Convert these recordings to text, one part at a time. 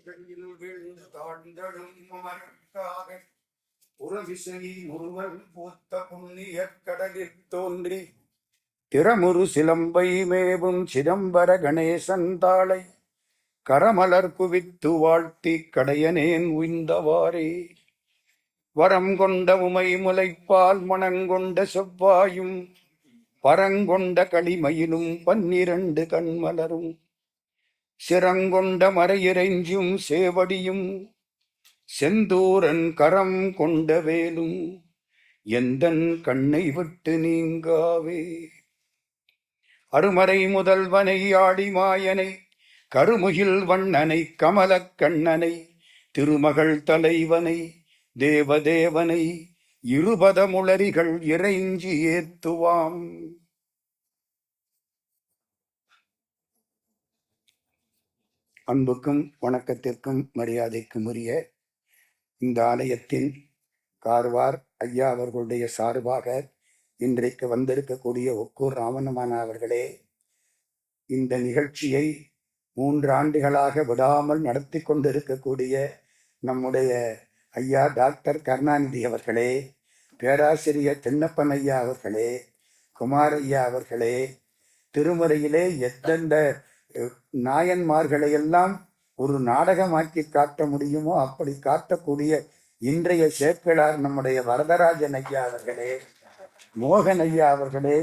கையில் வீழ்ந்து தாழ்ந்தடும் அமரக்காக உறவிசை முருவல் பூத்த புண்ணிய கடலில் தோன்றி திறமுறு சிலம்பை மேவும் சிதம்பர கணேசன் தாளை கரமலர் குவித்து வாழ்த்தி கடையனேன் உய்ந்தவாறே வரம் கொண்ட உமை முலைப்பால் மணங்கொண்ட செவ்வாயும் பரங்கொண்ட களிமயிலும் 12 கண்மலரும் சிறங்கொண்ட மறையிறைஞ்சும் சேவடியும் செந்தூரன் கரம் கொண்ட வேலும் எந்தன் கண்ணை விட்டு நீங்காவே. அருமறை முதல்வனை ஆடிமாயனை கருமுகில் வண்ணனை கமலக் கண்ணனை திருமகள் தலைவனை தேவதேவனை இருபதமுளரிகள் இறைஞ்சி ஏத்துவாம். அன்புக்கும் வணக்கத்திற்கும் மரியாதைக்கும் உரிய இந்த ஆலயத்தின் கார்வார் ஐயா அவர்களுடைய சார்பாக இன்றைக்கு வந்திருக்கக்கூடிய ஒக்கூர் ராமனமான அவர்களே, இந்த நிகழ்ச்சியை 3 ஆண்டுகளாக விடாமல் நடத்தி கொண்டிருக்கக்கூடிய நம்முடைய ஐயா டாக்டர் கருணாநிதி அவர்களே, பேராசிரியர் திண்ணப்பன் ஐயா அவர்களே, குமார் ஐயா அவர்களே, திருமுறையிலே எந்தெந்த நாயன்மார்களையெல்லாம் ஒரு நாடகமாக்கி காட்ட முடியுமோ அப்படி காட்டக்கூடிய இன்றைய சேக்கிழார் நம்முடைய வரதராஜன் ஐயா அவர்களே, மோகன் ஐயா அவர்களே,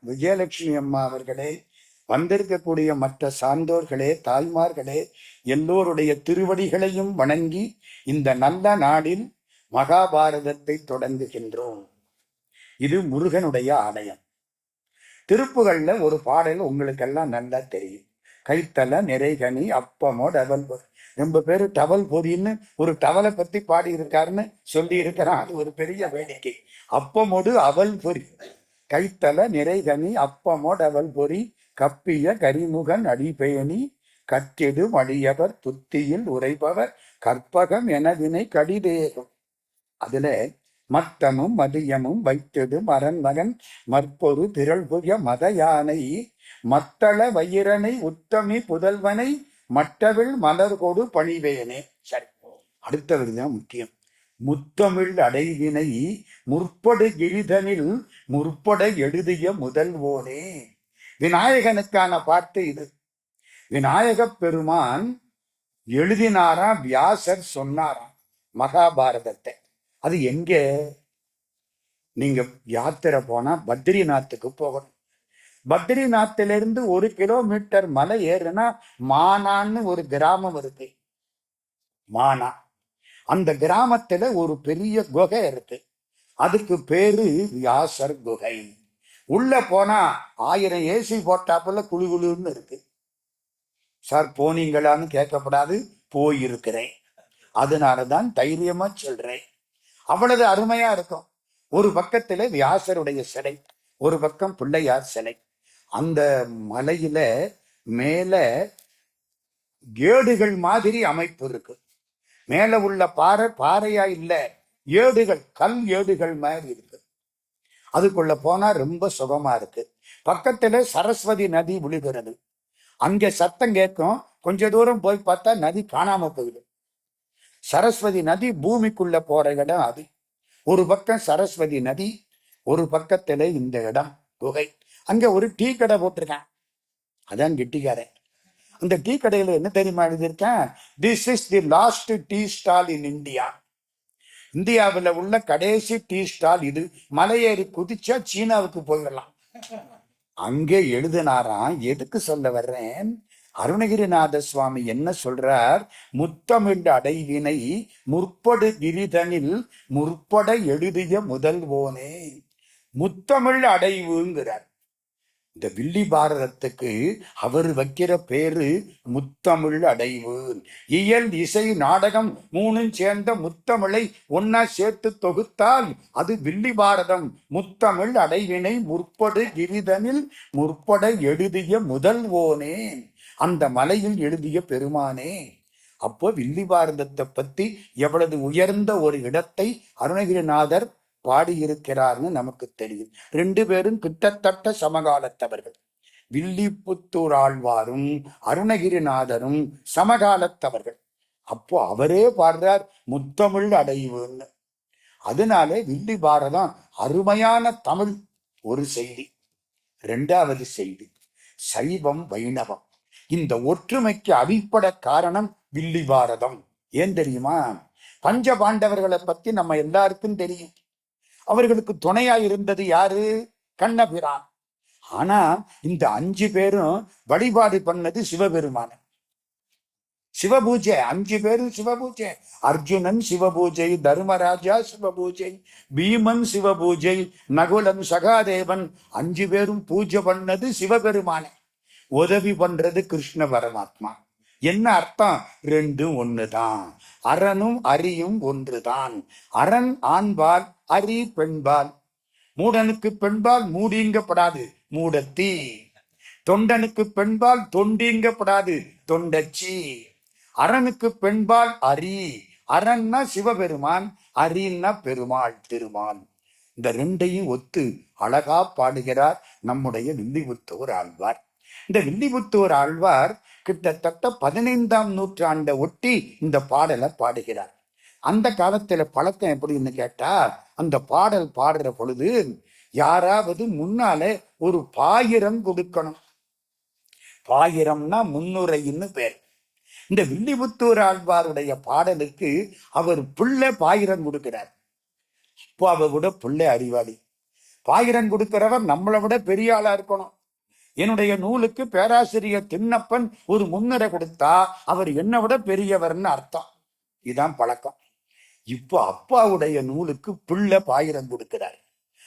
விஜயலட்சுமி அம்மா அவர்களே, வந்திருக்கக்கூடிய மற்ற சான்றோர்களே, தாய்மார்களே, எல்லோருடைய திருவடிகளையும் வணங்கி இந்த நல்ல நாளில் மகாபாரதத்தை தொடங்குகின்றோம். இது முருகனுடைய ஆலயம். திருப்புகள்ல ஒரு பாடல் உங்களுக்கெல்லாம் நல்லா தெரியும். கைத்தல நிறைகனி அப்பமோ டவல் பொறி. ரொம்ப பேரு டவல் பொறின்னு ஒரு டவலை பத்தி பாடி இருக்காருன்னு சொல்லி இருக்கிறான். அது ஒரு பெரிய வேடிக்கை. அப்பமோடு அவல் பொறி, கைத்தல நிறைகனி அப்பமோ டவல் பொறி, கப்பிய கரிமுகன் அடிபேணி கற்றிடு மடியவர் துத்தியில் உரைபவர் கற்பகம் எனவினை கடிதேகம். அதுல மத்தமும் மதியமும் வைத்திடும் அரண்மகன் மற்பொரு திரள்புய மத யானை மத்தள வயிரனை உத்தமி புதல்வனை மட்டவிழ் மலர்கொடு பணிவேனே. சரி, அடுத்தது தான் முக்கியம். முத்தமிழ் அடைவினை முற்படு கிழிதனில் முற்பட எழுதிய முதல்வோனே. விநாயகனுக்கான பாட்டு இது. விநாயகப் பெருமான் எழுதினாராம், வியாசர் சொன்னாராம் மகாபாரதத்தை. அது எங்க? நீங்க யாத்திரை போனா பத்ரிநாத்துக்கு போகணும். பத்ரிநாத்திலிருந்து 1 கிலோமீட்டர் மலை ஏறுனா மானான்னு ஒரு கிராமம் இருக்கு. மானா, அந்த கிராமத்துல ஒரு பெரிய குகை இருக்கு. அதுக்கு பேரு வியாசர் குகை. உள்ள போனா 1000 ஏசி போட்டாப்புல குழுகுழுன்னு இருக்கு. சார் போனீங்களான்னு கேட்கப்படாது, போயிருக்கிறேன். அதனாலதான் தைரியமா சொல்றேன். அவ்வளவு அருமையா இருக்கும். ஒரு பக்கத்துல வியாசருடைய சிலை, ஒரு பக்கம் பிள்ளையார் சிலை. அந்த மலையில மேல ஏடுகள் மாதிரி அமைப்பு இருக்கு. மேல உள்ள பாறையா இல்ல, ஏடுகள், கல் ஏடுகள் மாதிரி இருக்கு. அதுக்குள்ள போனா ரொம்ப சுகமா இருக்கு. பக்கத்துல சரஸ்வதி நதி விழுகிறது. அங்க சத்தம் கேட்கும். கொஞ்ச தூரம் போய் பார்த்தா நதி காணாம போயிடும். சரஸ்வதி நதி பூமிக்குள்ள போற இடம் அது. ஒரு பக்கம் சரஸ்வதி நதி, ஒரு பக்கத்துல இந்த இடம் குகை. அங்க ஒரு டீ கடை போட்டிருக்கேன். அதான் கெட்டிக்காரன். அந்த டீ கடையில என்ன தெரியுமா எழுதியிருக்கேன்? This is the last tea stall in India. இந்தியாவில் உள்ள கடைசி டீ ஸ்டால் இது. மலையேறி குதிச்சா சீனாவுக்கு போயிடலாம். அங்கே எழுதினாராம். எதுக்கு சொல்ல வர்றேன்? அருணகிரிநாத சுவாமி என்ன சொல்றார்? முத்தமிழ் அடைவினை முற்படு கிரிதனில் முற்பட எழுதிய முதல்வோனே. முத்தமிழ் அடைவுங்கிறார். இந்த வில்லி பாரதத்துக்கு அவர் வைக்கிற பேரு முத்தமிழ் அடைவு. இயல், இசை, நாடகம் 3ம் சேர்ந்த முத்தமிழை ஒன்னா சேர்த்து தொகுத்தால் அது வில்லி பாரதம். முத்தமிழ் அடைவினை முற்படு கிரிதனில் முற்பட எழுதிய முதல்வோனே, அந்த மலையில் எழுதிய பெருமானே. அப்போ வில்லி பாரதத்தை பத்தி எவ்வளவு உயர்ந்த ஒரு இடத்தை அருணகிரிநாதர் பாடியிருக்கிறார்னு நமக்கு தெரியும். 2 பேரும் கிட்டத்தட்ட சமகாலத்தவர்கள். வில்லிபுத்தூர் ஆழ்வாரும் அருணகிரிநாதரும் சமகாலத்தவர்கள். அப்போ அவரே பாடுறார் முத்தமிழ் அடைவுன்னு. அதனாலே வில்லி பாரதம் அருமையான தமிழ். ஒரு செய்தி. இரண்டாவது செய்தி, சைவம் வைணவம் இந்த ஒற்றுமைக்கு அடிப்படை காரணம் வில்லி பாரதம். ஏன் தெரியுமா? பஞ்ச பாண்டவர்களை பத்தி நம்ம எல்லாருக்கும் தெரியும். அவர்களுக்கு துணையா இருந்தது யாரு? கண்ணபிரான். ஆனா இந்த 5 பேரும் வழிபாடு பண்ணது சிவபெருமான. சிவபூஜை, 5 பேரும் சிவபூஜை. அர்ஜுனன் சிவபூஜை, தர்மராஜா சிவபூஜை, பீமன் சிவபூஜை, நகுலன் சகாதேவன் 5 பேரும் பூஜை பண்ணது சிவபெருமான. உதவி பண்றது கிருஷ்ண பரமாத்மா. என்ன அர்த்தம்? ரெண்டும் ஒண்ணுதான். அரணும் அரியும் ஒன்றுதான். அரண் ஆண்பால், அரி பெண்பால். மூடனுக்கு பெண்பால் மூடிங்கப்படாது, மூடத்தி. தொண்டனுக்கு பெண்பால் தொண்டிங்கப்படாது, தொண்டச்சி. அரணுக்கு பெண்பால் அரி. அரண்னா சிவபெருமான், அரின்னா பெருமாள், திருமால். இந்த ரெண்டையும் ஒத்து அழகா பாடுகிறார் நம்முடைய வில்லிபுத்தூர் ஆழ்வார். இந்த வில்லிபுத்தூர் ஆழ்வார் கிட்டத்தட்ட 15ஆம் நூற்றாண்டை ஒட்டி இந்த பாடலை பாடுகிறார். அந்த காலத்துல பழக்கம் எப்படின்னு கேட்டா, அந்த பாடல் பாடுற பொழுது யாராவது முன்னாலே ஒரு பாயிரம் கொடுக்கணும். பாயிரம்னா முன்னுரைன்னு பேர். இந்த வில்லிபுத்தூர் ஆழ்வாருடைய பாடலுக்கு அவர் பிள்ளை பாயிரம் கொடுக்கிறார். இப்போ அவ விட பிள்ளை அறிவாளி. பாயிரம் கொடுக்கிறவர் நம்மளை விட பெரிய ஆளா இருக்கணும். என்னுடைய நூலுக்கு பேராசிரியர் திண்ணப்பன் ஒரு முன்னுரை கொடுத்தா அவர் என்னை விட பெரியவர்னு அர்த்தம். இதுதான் பழக்கம். இப்போ அப்பாவுடைய நூலுக்கு பிள்ளை பாயிரம் கொடுக்கிறார்.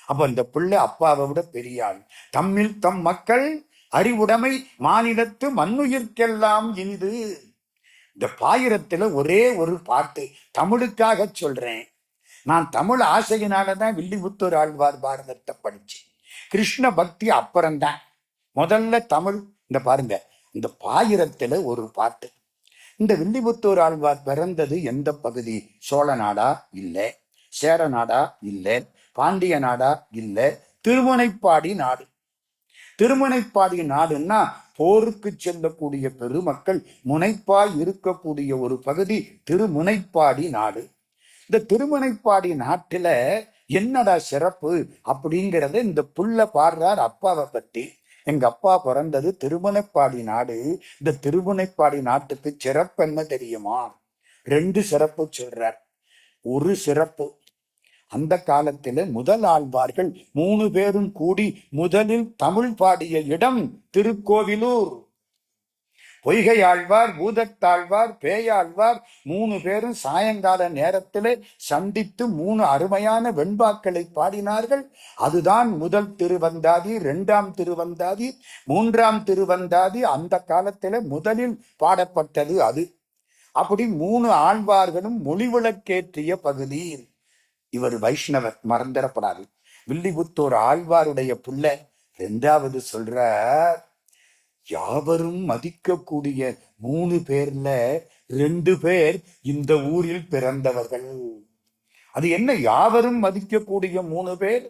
அப்ப இந்த பிள்ளை அப்பாவை விட பெரிய ஆள். தம்மில் தம் மக்கள் அறிவுடைமை மாநிலத்து மண்ணுயிர்க்கெல்லாம் இனிது. இந்த பாயிரத்துல ஒரே ஒரு பாட்டு தமிழுக்காக சொல்றேன். நான் தமிழ் ஆசையினாலதான் வில்லிபுத்தூர் ஆழ்வார் பாரதத்தை படிச்சேன். கிருஷ்ண பக்தி அப்புறம்தான், முதல்ல தமிழ். இந்த பாருங்க, இந்த பாயிரத்துல ஒரு பாட்டு. இந்த வில்லிபுத்தூர் ஆழ்வார் பிறந்தது எந்த பகுதி? சோழ நாடா? இல்லை. சேர நாடா? இல்லை. பாண்டிய நாடா? இல்லை. திருமுனைப்பாடி நாடு. திருமுனைப்பாடி நாடுன்னா போருக்கு செல்லக்கூடிய பெருமக்கள் முனைப்பாய் இருக்கக்கூடிய ஒரு பகுதி திருமுனைப்பாடி நாடு. இந்த திருமுனைப்பாடி நாட்டுல என்னடா சிறப்பு அப்படிங்கிறத இந்த புள்ள பாடுறார் அப்பாவை பத்தி. எங்க அப்பா பிறந்தது திருமுனைப்பாடி நாடு. இந்த திருமுனைப்பாடி நாட்டுக்கு சிறப்பு என்ன தெரியுமா? 2 சிறப்பு சொல்றார். ஒரு சிறப்பு, அந்த காலத்துல முதல் ஆழ்வார்கள் 3 பேரும் கூடி முதலில் தமிழ் பாடிய இடம் திருக்கோவிலூர். பொய்கை ஆழ்வார், பூதத்தாழ்வார், பேயாழ்வார் 3 பேரும் சாயங்கால நேரத்திலே சந்தித்து 3 அருமையான வெண்பாக்களை பாடினார்கள். அதுதான் முதல் திருவந்தாதி, 2ஆம் திருவந்தாதி, 3ஆம் திருவந்தாதி. அந்த காலத்துல முதலில் பாடப்பட்டது அது. அப்படி 3 ஆழ்வார்களும் மொழிவிளக்கேற்றிய பகுதி. இவர் வைஷ்ணவர், மறந்துடப்படாது. வில்லிபுத்தூர் ஆழ்வாருடைய புள்ள 2வது சொல்ற, யாவரும் மதிக்கக்கூடிய 3 பேர்ல 2 பேர் இந்த ஊரில் பிறந்தவர்கள். அது என்ன யாவரும் மதிக்கக்கூடிய 3 பேர்?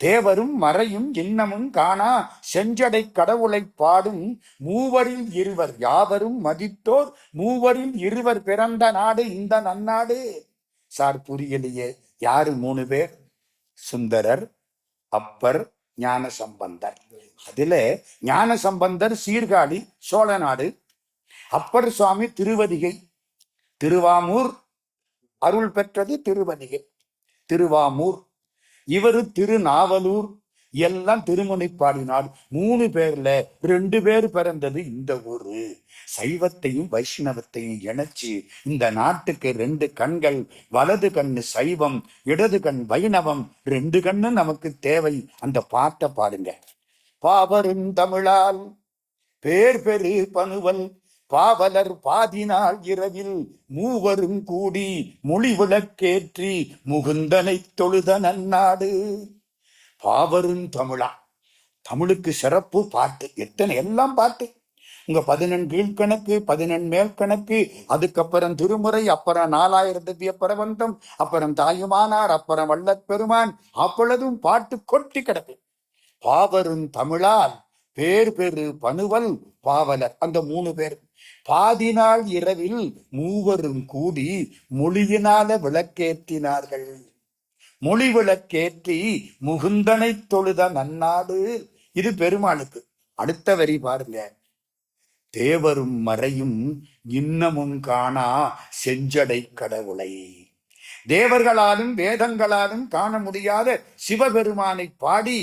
தேவரும் மறையும் இன்னமும் காணா செஞ்சடை கடவுளை பாடும் 3வரில் 2வர். யாவரும் மதித்தோர் 3வரில் 2வர் பிறந்த நாடு இந்த நன்னாடு. சார் புரியலையே. யாரு 3 பேர்? சுந்தரர், அப்பர், ஞான சம்பந்தர். அதுல ஞான சம்பந்தர் சீர்காழி சோழ நாடு, அப்பர் சுவாமி திருவதிகை, திருவாமூர் அருள் பெற்றது திருவதிகை, திருவாமூர். இவரு திருநாவலூர். எல்லாம் திருமுனைப்பாடி நாடு. 3 பேர்ல 2 பேர் பிறந்தது இந்த ஊரு. சைவத்தையும் வைஷ்ணவத்தையும் இணைச்சு இந்த நாட்டுக்கு 2 கண்கள். வலது கண்ணு சைவம், இடது கண் வைணவம். 2 கண்ணு நமக்கு தேவை. அந்த பாட்டை பாடுங்க. பாவரும் தமிழால் பேர் பெரு பனுவல் பாவலர் பாதினாள் இரவில் 3வரும் கூடி மொழி விளக்கேற்றி முகுந்தனை தொழுத நன்னாடு. பாவரும் தமிழா. தமிழுக்கு சிறப்பு பாட்டு. எத்தனை எல்லாம் பாட்டு. உங்க 14 கீழ்கணக்கு, 14 மேல்கணக்கு, அதுக்கப்புறம் திருமுறை, அப்புறம் 4000 திவ்ய பிரபந்தம், அப்புறம் தாயுமானார், அப்புறம் வள்ளற் பெருமான். அப்பொழுதும் பாட்டு கொட்டி கிடக்கு. பாவரும் தமிழால் பேர் பெரு பனுவல் பாவலர். அந்த 3 பேர் பாதி நாள் இரவில் மூவரும் கூடி மொழியினால விளக்கேற்றினார்கள். மொழி விளக்கேற்றி முகுந்தனை தொழுத நன்னாடு. இது பெருமாளுக்கு. அடுத்த வரி பாருங்க. தேவரும் மறையும் இன்னமும் காணா செஞ்சடை கடவுளை. தேவர்களாலும் வேதங்களாலும் காண முடியாத சிவபெருமானை பாடி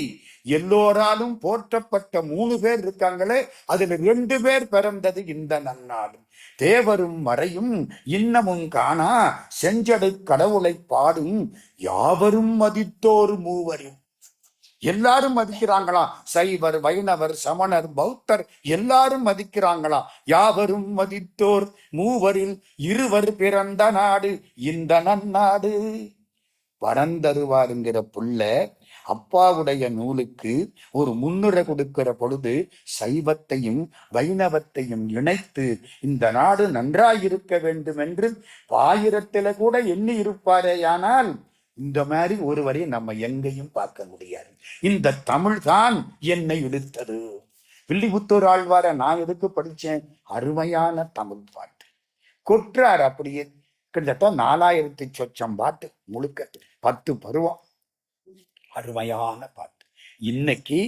எல்லோராலும் போற்றப்பட்ட 3 பேர் இருக்காங்களே, அதுல 2 பேர் பிறந்தது இந்த நன்னாடு. தேவரும் மறையும் இன்னமும் காணா செஞ்சடை கடவுளை பாடும் யாவரும் மதித்தோர் மூவரும். எல்லாரும் மதிக்கிறாங்களாம். சைவர், வைணவர், சமணர், பௌத்தர் எல்லாரும் மதிக்கிறாங்களாம். யாவரும் மதித்தோர் மூவரில் இருவர் பிறந்த நாடு இந்த நன்னாடு. வரந்தருவாருங்கிற புள்ள அப்பாவுடைய நூலுக்கு ஒரு முன்னுரை கொடுக்கிற பொழுது சைவத்தையும் வைணவத்தையும் இணைத்து இந்த நாடு நன்றாயிருக்க வேண்டும் என்று 1000 கூட எண்ணி இருப்பாரேயானால் இந்த மாதிரி ஒருவரை நம்ம எங்கேயும் பார்க்க முடியாது. இந்த தமிழ் தான் என்னை இழுத்தது. வில்லிபுத்தூர் ஆழ்வார நான் எதுக்கு படிச்சேன்? அருமையான தமிழ் பாட்டு கொற்றார். அப்படியே கிட்டத்தட்ட 4000 சொச்சம் பாட்டு முழுக்க 10 பருவம். அருமையான பாட்டு. இன்னைக்கு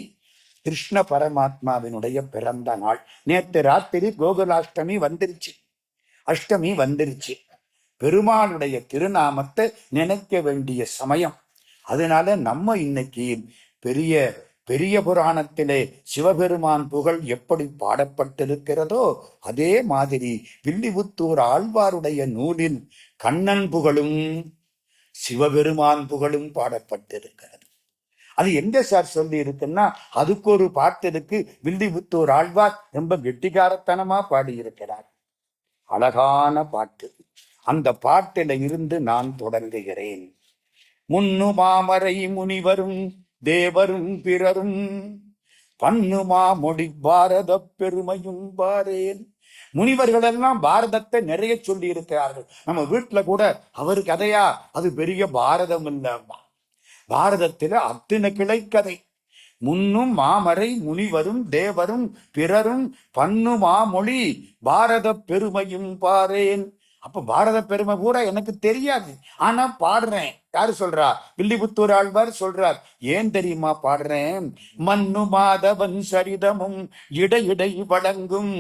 கிருஷ்ண பரமாத்மாவினுடைய பிறந்த நாள். நேற்று ராத்திரி கோகுலாஷ்டமி வந்துருச்சு, அஷ்டமி வந்துருச்சு. பெருமானுடைய திருநாமத்தை நினைக்க வேண்டிய சமயம். அதனால நம்ம இன்னைக்கு பெரிய பெரிய புராணத்திலே சிவபெருமான் புகழ் எப்படி பாடப்பட்டிருக்கிறதோ அதே மாதிரி வில்லிபுத்தூர் ஆழ்வாருடைய நூலில் கண்ணன் புகழும் சிவபெருமான் புகழும் பாடப்பட்டிருக்கிறது. அது எங்க சார் சொல்லி இருக்குன்னா, அதுக்கு ஒரு பாட்டு இருக்கு. வில்லிபுத்தூர் ஆழ்வார் ரொம்ப கெட்டிக்காரத்தனமா பாடியிருக்கிறார். அழகான பாட்டு. அந்த பாட்டில இருந்து நான் தொடங்குகிறேன். முன்னு மாமரை முனிவரும் தேவரும் பிறரும் பண்ணுமா மொழி பாரத பெருமையும் பாரேன். முனிவர்கள் எல்லாம் பாரதத்தை நிறைய சொல்லி இருக்கிறார்கள். நம்ம வீட்டுல கூட அவரு கதையா, அது பெரிய பாரதம் இல்ல. பாரதத்தில அத்தனை கிளைக்கதை. முன்னும் மாமரை முனிவரும் தேவரும் பிறரும் பண்ணுமா மொழி பாரத பெருமையும் பாரேன். அப்ப பாரத பெருமை கூட எனக்கு தெரியாது, ஆனா பாடுறேன். யாரு சொல்றா? வில்லிபுத்தூர் ஆழ்வார் சொல்றார். ஏன் தெரியுமா பாடுறேன்? மண்ணு மாதவன் சரிதமும் இடையிடை வழங்கும்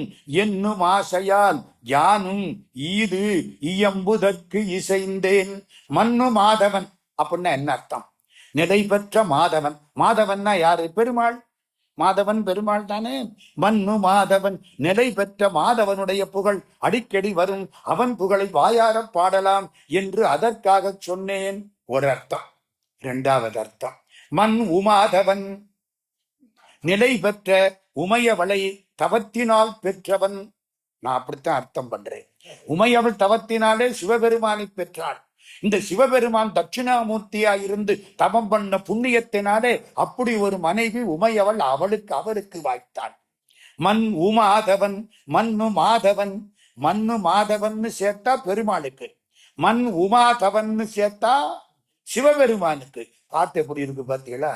என்னும் ஆசையால் யானும் ஈது இயம்புதற்கு இசைந்தேன். மண்ணு மாதவன் அப்படின்னா என்ன அர்த்தம்? நிலை பெற்ற மாதவன். மாதவன்னா யாரு? பெருமாள். மாதவன் பெருமாள் தானே. மண்ணு மாதவன், நிலை பெற்ற மாதவனுடைய புகழ் அடிக்கடி வரும். அவன் புகழை வாயார பாடலாம் என்று அதற்காக சொன்னேன். ஒரு அர்த்தம். 2வது அர்த்தம், மண் உமாதவன், நிலை பெற்ற உமையவளை தவத்தினால் பெற்றவன். நான் அப்படித்தான் அர்த்தம் பண்றேன். உமையவள் தவத்தினாலே சிவபெருமானை பெற்றாள். இந்த சிவபெருமான் தட்சிணாமூர்த்தியா இருந்து தவம் பண்ண புண்ணியத்தினாலே அப்படி ஒரு மனைவி உமையவள் அவருக்கு வாய்த்தாள். மண் உமாதவன், மண்ணு மாதவன். மண்ணு மாதவன் சேர்த்தா பெருமாளுக்கு, மண் உமாதவன் சேர்த்தா சிவபெருமானுக்கு. பாட்டு எப்படி இருக்கு பார்த்தீங்களா?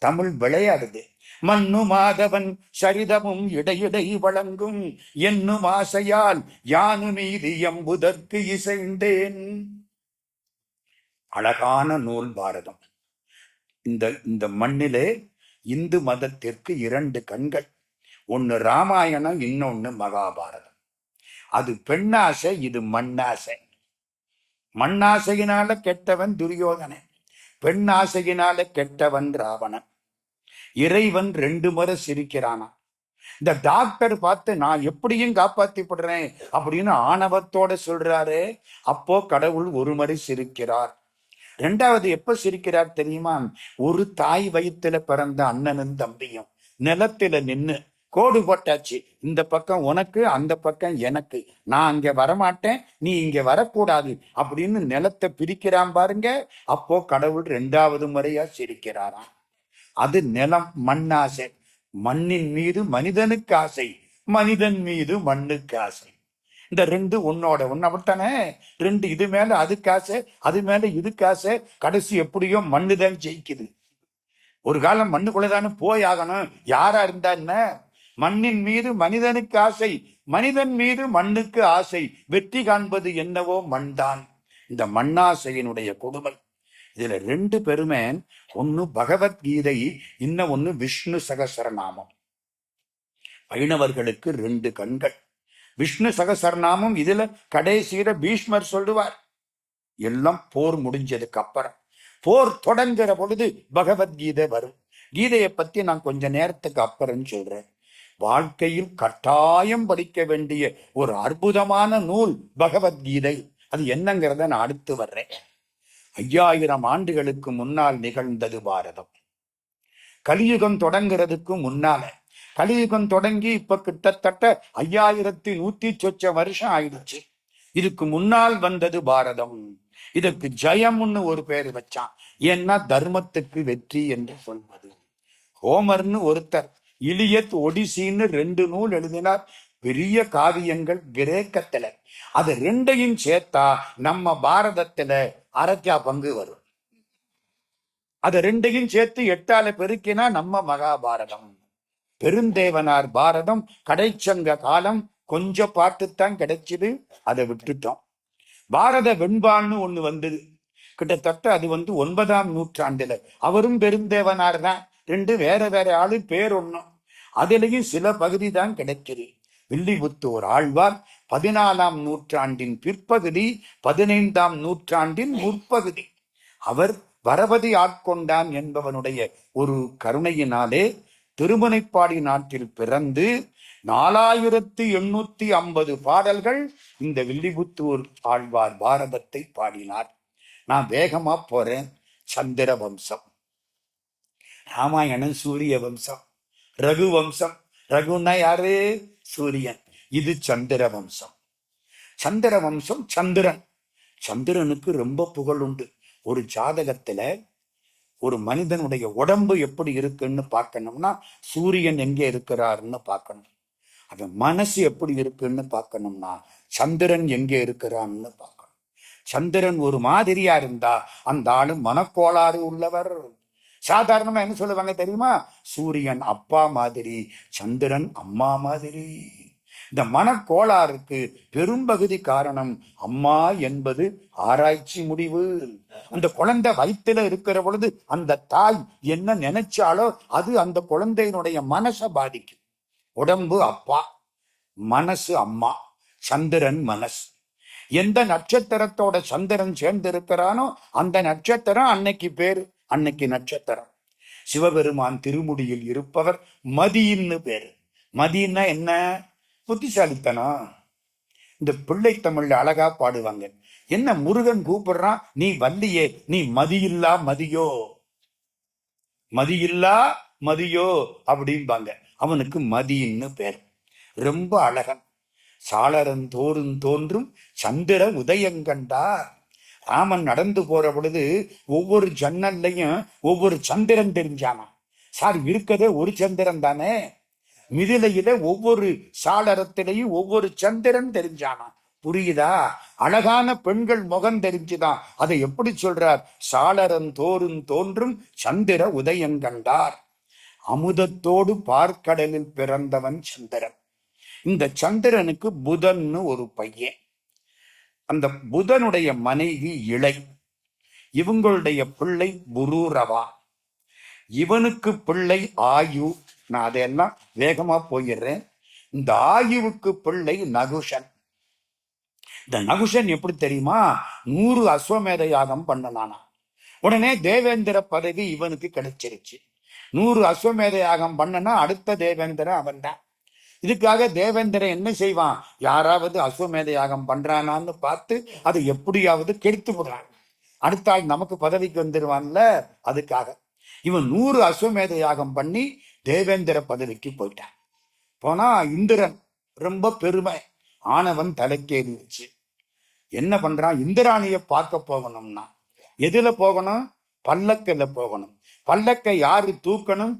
தமிழ் விளையாடுது. மண்ணு மாதவன் சரிதமும் இடையிடை வழங்கும் என்னும் ஆசையால் யானு மீது எம்புதற்கு இசைந்தேன். அழகான நூல் பாரதம். இந்த மண்ணிலே இந்து மதத்திற்கு 2 கண்கள். ஒன்னு ராமாயணம், இன்னொன்னு மகாபாரதம். அது பெண்ணாசை, இது மண்ணாசை. மண்ணாசையினால கெட்டவன் துரியோதனன், பெண்ணாசையினால கெட்டவன் ராவணன். இறைவன் 2 முறை சிரிக்கிறானா. இந்த டாக்டர் பார்த்து நான் எப்படியும் காப்பாத்திப்படுறேன் அப்படின்னு ஆணவத்தோட சொல்றாரு. அப்போ கடவுள் 1 முறை சிரிக்கிறார். 2வது எப்ப சிரிக்கிறார் தெரியுமா? ஒரு தாய் வயிற்றுல பிறந்த அண்ணனும் தம்பியும் நிலத்தில நின்னு கோடு போட்டாச்சு. இந்த பக்கம் உனக்கு, அந்த பக்கம் எனக்கு. நான் அங்க வரமாட்டேன், நீ இங்க வரக்கூடாது அப்படின்னு நிலத்தை பிரிக்கிறான் பாருங்க. அப்போ கடவுள் 2வது முறையா சிரிக்கிறாராம். அது நிலம், மண்ணாசை. மண்ணின் மீது மனிதனுக்கு ஆசை, மனிதன் மீது மண்ணுக்கு ஆசை. இந்த 2 உன்னோட உன்னை விட்டானே. 2 இது மேல அதுக்கு ஆசை, அது மேல இதுக்கு ஆசை. கடைசி எப்படியோ மண்ணுதான் ஜெயிக்குது. ஒரு காலம் மண்ணுக்குள்ளதானே போய் ஆகணும். யாரா இருந்தா என்ன? மண்ணின் மீது மனிதனுக்கு ஆசை, மனிதன் மீது மண்ணுக்கு ஆசை, வெற்றி காண்பது என்னவோ மண்தான். இந்த மண்ணாசையினுடைய கொடுமை. இதுல ரெண்டு பெருமை. ஒன்னு பகவத்கீதை, இன்னும் ஒன்னு விஷ்ணு சகசரநாமம். வைணவர்களுக்கு ரெண்டு கண்கள். விஷ்ணு சகசரநாமம் இதுல கடைசியில பீஷ்மர் சொல்லுவார். எல்லாம் போர் முடிஞ்சதுக்கு அப்புறம், போர் தொடங்குற பொழுது பகவத்கீதை வரும். கீதையை பத்தி நான் கொஞ்ச நேரத்துக்கு அப்புறம் சொல்றேன். வாழ்க்கையில் கட்டாயம் படிக்க வேண்டிய ஒரு அற்புதமான நூல் பகவத்கீதை. அது என்னங்கிறத நான் அடுத்து வர்றேன். 5000 ஆண்டுகளுக்கு முன்னால் நிகழ்ந்தது பாரதம். கலியுகம் தொடங்குறதுக்கு முன்னால, கலியுகம் தொடங்கி இப்ப கிட்டத்தட்ட 5100 சொச்ச வருஷம் ஆயிடுச்சு. இதுக்கு முன்னால் வந்தது பாரதம். இதற்கு ஜெயம்னு ஒரு பேர் வச்சான். ஏன்னா தர்மத்துக்கு வெற்றி என்று சொல்வது. ஹோமர்னு ஒருத்தர் இலியத் ஒடிசின்னு 2 நூல் எழுதினார். பெரிய காவியங்கள் கிரேக்கத்துல. அது ரெண்டையும் சேர்த்தா நம்ம பாரதத்துல அரக்கா பங்கு வரும். அது ரெண்டையும் சேர்த்து 8ஆல பெருக்கினா நம்ம மகாபாரதம். பெருந்தேவனார் பாரதம் கடைச்சங்க காலம் கொஞ்சம் பாட்டுத்தான் கிடைச்சிது, அதை விட்டுட்டோம். பாரத வெண்பான்னு ஒண்ணு வந்தது. கிட்டத்தட்ட அது 9ஆம் நூற்றாண்டுல. அவரும் பெருந்தேவனார் தான். ரெண்டு வேற வேற ஆளு, பேர் ஒண்ணும். அதுலயும் சில பகுதி தான் கிடைக்குது. வில்லிபுத்தூர் ஆழ்வார் 14ஆம் நூற்றாண்டின் பிற்பகுதி, 15ஆம் நூற்றாண்டின் முற்பகுதி. அவர் வரவதி ஆட்கொண்டான் என்பவனுடைய ஒரு கருணையினாலே திருமுனைப்பாடி நாட்டில் பிறந்து 4850 பாடல்கள் இந்த வில்லிபுத்தூர் ஆழ்வார் பாரதத்தை பாடினார். நான் வேகமா போறேன். சந்திர வம்சம், ராமாயணம் சூரிய வம்சம், ரகு வம்சம். ரகுன்னா யாரு? சூரியன். இது சந்திர வம்சம். சந்திர வம்சம் சந்திரன். சந்திரனுக்கு ரொம்ப புகழ் உண்டு. ஒரு ஜாதகத்துல ஒரு மனிதனுடைய உடம்பு எப்படி இருக்குன்னு பார்க்கணும்னா சூரியன் எங்கே இருக்கிறாருன்னு பார்க்கணும். அவன் மனசு எப்படி இருக்குன்னு பார்க்கணும்னா சந்திரன் எங்கே இருக்கிறான்னு பார்க்கணும். சந்திரன் ஒரு மாதிரியா இருந்தா அந்த ஆளு மனக்கோளாறு உள்ளவர். சாதாரணமா என்ன சொல்லுவாங்க தெரியுமா? சூரியன் அப்பா மாதிரி, சந்திரன் அம்மா மாதிரி. இந்த மனக்கோளாறுக்கு பெரும்பகுதி காரணம் அம்மா என்பது ஆராய்ச்சி முடிவு. அந்த குழந்தை வயிற்றுல இருக்கிற பொழுது அந்த தாய் என்ன நினைச்சாலோ அது அந்த குழந்தையினுடைய மனசை பாதிக்கும். உடம்பு அப்பா, மனசு அம்மா. சந்திரன் மனசு. எந்த நட்சத்திரத்தோட சந்திரன் சேர்ந்து இருக்கிறானோ அந்த நட்சத்திரம் அன்னைக்கு பேரு, அன்னைக்கு நட்சத்திரம். சிவபெருமான் திருமுடியில் இருப்பவர் மதியின்னு பேரு. மதின்னா என்ன? புத்திசாலித்தனம். இந்த பிள்ளை தமிழ்ல அழகா பாடுவாங்க. என்ன முருகன் கூப்பிடுறான், நீ வல்லியே, நீ மதியில்லா மதியோ, மதியில்லா மதியோ அப்படிம்பாங்க. அவனுக்கு மதியின்னு பேர். ரொம்ப அழகன். சாளரன் தோறும் தோன்றும் சந்திர உதயங்கண்டார். ராமன் நடந்து போற பொழுது ஒவ்வொரு ஜன்னல்லையும் ஒவ்வொரு சந்திரன் தெரிஞ்சானா. சார் இருக்கதே ஒரு சந்திரன் தானே. மிதிலையில ஒவ்வொரு சாளரத்திலையும் ஒவ்வொரு சந்திரன் தெரிஞ்சானா. புரியுதா? அழகான பெண்கள் முகம் தெரிஞ்சுதான். அதை எப்படி சொல்றார்? சாளரன் தோறும் தோன்றும் சந்திர உதயங்கண்டார். அமுதத்தோடு பார்க்கடலில் பிறந்தவன் சந்திரன். இந்த சந்திரனுக்கு புதன்னு ஒரு பையன். அந்த புதனுடைய மனைவி இளை. இவங்களுடைய பிள்ளை புரூரவா. இவனுக்கு பிள்ளை ஆயு. நான் அதையெல்லாம் வேகமா போயிடுறேன். இந்த ஆயுவுக்கு பிள்ளை நகுஷன். இந்த நகுஷன் எப்படி தெரியுமா? 100 அஸ்வமேத யாகம் பண்ணனானா. உடனே தேவேந்திர பதவி இவனுக்கு கிடைச்சிருச்சு. 100 அஸ்வமேத யாகம் பண்ணனா அடுத்த தேவேந்திரன் அவன் தான். இதுக்காக தேவேந்திரன் என்ன செய்வான்? யாராவது அஸ்வமேத யாகம் பண்றானான்னு பார்த்து அதை எப்படியாவது கெடுத்து விடுறான். அடுத்த ஆள் நமக்கு பதவிக்கு வந்துடுவான்ல, அதுக்காக இவன் 100 அஸ்வமேத யாகம் பண்ணி தேவேந்திர பதவிக்கு போயிட்டான். போனா இந்திரன் ரொம்ப பெருமை, ஆனவன் தலைக்கேறிடுச்சு. என்ன பண்றான்? இந்திராணிய பார்க்க போகணும்னா எதுல போகணும்? பல்லக்கில போகணும். பல்லக்கை யாரு தூக்கணும்?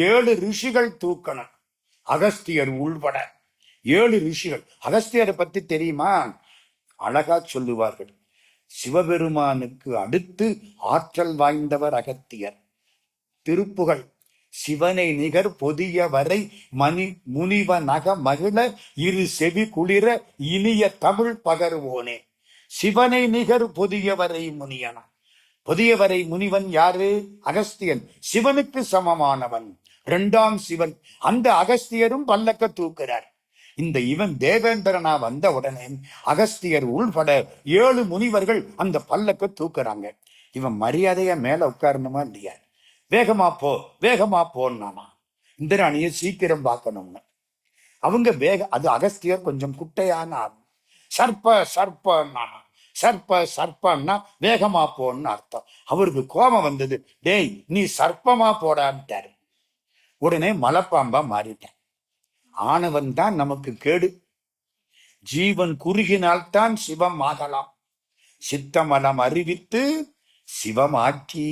7 ரிஷிகள் தூக்கணும். அகஸ்தியர் உள்பட 7 ரிஷிகள். அகஸ்தியரை பத்தி தெரியுமா? அழகா சொல்லுவார்கள். சிவபெருமானுக்கு அடுத்து ஆற்றல் வாய்ந்தவர் அகத்தியர். திருப்புகழ் சிவனை நிகர் பொதிய வரை முனிவ நக மகிழ இரு செவி குளிர இனிய தமிழ் பகர்வோனே. சிவனை நிகர் பொதியவரை முனியனா. பொதியவரை முனிவன் யாரு? அகஸ்தியன். சிவனுக்கு சமமானவன், இரண்டாம் சிவன். அந்த அகஸ்தியரும் பல்லக்க தூக்குறார். இந்த இவன் தேவேந்திரனா வந்த உடனே அகஸ்தியர் உள்பட 7 முனிவர்கள் அந்த பல்லக்க தூக்குறாங்க. இவன் மரியாதையா மேல உட்காரணுமா இல்லையா? வேகமா போ வேகமா போனானா. இந்திராணியை சீக்கிரம் பார்க்கணும்னு அவங்க அது அகஸ்தியர் கொஞ்சம் குட்டையான ஆகும். சர்ப்ப சர்ப்பன்னா சர்ப்பன்னா வேகமா போன்னு அர்த்தம். அவருக்கு கோபம் வந்தது. டேய், நீ சர்ப்பமா போடான்ட்டாரு. உடனே மலைப்பாம்பா மாறிட்டேன். ஆணவன் தான் நமக்கு கேடு. ஜீவன் குறுகினால்தான் சிவம் ஆகலாம். சித்தமலம் அறிவித்து சிவமாக்கி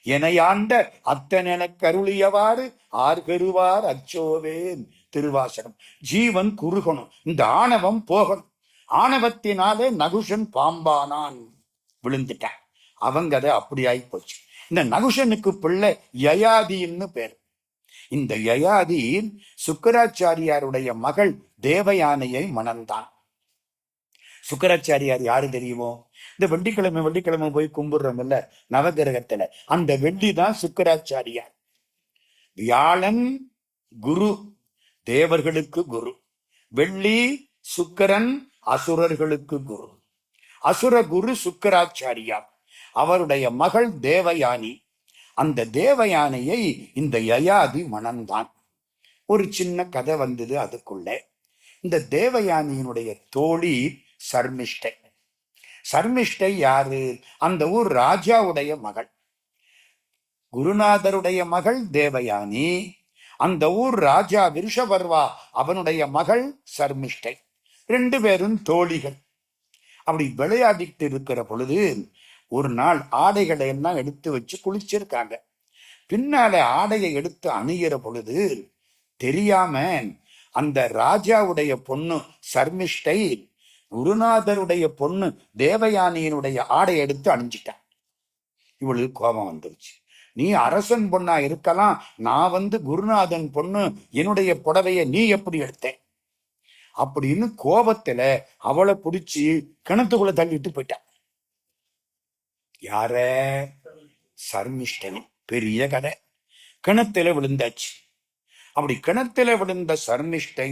எனையாண்ட அத்தனென கருளியவாறு ஆர்கருவார் அச்சோவேன். திருவாசகம். ஜீவன் குறுகணும், இந்த ஆணவம் போகணும். ஆணவத்தினாலே நகுஷன் பாம்பானான், விழுந்துட்டான். அவங்க அதை அப்படி ஆகி போச்சு. இந்த நகுஷனுக்கு பிள்ளை யயாதின்னு பேர். இந்த யயாதி சுக்கராச்சாரியாருடைய மகள் தேவயானையை மணந்தான். சுக்கராச்சாரியார் யாரு தெரியுமோ? இந்த வெள்ளிக்கிழமை போய் கும்பிடுறோம்ல நவகிரகத்துல, அந்த வெள்ளி தான் சுக்கராச்சாரியார். வியாழன் குரு, தேவர்களுக்கு குரு. வெள்ளி சுக்கரன் அசுரர்களுக்கு குரு. அசுர குரு சுக்கராச்சாரியார். அவருடைய மகள் தேவயானி. அந்த தேவயானையை இந்த யயாதி மணந்தான். ஒரு சின்ன கதை வந்தது அதுக்குள்ள. இந்த தேவயானியினுடைய தோழி சர்மிஷ்டை. சர்மிஷ்டை யாரு? அந்த ஊர் ராஜாவுடைய மகள். குருநாதருடைய மகள் தேவயானி. அந்த ஊர் ராஜா விருஷபர்வா அவனுடைய மகள் சர்மிஷ்டை. 2 பேரும் தோழிகள். அப்படி விளையாடிட்டு இருக்கிற பொழுது ஒரு நாள் ஆடைகளை எல்லாம் எடுத்து வச்சு குளிச்சிருக்காங்க. பின்னால ஆடையை எடுத்து அணிகிற பொழுது தெரியாம அந்த ராஜாவுடைய பொண்ணு சர்மிஷ்டை குருநாதருடைய பொண்ணு தேவயானியினுடைய ஆடை எடுத்து அணிஞ்சிட்டான். இவளுக்கு கோபம் வந்துருச்சு. நீ அரசன் பொண்ணா இருக்கலாம், நான் குருநாதன் பொண்ணு, என்னுடைய புடவைய நீ எப்படி எடுத்தேன் அப்படின்னு கோபத்துல அவளை பிடிச்சி கிணத்துக்குள்ள தள்ளிட்டு போயிட்டான். யார? சர்மிஷ்டன். பெரிய கதை. கிணத்துல விழுந்தாச்சு. அப்படி கிணத்துல விழுந்த சர்மிஷ்டை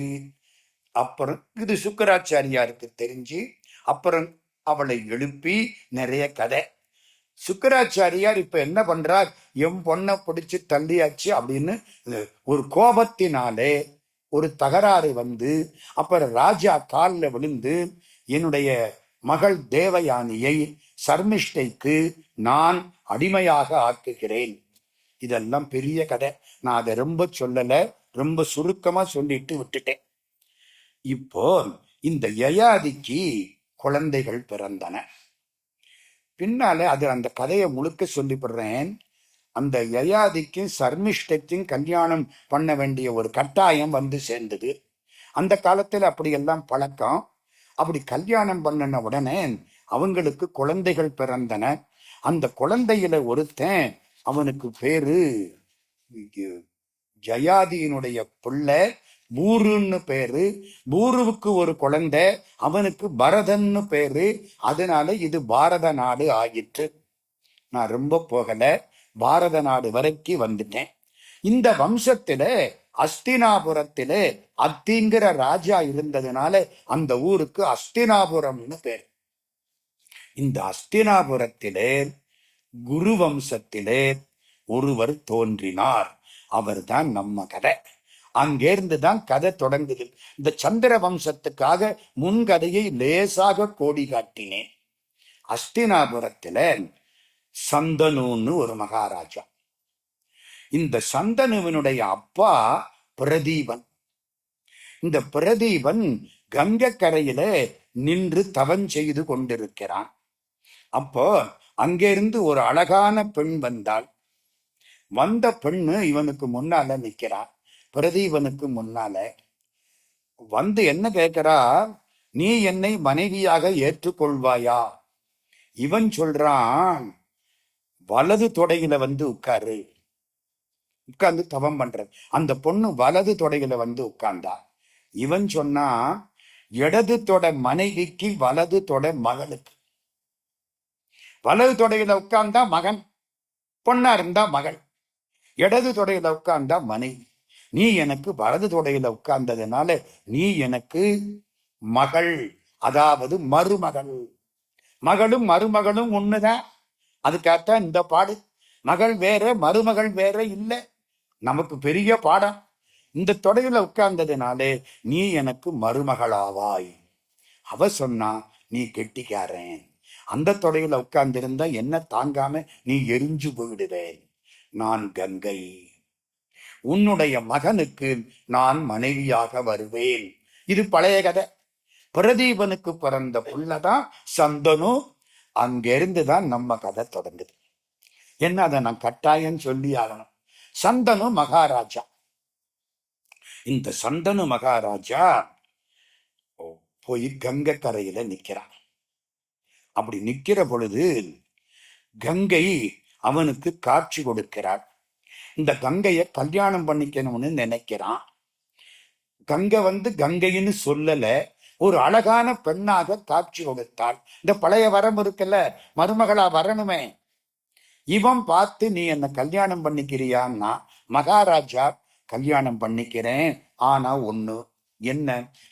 அப்புறம் இது சுக்கராச்சாரியாருக்கு தெரிஞ்சு அப்புறம் அவளை எழுப்பி நிறைய கதை. சுக்கராச்சாரியார் இப்ப என்ன பண்றார்? என் பொண்ணை பிடிச்சு தள்ளியாச்சு அப்படின்னு ஒரு கோபத்தினாலே ஒரு தகராறு அப்புறம் ராஜா காலில் விழுந்து என்னுடைய மகள் தேவயானியை சர்மிஷ்டைக்கு நான் அடிமையாக ஆக்குகிறேன். இதெல்லாம் பெரிய கதை. நான் அதை ரொம்ப சொல்லல, ரொம்ப சுருக்கமா சொல்லிட்டு விட்டுட்டேன். இப்போ இந்த யயாதிக்கு குழந்தைகள் பிறந்தன. பின்னால அந்த கதையை முழுக்க சொல்லிவிடுறேன். அந்த யயாதிக்கும் சர்மிஷ்டைக்கும் கல்யாணம் பண்ண வேண்டிய ஒரு கட்டாயம் சேர்ந்தது. அந்த காலத்துல அப்படியெல்லாம் பழக்கம். அப்படி கல்யாணம் பண்ணின உடனே அவங்களுக்கு குழந்தைகள் பிறந்தன. அந்த குழந்தையில ஒருத்தன், அவனுக்கு பேரு ஜயாதியினுடைய பிள்ளை பூருன்னு பேரு. பூருவுக்கு ஒரு குழந்தை, அவனுக்கு பரதன்னு பேரு. அதனால இது பாரத நாடு ஆயிற்று. நான் ரொம்ப போகல, பாரத நாடு வரைக்கும் வந்துட்டேன். இந்த வம்சத்தில அஸ்தினாபுரத்தில அத்திங்கிற ராஜா இருந்ததுனால அந்த ஊருக்கு அஸ்தினாபுரம்னு பேர். இந்த அஸ்தினாபுரத்திலே குரு வம்சத்திலே ஒருவர் தோன்றினார். அவர் தான் நம்ம கதை. அங்கிருந்துதான் கதை தொடங்குது. இந்த சந்திர வம்சத்துக்காக முன்கதையை லேசாக கோடி காட்டினேன். அஸ்தினாபுரத்துல சந்தனுன்னு ஒரு மகாராஜா. இந்த சந்தனுவனுடைய அப்பா பிரதீபன். இந்த பிரதீபன் கங்கக்கரையில நின்று தவம் செய்து கொண்டிருக்கிறான். அப்போ அங்கிருந்து ஒரு அழகான பெண் வந்தாள். வந்த பெண்ணு இவனுக்கு முன்னால நிற்கிறான். பிரதீபனுக்கு முன்னால என்ன கேட்கிறா? நீ என்னை மனைவியாக ஏற்றுக்கொள்வாயா? இவன் சொல்றான், வலது தொடையில உட்காரு. உட்கார்ந்து தவம் பண்றது. அந்த பொண்ணு வலது தொடையில வந்து உட்கார்ந்தா. இவன் சொன்னா இடது தொடை மனைவிக்கு, வலது தொடை மகளுக்கு. வலது தொடையில உட்கார்ந்தா மகன், பொண்ணா இருந்தா மகள். இடது தொடையில உட்கார்ந்தா மனைவி. நீ எனக்கு வலது தொடையில உட்கார்ந்ததுனால நீ எனக்கு மகள், அதாவது மருமகள். மகளும் மருமகளும் ஒண்ணுதான். அதுக்காகத்தான் இந்த பாடு. மகள் வேற மருமகள் வேற இல்லை. நமக்கு பெரிய பாடம். இந்த தொடையில உட்கார்ந்ததுனாலே நீ எனக்கு மருமகளாவாய். அவ சொன்னா நீ கெட்டிக்காரன். அந்த தொடையில உட்கார்ந்திருந்தா என்ன தாங்காம நீ எரிஞ்சு போயிடுவேன். நான் கங்கை, உன்னுடைய மகனுக்கு நான் மனைவியாக வருவேன். இது பழைய கதை. பிரதீபனுக்கு பிறந்த புள்ளதான் சந்தனு. அங்கிருந்துதான் நம்ம கதை தொடங்குது. என்ன, அதை நான் கட்டாயம் சொல்லி ஆகணும். சந்தனு மகாராஜா. இந்த சந்தனு மகாராஜா போய் கங்கை கரையில நிக்கிறான். அப்படி நிக்கிற பொழுது கங்கை அவனுக்கு காட்சி கொடுக்கிறாள். இந்த கங்கைய கல்யாணம் பண்ணிக்கணும்னு நினைக்கிறான். கங்கை கங்கைன்னு சொல்லல, ஒரு அழகான பெண்ணாக காட்சி கொடுத்தாள். இந்த பழைய வரம் இருக்குல்ல, மருமகளா வரணுமே. இவன் பார்த்து நீ என்ன கல்யாணம் பண்ணிக்கிறியான்னா, மகாராஜா கல்யாணம் பண்ணிக்கிறேன், ஆனா ஒண்ணு. என்ன?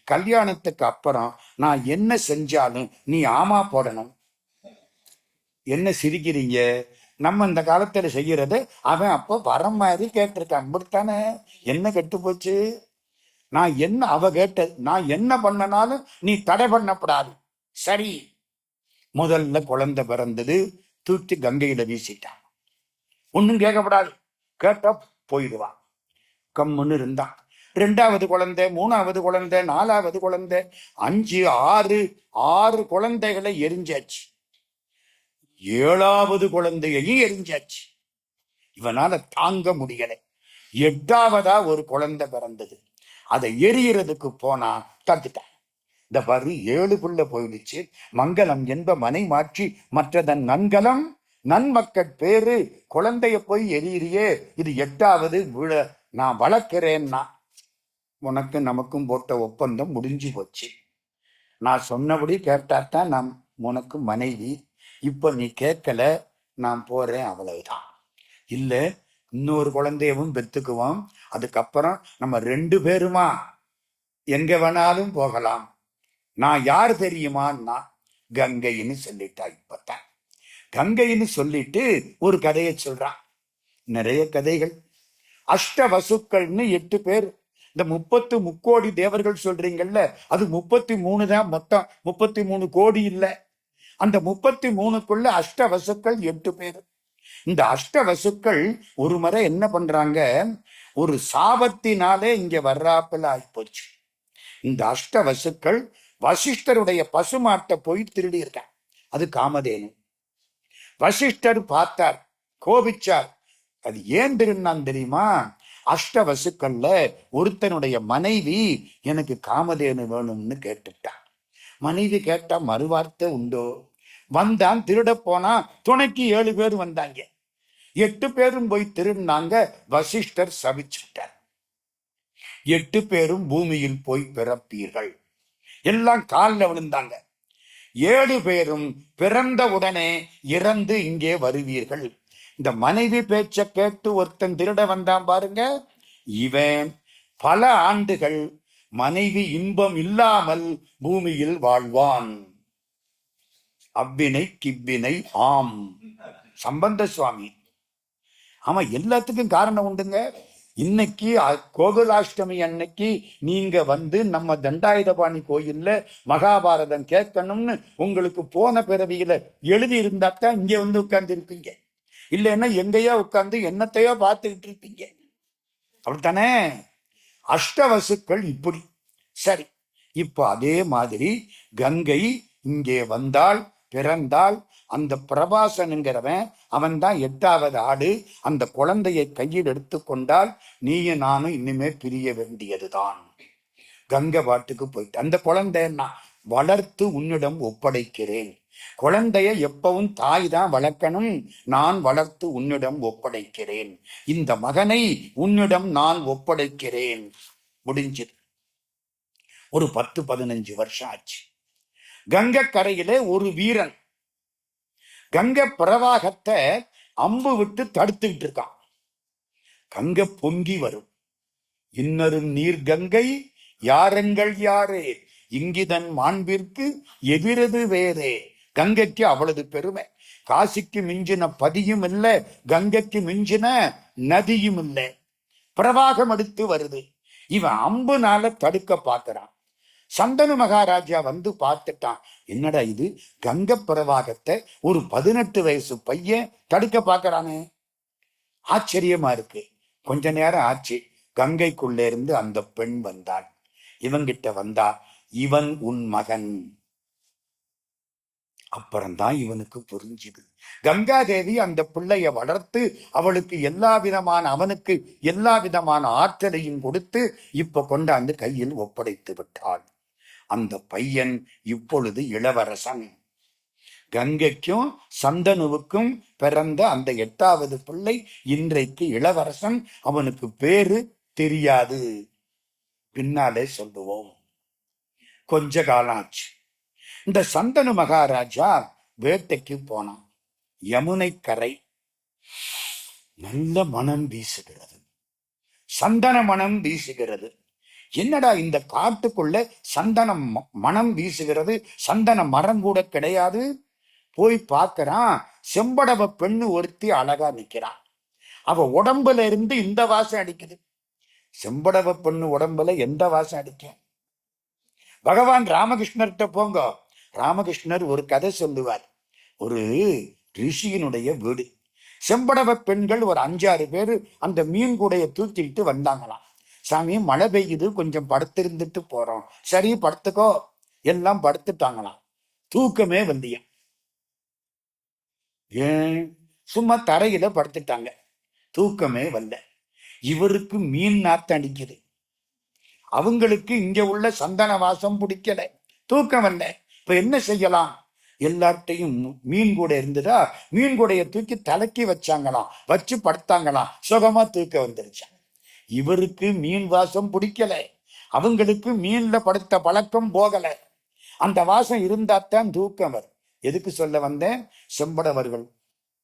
கல்யாணத்துக்கு அப்புறம் நான் என்ன செஞ்சாலும் நீ ஆமா போடணும். என்ன சிரிக்கிறீங்க? நம்ம இந்த காலத்துல செய்யறது அவன் அப்போ வரம் மாதிரி கேட்டிருக்கான். அப்படித்தானே? என்ன கெட்டு போச்சு? நான் என்ன, அவ கேட்டது, நான் என்ன பண்ணனாலும் நீ தடை பண்ணப்படாது. சரி. முதல்ல குழந்தை பிறந்தது, தூக்கி கங்கையில வீசிட்டான். ஒன்னும் கேட்கப்படாது, கேட்டா போயிடுவான். கம்முன்னு இருந்தான். 2வது குழந்தை, 3வது குழந்தை, 4வது குழந்தை, 5, 6 குழந்தைகளை எரிஞ்சாச்சு. 7வது குழந்தையையும் எரிஞ்சாச்சு. இவனால தாங்க முடியலை. 8வதா ஒரு குழந்தை பிறந்தது. அதை எரியறதுக்கு போனா தடுத்துட்டான். இந்த பாரு, 7 புள்ள போயிடுச்சு. மங்களம் என்ப மனை மாற்றி மற்றதன் நன்கலம் நன்மக்கள் பேரு. குழந்தைய போய் எரியிறியே, இது 8வது விழ. நான் வளர்க்கிறேன்னா உனக்கு நமக்கும் போட்ட ஒப்பந்தம் முடிஞ்சு போச்சு. நான் சொன்னபடி கேட்டாத்தான் நான் உனக்கு மனைவி. இப்ப நீ கேட்கல, நான் போறேன், அவ்வளவுதான். இல்ல, இன்னொரு குழந்தையவும் பெத்துக்குவோம். அதுக்கப்புறம் நம்ம 2 பேருமா எங்க வேணாலும் போகலாம். நான் யார் தெரியுமான்னா கங்கைன்னு சொல்லிட்டா. இப்பத்தான் கங்கைன்னு சொல்லிட்டு ஒரு கதையை சொல்றான். நிறைய கதைகள். அஷ்டவசுக்கள்னு 8 பேர். இந்த 30 முக்கோடி தேவர்கள் சொல்றீங்கல்ல, அது 33 தான் மொத்தம். 33 கோடி இல்ல. அந்த 33க்குள்ள அஷ்டவசுக்கள் 8 பேர். இந்த அஷ்டவசுக்கள் ஒரு முறை என்ன பண்றாங்க, ஒரு சாபத்தினாலே இங்க வர்றாப்புல ஆயிப்போச்சு. இந்த அஷ்டவசுக்கள் வசிஷ்டருடைய பசுமாட்டை போய் திருடி இருக்கான். அது காமதேனு. வசிஷ்டர் பார்த்தார், கோபிச்சார். அது ஏன் திருநான் தெரியுமா? அஷ்டவசுக்கள்ல ஒருத்தனுடைய மனைவி எனக்கு காமதேனு வேணும்னு கேட்டுட்டான். மனைவி கேட்டா மறுவார்த்தை உண்டோ? வந்தான், திருட போனா. துணைக்கு 7 பேர் வந்தாங்க. 8 பேரும் போய் திருடினாங்க. வசிஷ்டர் சபிச்சுட்டார். 8 பேரும் பூமியில் போய் பிறப்பீர்கள். எல்லாம் காலில் விழுந்தாங்க. 7 பேரும் பிறந்த உடனே இறந்து இங்கே வருவீர்கள். இந்த மனைவி பேச்ச கேட்டு ஒருத்தன் திருட வந்தான் பாருங்க, இவன் பல ஆண்டுகள் மனைவி இன்பம் இல்லாமல் பூமியில் வாழ்வான். அவ்வினை கிவ்வினை ஆம். சம்பந்த சுவாமி. ஆமா, எல்லாத்துக்கும் காரணம் உண்டுங்க. இன்னைக்கு கோகுலாஷ்டமி அன்னைக்கு நீங்க நம்ம தண்டாயுதபாணி கோயில்ல மகாபாரதம் கேட்கணும்னு உங்களுக்கு போன பிறவியில எழுதி இருந்தாத்தான் இங்க உட்கார்ந்து இருப்பீங்க. இல்லைன்னா எங்கேயோ உட்கார்ந்து என்னத்தையோ பார்த்துக்கிட்டு இருப்பீங்க. அப்படித்தானே? அஷ்டவசுக்கள் இப்படி. சரி, இப்போ அதே மாதிரி கங்கை இங்கே வந்தாள், பிறந்தாள். அந்த பிரபாசனுங்கிறவன் அவன் தான் 8வது ஆடு. அந்த குழந்தையை கையில் எடுத்துக்கொண்டால் நீயும் நானும் இனிமே பிரிய வேண்டியதுதான். கங்கை பாட்டுக்கு போயிட்டு அந்த குழந்தைய நான் வளர்த்து உன்னிடம் ஒப்படைக்கிறேன். குழந்தைய எப்பவும் தாய் தான் வளர்க்கணும். நான் வளர்த்து உன்னிடம் ஒப்படைக்கிறேன், இந்த மகனை உன்னிடம் நான் ஒப்படைக்கிறேன். முடிஞ்சது. ஒரு 10-15 வருஷம் ஆச்சு. கங்கை கரையிலே ஒரு வீரன் கங்கை பிரவாகத்தை அம்பு விட்டு தடுத்துக்கிட்டு இருக்கான். கங்கை பொங்கி வரும். இன்னரும் நீர் கங்கை யாரெங்கள் யாரே, இங்கிதன் மாண்பிற்கு எதிரது வேறே. கங்கைக்கு அவ்வளவு பெருமை. காசிக்கு மிஞ்சின பதியும் இல்லை, கங்கைக்கு மிஞ்சின நதியும் இல்லை. பிரவாகம் எடுத்து வருது. இவன் அம்புனால தடுக்க பார்க்கிறான். சந்தனு மகாராஜா வந்து பார்த்துட்டான். என்னடா இது, கங்கை பிரவாகத்தை ஒரு 18 வயசு பையன் தடுக்க பார்க்கறானே, ஆச்சரியமா இருக்கு. கொஞ்ச நேரம் ஆச்சு. கங்கைக்குள்ளே இருந்து அந்த பெண் வந்தாள். இவங்கிட்ட வந்தா, இவன் உன் மகன். அப்புறம்தான் இவனுக்கு புரிஞ்சுது. கங்காதேவி அந்த பிள்ளைய வளர்த்து அவளுக்கு அவனுக்கு எல்லா விதமான ஆற்றலையும் கொடுத்து இப்ப கொண்டாந்து கையில் ஒப்படைத்து விட்டாள். அந்த பையன் இப்பொழுது இளவரசன். கங்கைக்கும் சந்தனுவுக்கும் பிறந்த அந்த 8வது பிள்ளை இன்றைக்கு இளவரசன். அவனுக்கு பேரு தெரியாது, பின்னாலே சொல்லுவோம். கொஞ்ச காலம் ஆச்சு. இந்த சந்தனு மகாராஜா வேட்டைக்கு போனான். யமுனை கரை நல்ல மனம் வீசுகிறது, சந்தன மனம் வீசுகிறது. என்னடா இந்த காட்டுக்குள்ள சந்தனம் மனம் வீசுகிறது, சந்தன மரம் கூட கிடையாது. போய் பார்க்கறான். செம்படவ பெண்ணு ஒருத்தி அழகா நிக்கிறான். அவ உடம்புல இருந்து இந்த வாசம் அடிக்குது. செம்படவ பெண்ணு உடம்புல எந்த வாசம் அடிக்கும்? பகவான் ராமகிருஷ்ணர்கிட்ட போங்க. ராமகிருஷ்ணர் ஒரு கதை சொல்லுவார். ஒரு ரிஷியினுடைய வீடு. செம்படவ பெண்கள் ஒரு 5-6 பேர் அந்த மீன் கூடைய தூக்கிட்டு வந்தாங்களாம். சாமி, மழை பெய்யுது, கொஞ்சம் படுத்திருந்துட்டு போறோம். சரி, படுத்துக்கோ. எல்லாம் படுத்துட்டாங்களாம். தூக்கமே வந்தியா. ஏன்? சும்மா தரையில படுத்துட்டாங்க, தூக்கமே வரல. இவருக்கு மீன் நாத்து அடிக்குது, அவங்களுக்கு இங்க உள்ள சந்தன வாசம் பிடிக்கல, தூக்கம் வரல. இப்ப என்ன செய்யலாம்? எல்லார்ட்டையும் மீன் கூட இருந்ததா, மீன் கூடைய தூக்கி தலைக்கி வச்சாங்களாம், வச்சு படுத்தாங்களாம். சுகமா தூக்கம் வந்துருச்சான். இவருக்கு மீன் வாசம் பிடிக்கல, அவங்களுக்கு மீன்ல படுத்த பழக்கம் போகல. அந்த வாசம் இருந்தாத்தான் தூக்கம் வரும். எதுக்கு சொல்ல வந்தேன்? செம்படவர்கள்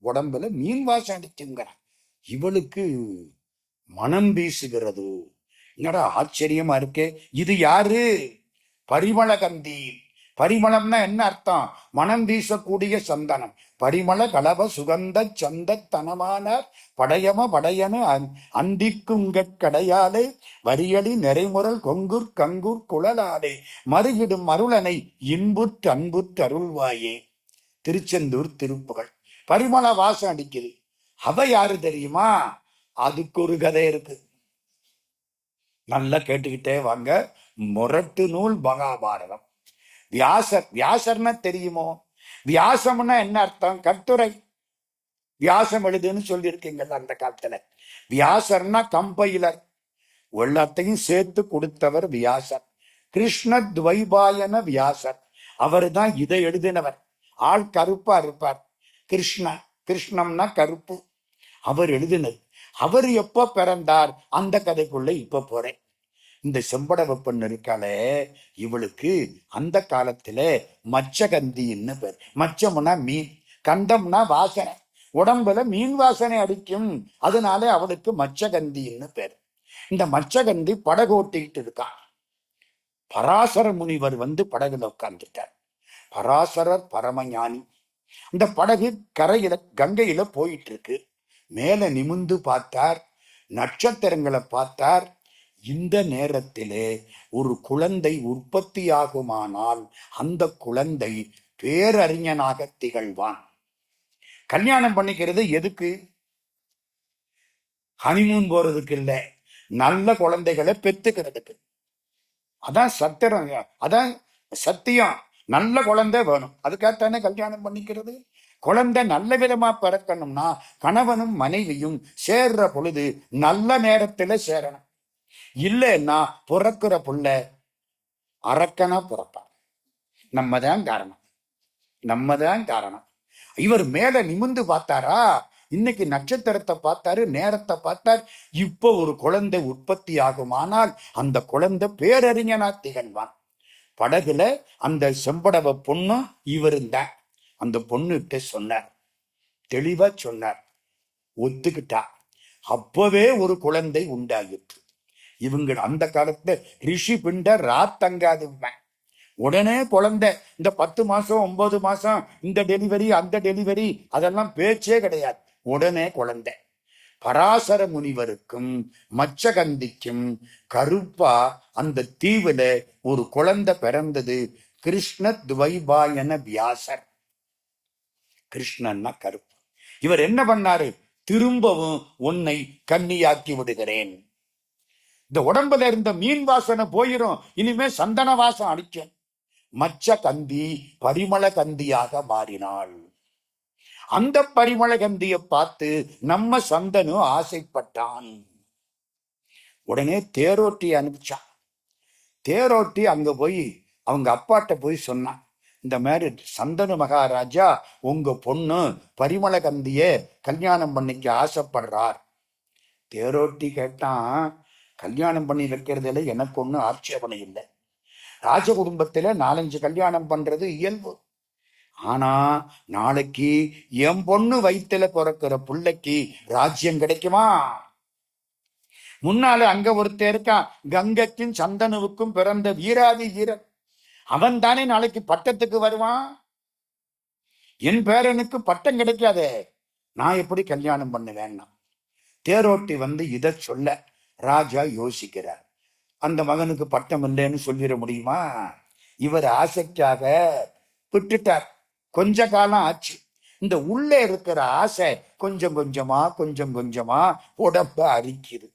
உடம்புல மீன் வாசம் அடிச்சுங்கிறான். இவளுக்கு மனம் வீசுகிறது. என்னடா ஆச்சரியமா இருக்கே, இது யாரு? பரிமளகந்தி. பரிமளம்னா என்ன அர்த்தம்? மனம் வீசக்கூடிய சந்தனம். பரிமள கலவ சுகந்த சந்த தனமானார் படையம படையனு அந்திக்குங்க கடையாலே வரியலி நிறைமுறல் கொங்குர் கங்கூர் குழலாலே மறுகிடும் அருளனை இன்புற்று அன்புற்று அருள்வாயே. திருச்செந்தூர் திருப்புகழ். பரிமள வாசம் அடிக்குது. அவ யாரு தெரியுமா? அதுக்கு ஒரு கதை இருக்கு, நல்லா கேட்டுக்கிட்டே வாங்க. முரட்டு நூல் மகாபாரதம். வியாசர். வியாசர்னா தெரியுமோ? வியாசம்னா என்ன அர்த்தம்? கட்டுரை. வியாசம் எழுதுன்னு சொல்லியிருக்கீங்கல்ல அந்த காலத்துல. வியாசர்னா கம்பைலர், எல்லாத்தையும் சேர்த்து கொடுத்தவர் வியாசர். கிருஷ்ண துவைபாயன வியாசர், அவரு தான் இதை எழுதினவர். ஆள் கருப்பா இருப்பார். கிருஷ்ணம்னா கருப்பு. அவர் எழுதினது. அவர் எப்ப பிறந்தார் அந்த கதைக்குள்ள இப்ப போறேன். இந்த செம்படவ பெண் இருக்காளே, இவளுக்கு அந்த காலத்துல மச்சகந்தின்னு பேர். மச்சம்னா மீன், கந்தம்னா வாசனை. உடம்புல மீன் வாசனை அடிக்கும், அதனால அவளுக்கு மச்சகந்தின்னு பேர். இந்த மச்சகந்தி படகோட்டிட்டு இருக்கான். பராசர முனிவர் வந்து படகுல உட்கார்ந்துட்டார். பராசரர் பரமஞானி. இந்த படகு கரையில கங்கையில போயிட்டு இருக்கு. மேல நிமிந்து பார்த்தார், நட்சத்திரங்களை பார்த்தார். இந்த நேரத்திலே ஒரு குழந்தை உற்பத்தியாகுமானால் அந்த குழந்தை பேரறிஞனாக திகழ்வான். கல்யாணம் பண்ணிக்கிறது எதுக்கு? ஹனிமூன் போறதுக்கு இல்ல, நல்ல குழந்தைகளை பெத்துக்கிறதுக்கு. அதான் சத்திரம், அதான் சத்தியம். நல்ல குழந்தை வேணும், அதுக்காகத்தானே கல்யாணம் பண்ணிக்கிறது. குழந்தை நல்ல விதமா பிறக்கணும்னா கணவனும் மனைவியும் சேர்ற பொழுது நல்ல நேரத்துல சேரணும். இல்லைன்னா பிறக்கிற புள்ள அரக்கனா பிறப்பான். நம்ம தான் காரணம். நம்ம தான் காரணம். இவர் மேல நிமிந்து பார்த்தாரா, இன்னைக்கு நட்சத்திரத்தை பார்த்தாரு, நேரத்தை பார்த்தார். இப்போ ஒரு குழந்தை உற்பத்தி ஆகுமானால் அந்த குழந்தை பேரறிஞனா திகழ்வான். படகுல அந்த செம்படவ பொண்ணு இவருந்தான். அந்த பொண்ணுகிட்ட சொன்னார், தெளிவா சொன்னார், ஒத்துக்கிட்டா. அப்பவே ஒரு குழந்தை உண்டாயிற்று. இவங்க அந்த காலத்துல ரிஷி பிண்ட ராத்தங்காதுவேன். உடனே குழந்தை, இந்த 10 மாசம் 9 மாசம் இந்த டெலிவரி அந்த டெலிவரி அதெல்லாம் பேச்சே கிடையாது. உடனே குழந்தை. பராசர முனிவருக்கும் மச்சகந்திக்கும் கருப்பா அந்த தீவுல ஒரு குழந்தை பிறந்தது. கிருஷ்ண துவைபாயன வியாசர். கிருஷ்ணன்னா கருப்பு. இவர் என்ன பண்ணாரு, திரும்பவும் உன்னை கன்னியாக்கி விடுகிறேன். இந்த உடம்புல இருந்த மீன் வாசனை போயிரும், இனிமே சந்தன வாசம் அடிக்கும். மச்ச கந்தி பரிமள கந்தியாக மாறினாள். அந்த பரிமள கந்தியை பார்த்து நம்ம சந்தனு ஆசைப்பட்டான். உடனே தேரோட்டி அனுப்பிச்சான். தேரோட்டி அங்க போய் அவங்க அப்பாட்ட போய் சொன்னான், இந்த மாதிரி சந்தனு மகாராஜா உங்க பொண்ணு பரிமள கந்திய கல்யாணம் பண்ணிக்க ஆசைப்படுறார். தேரோட்டி கேட்டான், கல்யாணம் பண்ணி வைக்கிறதுல எனக்கு ஒன்றும் ஆட்சேபனை இல்லை. ராஜ குடும்பத்துல 4-5 கல்யாணம் பண்றது இயல்பு. ஆனா நாளைக்கு என் பொண்ணு வயிற்றுல பிறக்கிற பிள்ளைக்கு ராஜ்யம் கிடைக்குமா? முன்னால அங்க ஒருத்தர் இருக்கான், கங்கைக்கும் சந்தனுவுக்கும் பிறந்த வீராதி வீரன். அவன் தானே நாளைக்கு பட்டத்துக்கு வருவான். என் பேரனுக்கு பட்டம் கிடைக்காதே, நான் எப்படி கல்யாணம் பண்ணுவேன்னா. தேரோட்டி இதை சொல்ல ராஜா யோசிக்கிறார். அந்த மகனுக்கு பட்டம் இல்லைன்னு சொல்லிட முடியுமா? இவர் ஆசைக்காக விட்டுட்டார். கொஞ்ச காலம் ஆச்சு. இந்த உள்ளே இருக்கிற ஆசை கொஞ்சம் கொஞ்சமா உடம்ப அரிக்குது.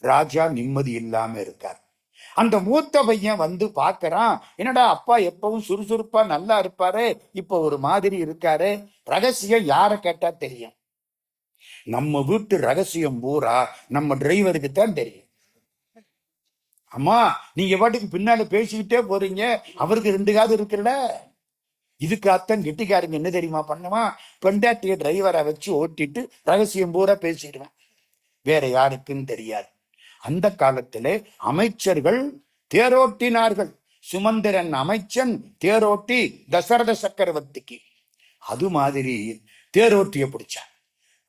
ராஜா நிம்மதி இல்லாம இருக்கார். அந்த மூத்த பையன் பார்க்கறான், என்னடா அப்பா எப்பவும் சுறுசுறுப்பா நல்லா இருப்பாரு, இப்ப ஒரு மாதிரி இருக்காரு. ரகசியம் யார கேட்டா தெரியும்? நம்ம வீட்டு ரகசியம் பூரா நம்ம டிரைவருக்கு தான் தெரியும். அம்மா நீங்க பாட்டுக்கு பின்னால பேசிக்கிட்டே போறீங்க, அவருக்கு 2 காது இருக்குல்ல. இதுக்கு அத்தன் கெட்டிக்காரங்க என்ன தெரியுமா பண்ணுவான், பெண்டாட்டிய டிரைவரை வச்சு ஓட்டிட்டு ரகசியம் பூரா பேசிடுவேன், வேற யாருக்குன்னு தெரியாது. அந்த காலத்திலே அமைச்சர்கள் தேரோட்டினார்கள். சுமந்திரன் அமைச்சன் தேரோட்டி தசரத சக்கரவர்த்திக்கு. அது மாதிரி தேரோட்டிய பிடிச்சான்.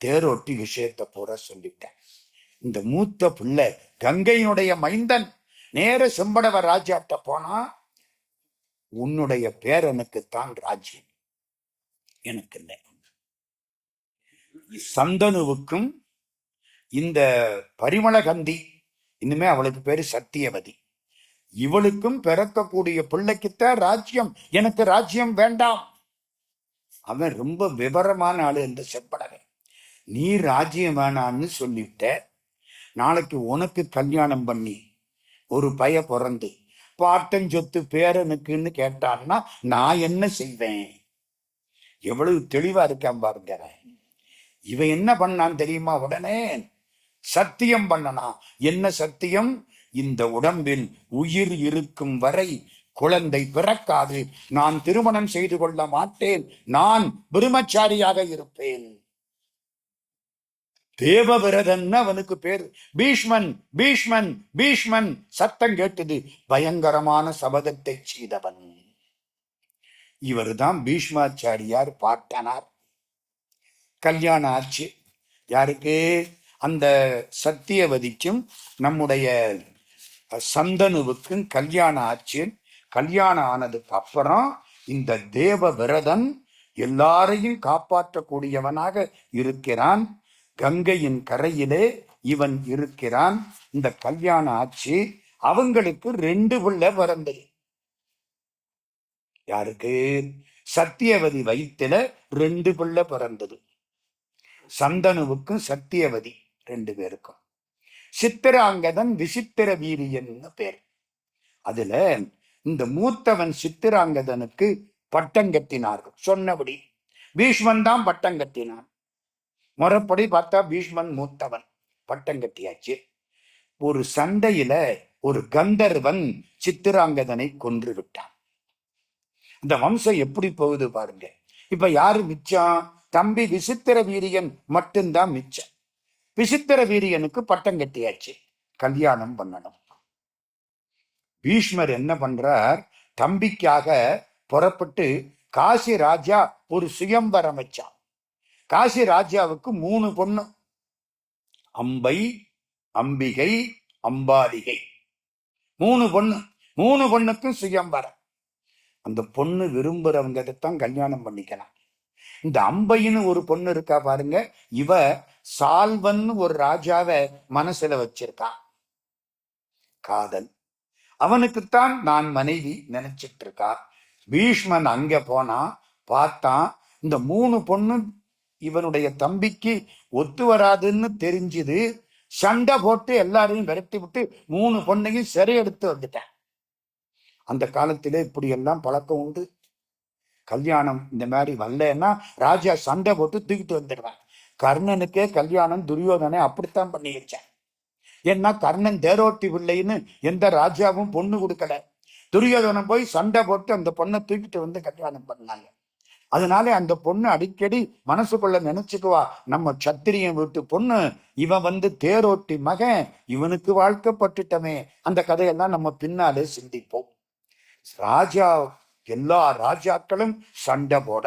தேரோட்டி விஷயத்தை பூரா சொல்லிட்டேன். இந்த மூத்த பிள்ளை கங்கையினுடைய மைந்தன் நேர செம்படவ ராஜாட்ட போனா, உன்னுடைய பேரனுக்குத்தான் ராஜ்யம், எனக்கு இல்லை. சந்தனுவுக்கும் இந்த பரிமளகந்தி, இனிமே அவளுக்கு பேரு சத்தியவதி, இவளுக்கும் பிறக்கக்கூடிய பிள்ளைக்குத்தான் ராஜ்யம், எனக்கு ராஜ்யம் வேண்டாம். அவன் ரொம்ப விவரமான ஆளு இந்த செம்படவன். நீ ராஜ்யம் வேணான்னு சொல்லிவிட்ட, நாளைக்கு உனக்கு கல்யாணம் பண்ணி ஒரு பைய பிறந்து பாட்டன் சொத்து பேரனுக்குன்னு கேட்டான்னா நான் என்ன செய்வேன்? எவ்வளவு தெளிவா இருக்கான் பாருங்க. இவன் என்ன பண்ணான் தெரியுமா? உடனே சத்தியம் பண்ணனா. என்ன சத்தியம்? இந்த உடம்பில் உயிர் இருக்கும் வரை குழந்தை பிறக்காது, நான் திருமணம் செய்து கொள்ள மாட்டேன், நான் பிரம்மச்சாரியாக இருப்பேன். தேவவிரதன் அவனுக்கு பேர். பீஷ்மன் பீஷ்மன் பீஷ்மன் சத்தம் கேட்டது. பயங்கரமான சபதத்தை செய்தவன் இவர்தான் பீஷ்மாச்சாரியார் பாட்டனார். கல்யாணம் ஆச்சு. யாருக்கு? அந்த சத்தியவதிக்கும் நம்முடைய சந்தனுவுக்கும் கல்யாணம் ஆச்சு. கல்யாணம் ஆனதுக்கு அப்புறம் இந்த தேவ விரதன் எல்லாரையும் காப்பாற்றக்கூடியவனாக இருக்கிறான். கங்கையின் கரையிலே இவன் இருக்கிறான். இந்த கல்யாணம் ஆச்சு. அவங்களுக்கு 2 பிள்ளை பிறந்தது. யாருக்கு? சத்தியவதி வயிற்றுல 2 பிள்ளை பிறந்தது. சந்தனுவுக்கும் சத்தியவதி 2 பேருக்கும். சித்திராங்கதன் விசித்திர வீரியன்னு பேர். அதுல இந்த மூத்தவன் சித்திராங்கதனுக்கு பட்டம் கட்டினார்கள். சொன்னபடி பீஷ்மன் தான் பட்டம் கட்டினான். முறைப்படி பார்த்தா பீஷ்மன் மூத்தவன், பட்டம் கட்டியாச்சு. ஒரு சண்டையில ஒரு கந்தர்வன் சித்திராங்கதனை கொன்று விட்டான். இந்த வம்சம் எப்படி போகுது பாருங்க. இப்ப யாரு மிச்சம்? தம்பி விசித்திர வீரியன் மட்டும்தான் மிச்சம். விசித்திர வீரியனுக்கு பட்டம் கட்டியாச்சு, கல்யாணம் பண்ணணும். பீஷ்மர் என்ன பண்றார்? தம்பிக்காக புறப்பட்டு காசி ராஜா ஒரு சுயம்பரம் வச்சான். காசி ராஜாவுக்கு 3 பொண்ணு, அம்பை, அம்பிகை, அம்பாலிகை. 3 பொண்ணு. 3 பொண்ணுக்கும் சுயம்பரம். அந்த பொண்ணு விரும்புறவங்கதான் கல்யாணம் பண்ணிக்கலாம். இந்த அம்பைன்னு ஒரு பொண்ணு இருக்கா பாருங்க, இவ சால்வன் ஒரு ராஜாவை மனசுல வச்சிருக்கான். காதல், அவனுக்குத்தான் நான் மனைவி நினைச்சிட்டு இருக்கா. பீஷ்மன் அங்க போனா பார்த்தான், இந்த 3 பொண்ணு இவனுடைய தம்பிக்கு ஒத்து வராதுன்னு தெரிஞ்சுது. சண்டை போட்டு எல்லாரையும் விரட்டி விட்டு 3 பொண்ணையும் சிறை எடுத்து வந்துட்டேன். அந்த காலத்திலே இப்படி எல்லாம் பழக்கம் உண்டு. கல்யாணம் இந்த மாதிரி வரலன்னா ராஜா சண்டை போட்டு தூக்கிட்டு வந்துடுவான். கர்ணனுக்கே கல்யாணம் துரியோதனை அப்படித்தான் பண்ணி வச்சேன். ஏன்னா கர்ணன் தேரோட்டி பிள்ளைன்னு எந்த ராஜாவும் பொண்ணு கொடுக்கல. துரியோதனன் போய் சண்டை போட்டு அந்த பொண்ணை தூக்கிட்டு வந்து கல்யாணம் பண்ணாங்க. அதனால அந்த பொண்ணு அடிக்கடி மனசுக்குள்ள நினைச்சுக்குவா, நம்ம சத்திரியன் வீட்டு பொண்ணு, இவன் வந்து தேரோட்டி மகன், இவனுக்கு வாழ்க்கப்பட்டுட்டமே. அந்த கதையெல்லாம் நம்ம பின்னாலே சிந்திப்போம். ராஜா, எல்லா ராஜாக்களும் சண்டை போட,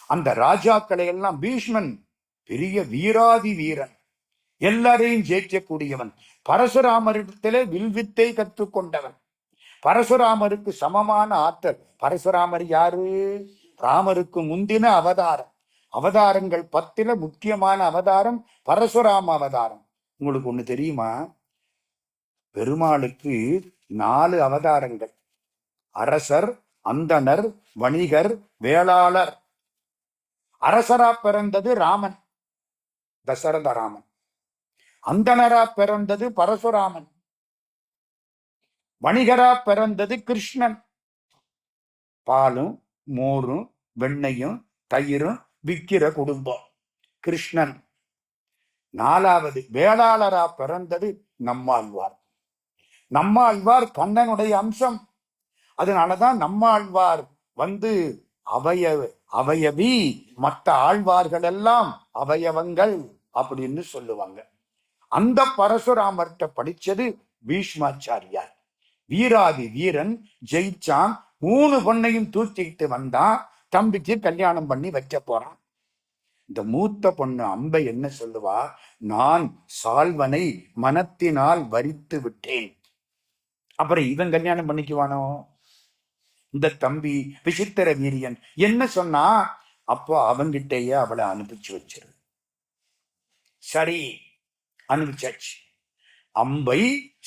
அந்த ராஜாக்களை எல்லாம் பீஷ்மன் பெரிய வீராதி வீரன், எல்லாரையும் ஜெயிக்கக்கூடியவன். பரசுராமரிடத்திலே வில்வித்தை கற்றுக்கொண்டவன். பரசுராமருக்கு சமமான ஆற்றல். பரசுராமர் யாரு? ராமருக்கு முந்தின அவதாரம். அவதாரங்கள் 10 முக்கியமான அவதாரம் பரசுராம அவதாரம். உங்களுக்கு ஒண்ணு தெரியுமா? பெருமாளுக்கு 4 அவதாரங்கள். அரசர், அந்தணர், வணிகர், வேளாளர். அரசரா பிறந்தது ராமன், தசரத ராமன். அந்தணரா பிறந்தது பரசுராமன். வணிகரா பிறந்தது கிருஷ்ணன். பாலும் மோரும் வெண்ணையும் தயிரும் விக்கிற குடும்பம் கிருஷ்ணன். 4வது வேளாளரா பிறந்தது நம்மாழ்வார். நம்மாழ்வார் கண்ணனுடைய அம்சம். அதனாலதான் நம்மாழ்வார் வந்து அவயவி, மற்ற ஆழ்வார்கள் எல்லாம் அவயவங்கள் அப்படின்னு சொல்லுவாங்க. அந்த பரசுராமர்கிட்ட படிச்சது பீஷ்மாச்சாரியார். வீராதி வீரன், ஜெயிச்சான். 3 பொண்ணையும் தூக்கிட்டு வந்தான். தம்பிக்கு கல்யாணம் பண்ணி வைக்க போறான். இந்த மூத்த பொண்ணு அம்பை என்ன சொல்லுவா? நான் சால்வனை மனத்தினால் வரித்து விட்டேன். அப்புறம் இவன் கல்யாணம் பண்ணிக்குவானோ? இந்த தம்பி விசித்திர வீரியன் என்ன சொன்னா? அப்போ அவங்கிட்டேயே அவளை அனுப்பிச்சு வச்சிரு. சரி, அனுப்பிச்சாச்சு. அம்பை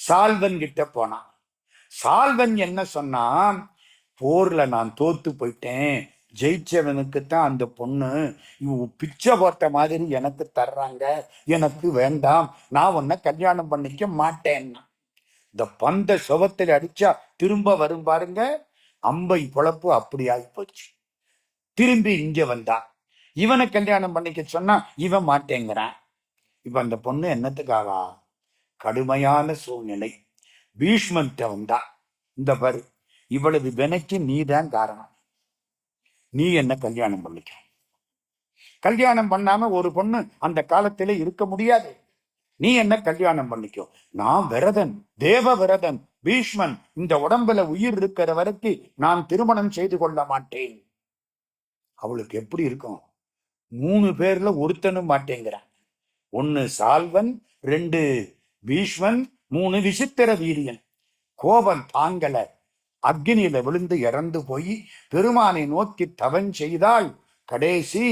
சால்வன் கிட்ட போனான். சால்வன் என்ன சொன்னான்? போர்ல நான் தோத்து போயிட்டேன், ஜெயிச்சவனுக்குத்தான் அந்த பொண்ணு பிச்சை போட்ட மாதிரி எனக்கு தர்றாங்க, எனக்கு வேண்டாம், நான் உன்னை கல்யாணம் பண்ணிக்க மாட்டேன்னா. இந்த பந்த சுவத்தில் அடிச்சா திரும்ப வரும் பாருங்க. அம்பை பொழப்பு அப்படி ஆகி போச்சு. திரும்பி இங்க வந்தா. இவனை கல்யாணம் பண்ணிக்க சொன்னா இவன் மாட்டேங்கிறான். இப்ப அந்த பொண்ணு என்னத்துக்காகா? கடுமையான சூழ்நிலை. பீஷ்மன்ட்ட வந்தா, இந்த பாரு, இவ்வளவு வினைக்கு நீதான் காரணம், நீ என்ன கல்யாணம் பண்ணிக்க. கல்யாணம் பண்ணாம ஒரு பொண்ணு அந்த காலத்திலே இருக்க முடியாது. நீ என்ன கல்யாணம் பண்ணிக்கோ. நான் விரதன், தேவ விரதன், பீஷ்மன். இந்த உடம்புல உயிர் இருக்கிற வரைக்கும் நான் திருமணம் செய்து கொள்ள மாட்டேன். அவளுக்கு எப்படி இருக்கும்? 3 பேர்ல ஒருத்தனும் மாட்டேங்கிறான். 1 சால்வன், 2 பீஷ்மன், 3 விசித்திர வீரியன். கோபம் தாங்கல, அக்னியில விழுந்து இறந்து போய் பெருமானை நோக்கி தவன் செய்தால் கடைசி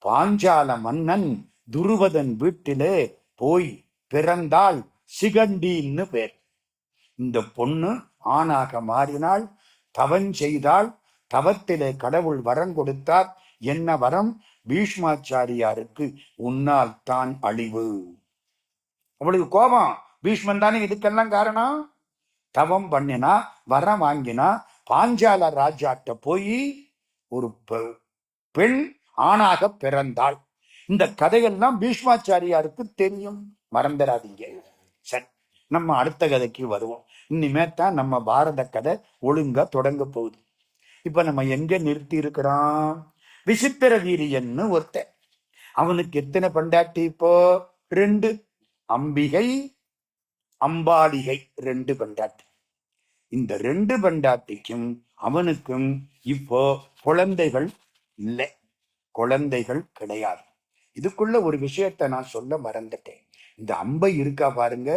பாஞ்சால மன்னன் துருவதன் வீட்டிலே போய் பிறந்தாள். சிகண்டின்னு பேர். இந்த பொண்ணு ஆணாக மாறினாள், தவன் செய்தாள். தவத்திலே கடவுள் வரம் கொடுத்தார். என்ன வரம்? பீஷ்மாச்சாரியாருக்கு உன்னால் தான் அழிவு. அவளுக்கு கோபம். பீஷ்மன் தானே இதுக்கெல்லாம் காரணம். தவம் பண்ணினா, வரம் வாங்கினா, பாஞ்சால ராஜாட்ட போய் ஒரு பெண் ஆணாக பிறந்தாள். இந்த கதையெல்லாம் பீஷ்மாச்சாரியாருக்கு தெரியும், மறந்துடாதீங்க. சரி, நம்ம அடுத்த கதைக்கு வருவோம். இனிமேத்தான் நம்ம பாரத கதை ஒழுங்கா தொடங்க போகுது. இப்ப நம்ம எங்க நிறுத்தி இருக்கிறோம்? விசித்திர வீரியன்னு ஒருத்தன், அவனுக்கு எத்தனை பண்டாட்டி? இப்போ 2. அம்பிகை அம்பாலிகை 2 பண்டாட்டி. இந்த 2 பண்டாட்டிக்கும் அவனுக்கும் இப்போ குழந்தைகள் இல்லை, குழந்தைகள் கிடையாது. இதுக்குள்ள ஒரு விஷயத்தை நான் சொல்ல மறந்துட்டேன். இந்த அம்பை இருக்கா பாருங்க,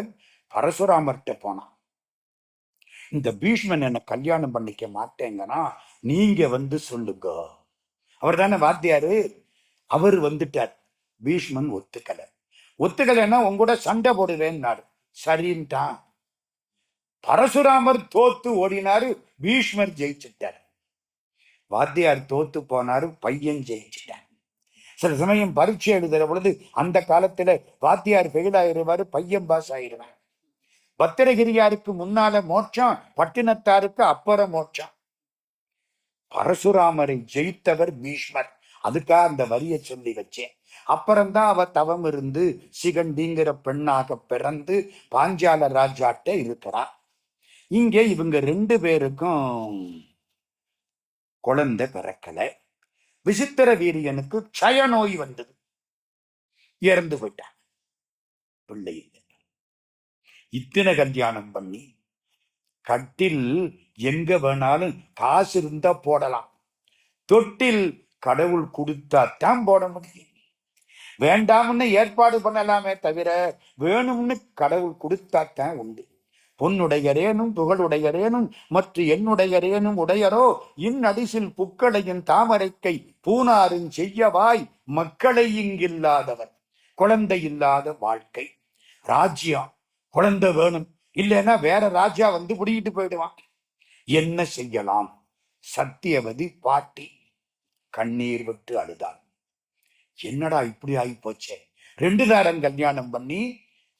பரசுராமர்கிட்ட போனான். இந்த பீஷ்மன் என்ன கல்யாணம் பண்ணிக்க மாட்டேங்கன்னா நீங்க வந்து சொல்லுங்க. அவர் தானே வாத்தியாரு. அவர் வந்துட்டார். பீஷ்மன் ஒத்துக்கலைன்னா உங்கூட சண்டை போடுவேன்னாரு. சரின்ட்டான். பரசுராமர் தோத்து ஓடினாரு, பீஷ்மர் ஜெயிச்சுட்டார். வாத்தியார் தோத்து போனாரு, பையன் ஜெயிச்சுட்டார். சில சமயம் பரீட்சை எழுதுற பொழுது அந்த காலத்துல வாத்தியார் ஃபெயில் ஆயிடுவாரு, பையன் பாஸ் ஆயிடுவார். பத்திரகிரியாருக்கு முன்னால மோட்சம், பட்டினத்தாருக்கு அப்புறம் மோட்சம். பரசுராமரை ஜெயித்தவர் பீஷ்மர். அதுக்காக அந்த வரியை சொல்லி வச்சேன். அப்புறம்தான் அவ தவம் இருந்து சிகண்டிங்கிற பெண்ணாக பிறந்து பாஞ்சால ராஜாட்ட இருக்கிறார். இங்கே இவங்க 2 பேருக்கும் குழந்தை பிறக்கல. விசித்திர வீரியனுக்கு க்ஷய நோய் வந்தது, இறந்து போயிட்டான். பிள்ளை இத்தனை கல்யாணம் பண்ணி கட்டில் எங்க வேணாலும் காசு இருந்தா போடலாம், தொட்டில் கடவுள் கொடுத்தாத்தான் போட முடியும். வேண்டாம்னு ஏற்பாடு பண்ணலாமே தவிர வேணும்னு கடவுள் கொடுத்தாத்தான் உண்டு. பொன்னுடையரேனும் புகழுடையரேனும் மற்ற என்னுடையரேனும் உடையரோ இன்னடிசில் புக்களையின் தாமரைக்கை பூனாரும் செய்யவாய் மக்களை இங்கில்லாதவர். குழந்தை இல்லாத வாழ்க்கை. ராஜ்யம், குழந்தை வேணும், இல்லைன்னா வேற ராஜா வந்து பிடிக்கிட்டு போயிடுவான். என்ன செய்யலாம்? சத்தியவதி பாட்டி கண்ணீர் விட்டு அழுதாள். என்னடா இப்படி ஆகி போச்சே, 2 தாரம் கல்யாணம் பண்ணி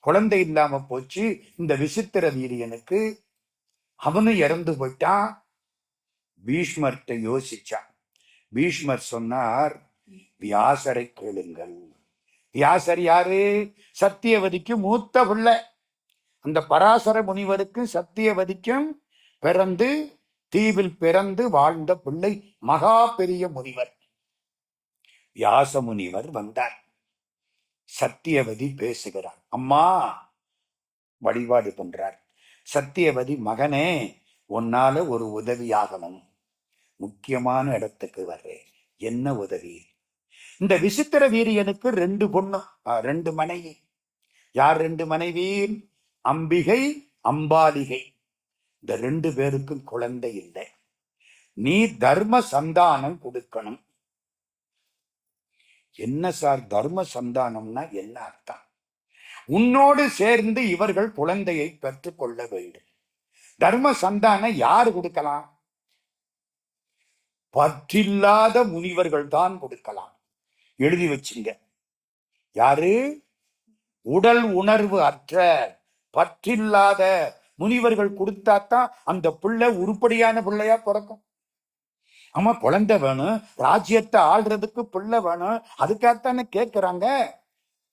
குழந்தை இல்லாம போச்சு. இந்த விசித்திர வீரியனுக்கு அவனும் இறந்து போயிட்டான். பீஷ்மர்கிட்ட யோசிச்சான். பீஷ்மர் சொன்னார், வியாசரை கேளுங்கள். வியாசர் யாரு? சத்தியவதிக்கு மூத்த பிள்ளை. அந்த பராசர முனிவருக்கும் சத்தியவதிக்கும் பிறந்து தீவில் பிறந்து வாழ்ந்த பிள்ளை மகா பெரிய முனிவர். வியாச முனிவர் வந்தார். சத்தியவதி பேசுகிறார். அம்மா வழிபாடு பண்றார். சத்தியவதி, மகனே உன்னால ஒரு உதவியாகணும், முக்கியமான இடத்துக்கு வர்றேன். என்ன உதவி? இந்த விசித்திர வீரியனுக்கு 2 பொண்ணு, 2 மனைவி. யார் 2 மனைவி? அம்பிகை அம்பாலிகை. இந்த 2 பேருக்கும் குழந்தை இல்லை. நீ தர்ம சந்தானம் கொடுக்கணும். என்ன சார் தர்ம சந்தானம்னா என்ன அர்த்தம்? உன்னோடு சேர்ந்து இவர்கள் குழந்தையை பெற்றுக் கொள்ள வேண்டும். தர்ம சந்தானம் யாரு கொடுக்கலாம்? பற்றில்லாத முனிவர்கள் தான் கொடுக்கலாம். எழுதி வச்சுங்க. யாரு? உடல் உணர்வு அற்ற பற்றில்லாத முனிவர்கள் கொடுத்தாத்தான் அந்த பிள்ளை உருப்படியான பிள்ளையா பிறக்கும். ஆமா, குழந்தை வேணும், ராஜ்யத்தை ஆள்றதுக்கு பிள்ளை வேணும், அதுக்காகத்தானே கேட்கிறாங்க.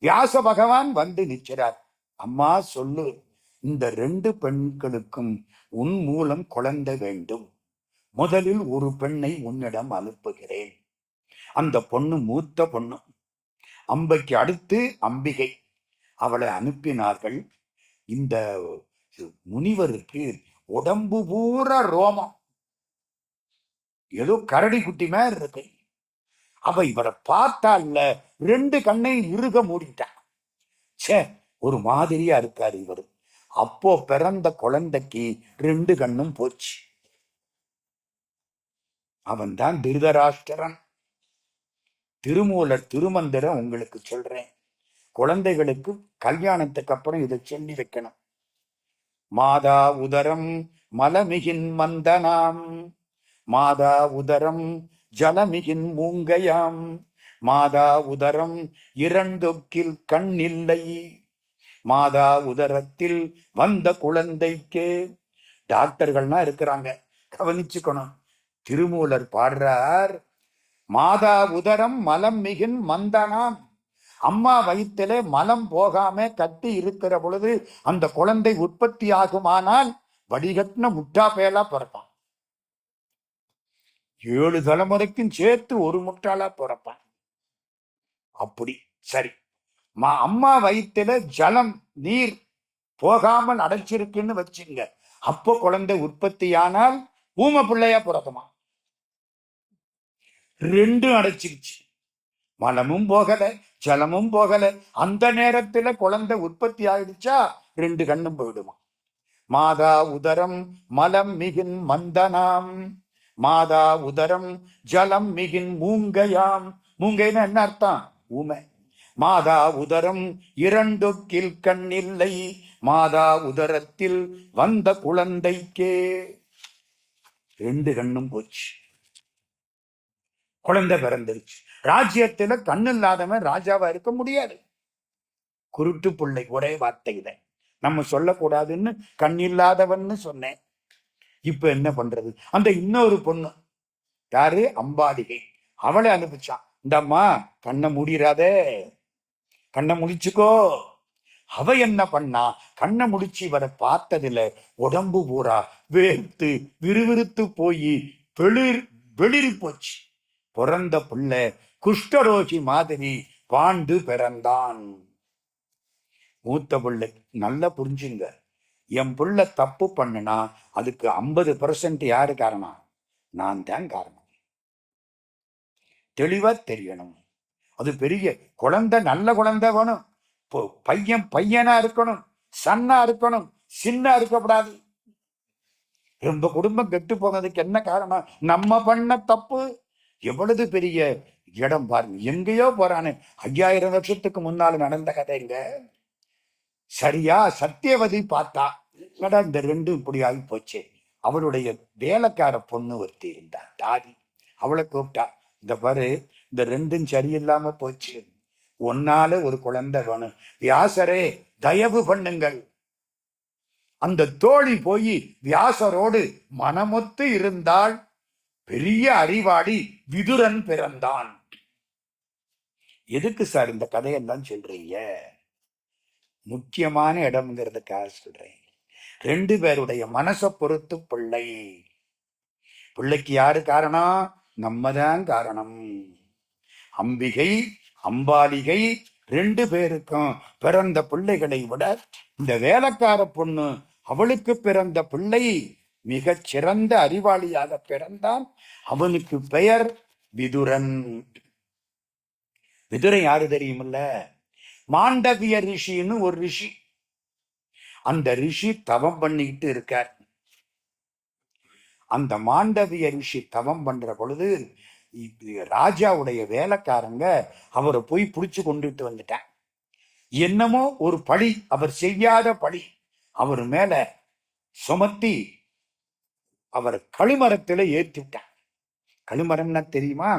வியாச பகவான் வந்து நிற்கிறார். அம்மா சொல்லு, இந்த 2 பெண்களுக்கும் உன் மூலம் குழந்தை வேண்டும். முதலில் ஒரு பெண்ணை உன்னிடம் அனுப்புகிறேன். அந்த பொண்ணு மூத்த பொண்ணு, அம்பைக்கு அடுத்து அம்பிகை. அவளை அனுப்பினார்கள். இந்த முனிவருக்கு உடம்பு பூரா ரோமம், ஏதோ கரடி குட்டி மாதிரி இருக்கு. அவ இவரை பார்த்தால 2 கண்ணை இறுக மூடிட்டான். சே, ஒரு மாதிரியா இருக்காரு இவரு. அப்போ பிறந்த குழந்தைக்கு 2 கண்ணும் போச்சு. அவன் தான் திருதராஷ்டிரன். திருமூலர் திருமந்திரம் உங்களுக்கு சொல்றேன். குழந்தைகளுக்கு கல்யாணத்துக்கு அப்புறம் இதை சொல்லி வைக்கணும். மாதா உதரம் மலமிகின் மந்தனாம், மாதா உதரம் ஜலமிகின் மூங்கையாம், மாதா உதரம் 2 கண் இல்லை, மாதா உதரத்தில் வந்த குழந்தைக்கு. டாக்டர்கள்னா இருக்கிறாங்க, கவனிச்சுக்கணும். திருமூலர் பாடுறார், மாதா உதரம் மலம் மிகின் மந்தனாம். அம்மா வயிற்றிலே மலம் போகாம கட்டி இருக்கிற பொழுது அந்த குழந்தை உற்பத்தி ஆகுமானால் வடிகட்டின முட்டா பேலா பிறப்பான். 7 தலைமுறைக்கும் சேர்த்து ஒரு முட்டாளா பிறப்பான். அப்படி சரி, அம்மா வயிற்றுல ஜலம் நீர் போகாமல் அடைச்சிருக்குன்னு வச்சுங்க. அப்போ குழந்தை உற்பத்தியானால் ஊம பிள்ளையா பிறக்குமா? ரெண்டும் அடைச்சிருச்சு. மலமும் போகல, ஜலமும் போகல. அந்த நேரத்துல குழந்தை உற்பத்தி ஆயிடுச்சா 2 கண்ணும் போயிடுமா. மாதா உதரம் மலம் மிகின் மந்தனாம், மாதா உதரம் ஜலம் மிகின் மூங்கையாம். மூங்கைன்னு என்ன அர்த்தம்? ஊமை. மாதா உதரம் 2 கண் இல்லை, மாதா உதரத்தில் வந்த குழந்தைக்கே 2 கண்ணும் போச்சு. குழந்தை பிறந்துருச்சு. ராஜ்யத்துல கண்ணு இல்லாதவன் ராஜாவா இருக்க முடியாது. குருட்டு பிள்ளை ஒரே வார்த்தையில நம்ம சொல்லக்கூடாதுன்னு கண் இல்லாதவன்னு சொன்னேன். இப்ப என்ன பண்றது? அந்த இன்னொரு பொண்ணு யாரு? அம்பாலிகை. அவளை அனுப்பிச்சான். இந்த அம்மா கண்ணை மூடிராதே, கண்ணை முடிச்சுக்கோ. அவ என்ன பண்ணா? கண்ணை முடிச்சு இவரை பார்த்ததுல உடம்பு பூரா வேர்த்து விறுவிறுத்து போய் வெளிரி போச்சு. பிறந்த பிள்ளை குஷ்டரோகி மாதிரி பாண்டு பிறந்தான். மூத்த பிள்ளை நல்லா புரிஞ்சுங்க, என் பிள்ளை தப்பு பண்ணுனா அதுக்கு 50% யாரு காரணம்? நான் தான் காரணம். தெளிவா தெரியணும். அது பெரிய குழந்தை, நல்ல குழந்தை வேணும். பையன் பையனா இருக்கணும், சன்னா இருக்கணும், சின்ன இருக்கக்கூடாது. ரொம்ப குடும்பம் கெட்டு போனதுக்கு என்ன காரணம்? நம்ம பண்ண தப்பு. எவ்வளவு பெரிய இடம் பாருங்க. எங்கேயோ போறானு. 5000 வருஷத்துக்கு முன்னால நடந்த கதைங்க. சரியா சத்தியவதி பார்த்தா இந்த 2 இப்படி ஆகி போச்சு. அவளுடைய வேலைக்கார பொண்ணு ஒருத்தி இருந்தா தாதி. அவளை கூப்பிட்டா, இந்த பாரு, இந்த 2 சரியில்லாம போச்சு, ஒன்னால ஒரு குழந்தை வேணும். வியாசரே தயவு பண்ணுங்கள். அந்த தோழி போய் வியாசரோடு மனமொத்து இருந்தால் பெரிய அறிவாளி விதுரன் பிறந்தான். எதுக்கு சார் இந்த கதையெல்லாம் சொல்றீங்க? முக்கியமான இடம்ங்கிறதுக்காக சொல்றேன். 2 பேருடைய மனசை பொறுத்து பிள்ளை. பிள்ளைக்கு யாரு காரணம்? நம்ம தான் காரணம். அம்பிகை அம்பாலிகை 2 பேருக்கும் பிறந்த பிள்ளைகளை விட இந்த வேலைக்கார பொண்ணு, அவளுக்கு பிறந்த பிள்ளை மிகச் சிறந்த அறிவாளியாக பிறந்தான். அவனுக்கு பெயர் விதுரன். விதுரன் யாரு தெரியுமில்ல? மாண்டவிய ரிஷின்னு ஒரு ரிஷி. அந்த ரிஷி தவம் பண்ணிக்கிட்டு இருக்கார். அந்த மாண்டவிய ரிஷி தவம் பண்ற பொழுது ராஜாவுடைய வேலைக்காரங்க அவரை போய் பிடிச்சு கொண்டுட்டு வந்துட்டான். என்னமோ ஒரு பழி, அவர் செய்யாத பழி அவர் மேல சுமத்தி அவர் களிமரத்துல ஏற்றிட்டான். களிமரம்னா தெரியுமா?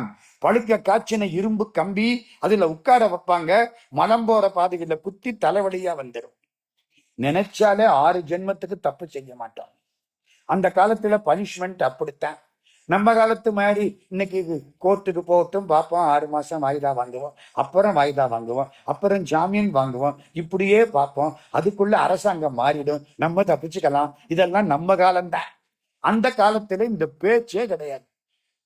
பழுக்க காய்ச்சின இரும்பு கம்பி, அதுல உட்கார வைப்பாங்க. மலம் போற பாதையில குத்தி தலைவலியா வந்துடும். நினைச்சாலே 6 ஜென்மத்துக்கு தப்பு செய்ய மாட்டோம். அந்த காலத்துல பனிஷ்மெண்ட் அப்படித்தான். நம்ம காலத்து மாதிரி இன்னைக்கு கோர்ட்டுக்கு போகட்டும் பார்ப்போம், 6 மாசம் வாய்தா வாங்குவோம், அப்புறம் வாய்தா வாங்குவோம், அப்புறம் ஜாமீன் வாங்குவோம், இப்படியே பார்ப்போம். அதுக்குள்ள அரசாங்கம் மாறிடும், நம்ம தப்பிச்சுக்கலாம். இதெல்லாம் நம்ம காலம்தான். அந்த காலத்துல இந்த பேச்சே கிடையாது.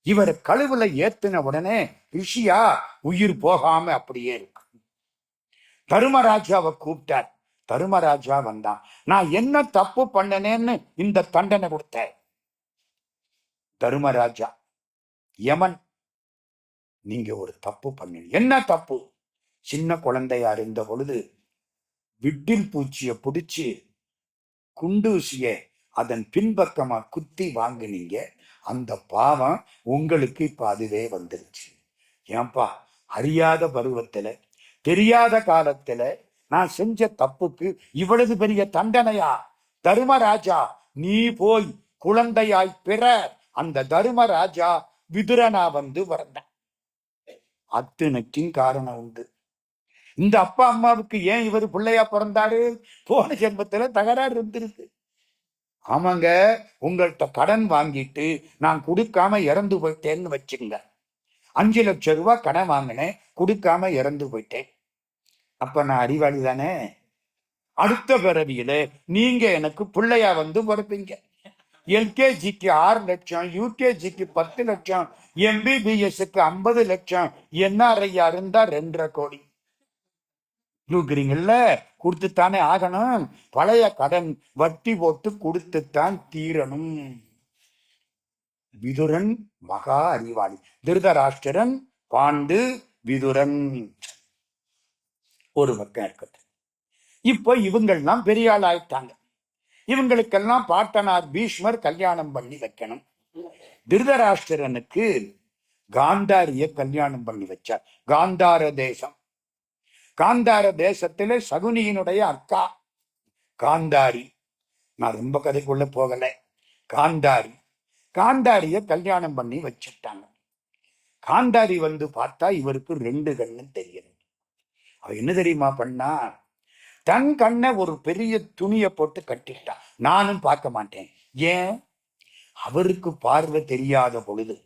இவர் கழுவுல ஏத்தின உடனே ரிஷியா உயிர் போகாம அப்படியே இருக்கு. தருமராஜாவை கூப்பிட்டார். தருமராஜா வந்தான். நான் என்ன தப்பு பண்ணனேன்னு இந்த தண்டனை கொடுத்த? தருமராஜா, யமன், நீங்க ஒரு தப்பு பண்ணீங்க. என்ன தப்பு? சின்ன குழந்தையா இருந்த பொழுது விட்டில் பூச்சிய பிடிச்சு குண்டூசிய அதன் பின்பக்கமா குத்தி வாங்கினீங்க. அந்த பாவம் உங்களுக்கு இப்ப அதுவே வந்துருச்சு. ஏன்பா, அறியாத பருவத்துல தெரியாத காலத்துல நான் செஞ்ச தப்புக்கு இவ்வளவு பெரிய தண்டனையா? தர்மராஜா, நீ போய் குழந்தையாய் பிற. அந்த தர்மராஜா விதுரனா வந்து பிறந்தான். அத்தனைக்கும் காரணம் உண்டு. இந்த அப்பா அம்மாவுக்கு ஏன் இவர் பிள்ளையா பிறந்தாரு? போன ஜென்மத்துல தகராறு இருந்திருக்கு. ஆமாங்க, உங்கள்கிட்ட கடன் வாங்கிட்டு நான் கொடுக்காம இறந்து போயிட்டேன்னு வச்சுங்க. 5 லட்சம் ரூபாய் கடன் வாங்கினேன், கொடுக்காம இறந்து போயிட்டேன். அப்ப நான் அறிவாளி தானே? அடுத்த பிறவியில நீங்க எனக்கு பிள்ளையா வந்து பிறப்பீங்க. எல்கேஜிக்கு 6 லட்சம், யூகேஜிக்கு 10 லட்சம், எம்பிபிஎஸ்க்கு 50 லட்சம், என்ஆர்ஐயா இருந்தா 2.5 கோடி கொடுக்குறீங்கல்ல, கொடுத்துத்தானே ஆகணும். பழைய கடன் வட்டி போட்டு கொடுத்துத்தான் தீரணும். விதுரன் மகா அறிவாளி, திருதராஷ்டிரன், பாண்டு, விதுரன் ஒரு பக்கம் இருக்கட்டும். இப்போ இவங்கெல்லாம் பெரிய ஆள் ஆயிட்டாங்க. இவங்களுக்கெல்லாம் பாட்டனார் பீஷ்மர் கல்யாணம் பண்ணி வைக்கணும். திருதராஷ்டிரனுக்கு காந்தாரிய கல்யாணம் பண்ணி வச்சார். காந்தார தேசம், காந்தார தேசத்திலே சகுனியினுடைய அக்கா காந்தாரி. நான் ரொம்ப கதைக்குள்ள போகல. காந்தாரி, காந்தாரிய கல்யாணம் பண்ணி வச்சுட்டாங்க. காந்தாரி வந்து பார்த்தா இவருக்கு 2 கண்ணு தெரியுது. அவ என்ன தெரியுமா பண்ணா, தன் கண்ணை ஒரு பெரிய துணியை போட்டு கட்டிட்டா. நானும் பார்க்க மாட்டேன். ஏன்? அவருக்கு பார்வை தெரியாத பொழுது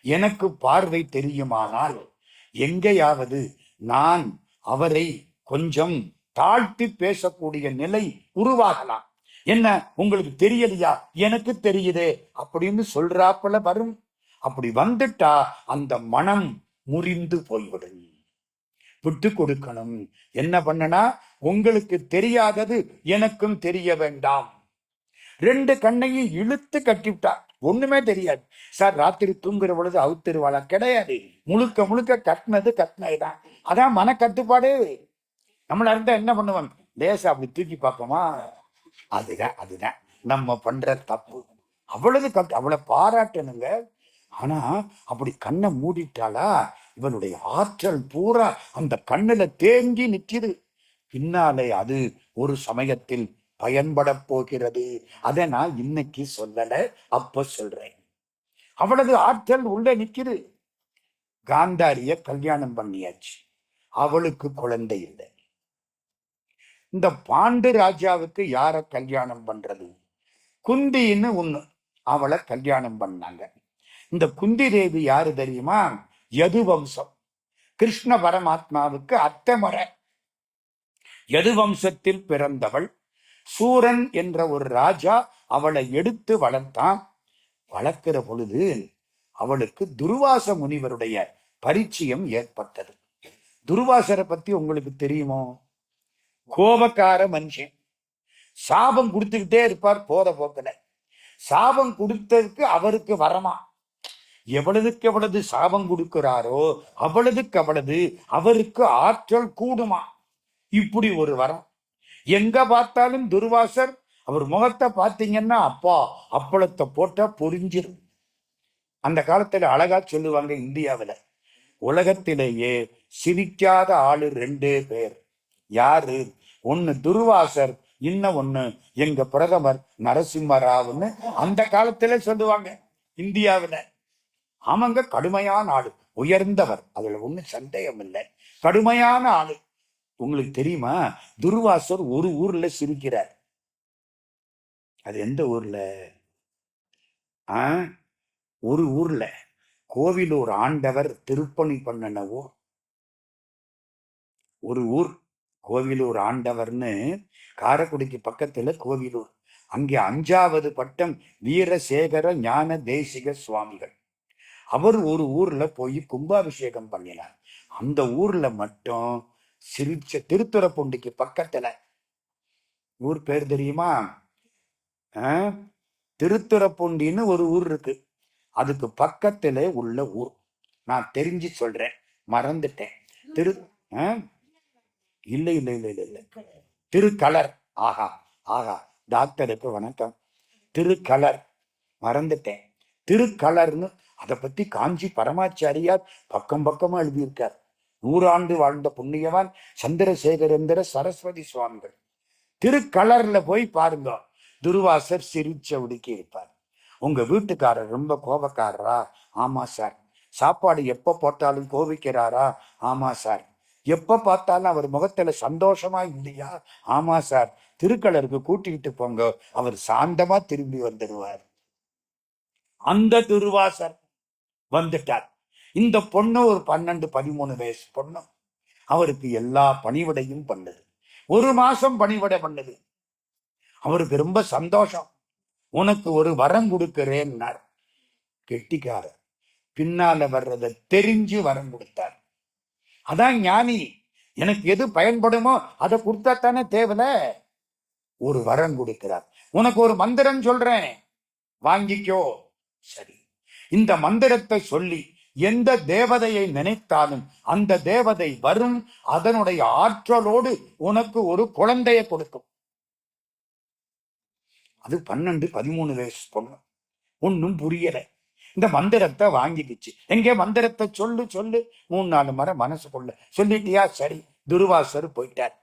எனக்கு பார்வை தெரியுமானால் எங்கேயாவது நான் அவரை கொஞ்சம் தாழ்த்தி பேசக்கூடிய நிலை உருவாகலாம். என்ன உங்களுக்கு தெரியலையா? எனக்கு தெரியுதே அப்படின்னு சொல்றாப்புல வரும். அப்படி வந்துட்டா அந்த மனம் முறிந்து போய்விடும். விட்டு கொடுக்கணும். என்ன பண்ணனா, உங்களுக்கு தெரியாதது எனக்கும் தெரிய வேண்டாம். 2 கண்ணையும் இழுத்து கட்டிவிட்டா. ஒண்ணுமே தெரியாது. சார் ராத்திரி தூங்குற பொழுது அவுத்திருவாளா? கிடையாது. முழுக்க முழுக்க கட்டினதுதான். அதான் மனக்கட்டுப்பாடு. நம்மள இருந்தா என்ன பண்ணுவோம்? லேசா அப்படி தூக்கி பார்ப்போமா? அதுதான் நம்ம பண்ற தப்பு. அவ்வளவு அவளை பாராட்டணுங்க. ஆனா அப்படி கண்ணை மூடிட்டாளா, இவனுடைய ஆற்றல் பூரா அந்த கண்ணுல தேங்கி நிற்கிறது. பின்னாலே அது ஒரு சமயத்தில் பயன்பட போகிறது. அதை நான் இன்னைக்கு சொல்லல, அப்ப சொல்றேன். அவளது ஆற்றல் உள்ள நிற்கிறது. காந்தாரிய கல்யாணம் பண்ணியாச்சு. அவளுக்கு குழந்தை இல்லை. இந்த பாண்டு ராஜாவுக்கு யார கல்யாணம் பண்றது? குந்தின்னு ஒண்ணு, அவளை கல்யாணம் பண்ணாங்க. இந்த குந்தி தேவி யாரு தெரியுமா? யதுவம்சம். கிருஷ்ண பரமாத்மாவுக்கு அத்தை முறை. யதுவம்சத்தில் பிறந்தவள். சூரன் என்ற ஒரு ராஜா அவளை எடுத்து வளர்த்தான். வளர்க்கிற பொழுது அவளுக்கு துர்வாச முனிவருடைய பரிச்சயம் ஏற்பட்டது. துர்வாசரை பத்தி உங்களுக்கு தெரியுமோ? கோபக்கார மனுஷன். சாபம் கொடுத்துக்கிட்டே இருப்பார் போற போக்கல. சாபம் கொடுத்ததுக்கு அவருக்கு வரமா. எவ்வளவுக்கு எவ்வளவு சாபம் கொடுக்கிறாரோ அவ்வளவுக்கு அவ்வளவு அவருக்கு ஆற்றல் கூடுமா. இப்படி ஒரு வரம். எங்க பார்த்தாலும் துர்வாசர். அவர் முகத்தை பார்த்தீங்கன்னா அப்பா அப்பளத்தை போட்டா பொரிஞ்சிரும். அந்த காலத்துல அழகா சொல்லுவாங்க, இந்தியாவில உலகத்திலேயே சிரிக்காத ஆளு 2 பேர். யாரு? ஒண்ணு துர்வாசர், இன்னும் ஒண்ணு எங்க பிரதமர் நரசிம்மராவ்னு அந்த காலத்துல சொல்லுவாங்க இந்தியாவில. ஆமாங்க, கடுமையான ஆளு, உயர்ந்தவர், அதுல ஒண்ணு சந்தேகம் இல்லை. கடுமையான ஆளு. உங்களுக்கு தெரியுமா, துர்வாசர் ஒரு ஊர்ல சிரிக்கிறார். அது எந்த ஊர்ல? ஒரு ஊர்ல கோவிலூர் ஆண்டவர் திருப்பணி பண்ணின ஊர். ஒரு ஊர் கோவிலூர் ஆண்டவர்னு, காரைக்குடிக்கு பக்கத்துல கோவிலூர். அங்கே 5வது பட்டம் வீரசேகர ஞான தேசிக சுவாமிகள். அவர் ஒரு ஊர்ல போய் கும்பாபிஷேகம் பண்ணினார். அந்த ஊர்ல மட்டும் சிரிச்ச. திருத்துறைப்பூண்டிக்கு பக்கத்துல ஊர் பேர் தெரியுமா? திருத்துறைப்பூண்டின்னு ஒரு ஊர் இருக்கு. அதுக்கு பக்கத்துல உள்ள ஊர். நான் தெரிஞ்சு சொல்றேன், மறந்துட்டேன். இல்லை இல்லை இல்லை இல்லை இல்லை திருக்கலர். ஆஹா ஆஹா, டாக்டருக்கு வணக்கம். திருக்கலர், மறந்துட்டேன். திருக்கலர்னு அதை பத்தி காஞ்சி பரமாச்சாரியார் பக்கம் பக்கமா எழுதியிருக்கார். 100 ஆண்டு வாழ்ந்த புண்ணியவான் சந்திரசேகரேந்திர சரஸ்வதி சுவாமிகள். திருக்கலர்ல போய் பாருங்க, துர்வாசர் சிரிச்ச உடுக்கி இருப்பார். உங்க வீட்டுக்காரர் ரொம்ப கோபக்காரரா? ஆமா சார். சாப்பாடு எப்ப போட்டாலும் கோபிக்கிறாரா? ஆமா சார். எப்ப பார்த்தாலும் அவர் முகத்துல சந்தோஷமா இல்லையா? ஆமா சார். திருக்கலருக்கு கூட்டிகிட்டு போங்க, அவர் சாந்தமா திரும்பி வந்துடுவார். அந்த துர்வாசர் வந்துட்டார். இந்த பொண்ணு ஒரு 12-13 வயசு பொண்ணு. அவருக்கு எல்லா பணிவிடையும் பண்ணுது. 1 மாசம் பணிவிடை பண்ணுது. அவருக்கு ரொம்ப சந்தோஷம். உனக்கு ஒரு வரம் கொடுக்கிறேன்னார். கெட்டிக்காரர், பின்னால வர்றத தெரிஞ்சு வரம் கொடுத்தார். அதான் ஞானி. எனக்கு எது பயன்படுமோ அதை கொடுத்தா தானே தேவல. ஒரு வரம் கொடுக்கிறார். உனக்கு ஒரு மந்திரம் சொல்றேன், வாங்கிக்கோ. சரி, இந்த மந்திரத்தை சொல்லி எந்த தேவதையை நினைத்தாலும் அந்த தேவதை வரும், அதனுடைய ஆற்றலோடு உனக்கு ஒரு குழந்தையை கொடுக்கும். அது 12-13 வயசு பொண்ணு, ஒன்னும் புரியல. இந்த மந்திரத்தை வாங்கிக்கிச்சு. எங்கே மந்திரத்தை சொல்லு சொல்லு, 3-4 முறை மனசுக்குள்ள சொல்லிட்டியா? சரி. துர்வாசர் போயிட்டார்.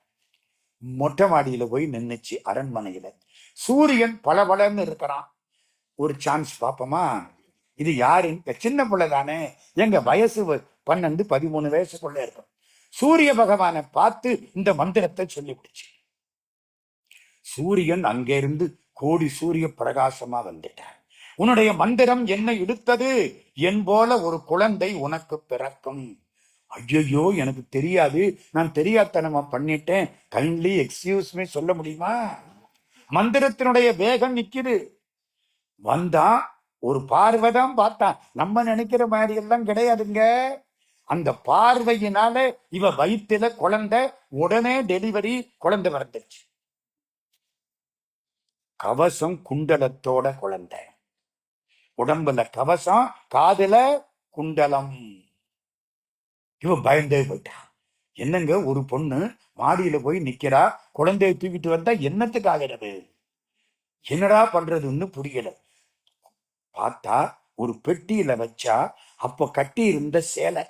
மொட்டை மாடியில போய் நின்னுச்சு அரண்மனையில. சூரியன் பளபளன்னு இருக்கிறான். ஒரு சான்ஸ் பாப்போமா? இது யாருன்னு, சின்ன பிள்ளை தானே, எங்க வயசு 12-13 வயசுக்குள்ள இருக்கும். சூரிய பகவானை பார்த்து இந்த மந்திரத்தை சொல்லிவிடுச்சு. சூரியன் அங்கிருந்து கோடி சூரிய பிரகாசமா வந்துட்டார். உன்னுடைய மந்திரம் என்ன இழுத்தது, என் போல ஒரு குழந்தை உனக்கு பிறக்கும். ஐயோ, எனக்கு தெரியாது, நான் தெரியாதனமா பண்ணிட்டேன், கைண்ட்லி எக்ஸ்கியூஸ் மீ சொல்ல முடியுமா? மந்திரத்தினுடைய வேகம் நிக்குது. வந்தா ஒரு பார்வைதான் பார்த்தான். நம்ம நினைக்கிற மாதிரி எல்லாம் கிடையாதுங்க. அந்த பார்வையினால இவ வயிற்றுல குழந்தை, உடனே டெலிவரி, குழந்தை வந்துருச்சு. கவசம் குண்டலத்தோட குழந்தை, உடம்புல கவசம், காதுல குண்டலம். இவ பயந்தே போயிட்டான். என்னங்க, ஒரு பொண்ணு மாடியில போய் நிக்கிறா, குழந்தைய தூக்கிட்டு வந்தா என்னத்துக்கு ஆகிறது, என்னடா பண்றதுன்னு புரியல. பார்த்தா ஒரு பெட்டியில வச்சா, அப்ப கட்டி இருந்த சேலை,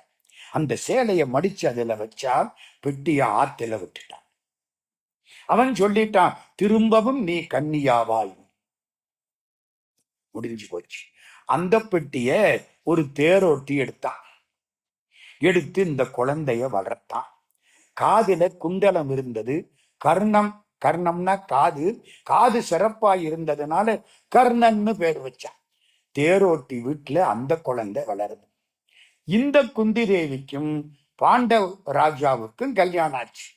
அந்த சேலைய மடிச்சு அதுல வச்சா, பெட்டிய ஆத்துல விட்டுட்டான். அவன் சொல்லிட்டான், திரும்பவும் நீ கன்னியாவாய். முடிஞ்சு போச்சு. அந்த பெட்டிய ஒரு தேரோட்டி எடுத்தான். எடுத்து இந்த குழந்தைய வளர்த்தான். காதுல குண்டலம் இருந்தது. கர்ணம், கர்ணம்னா காது, காது சிறப்பாய் இருந்ததுனால கர்ணன்னு பேர் வச்சான். தேரோட்டி வீட்டுல அந்த குழந்தை வளருது. இந்த குந்தி தேவிக்கும் பாண்டவ ராஜாவுக்கும் கல்யாணம் ஆச்சு.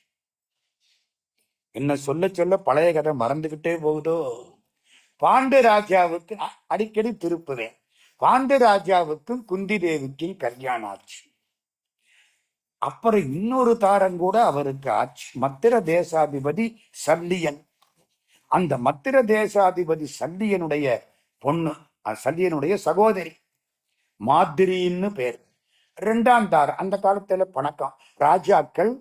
என்ன சொல்ல சொல்ல பழைய கதை மறந்துகிட்டே போகுதோ. பாண்டு ராஜாவுக்கு அடிக்கடி திருப்புவேன். பாண்டு ராஜாவுக்கும் குந்தி தேவிக்கும் கல்யாணம் ஆச்சு. அப்புறம் இன்னொரு தாரம் கூட அவருக்கு ஆச்சு. மத்திர தேசாதிபதி சல்லியன். அந்த மத்திர தேசாதிபதி சல்லியனுடைய பொண்ணு, சல்லியனுடைய சகோதரி மாதிரின்னு பேர். 2ஆம் தாரம். அந்த காலத்துல பணக்கம், ராஜாக்கள்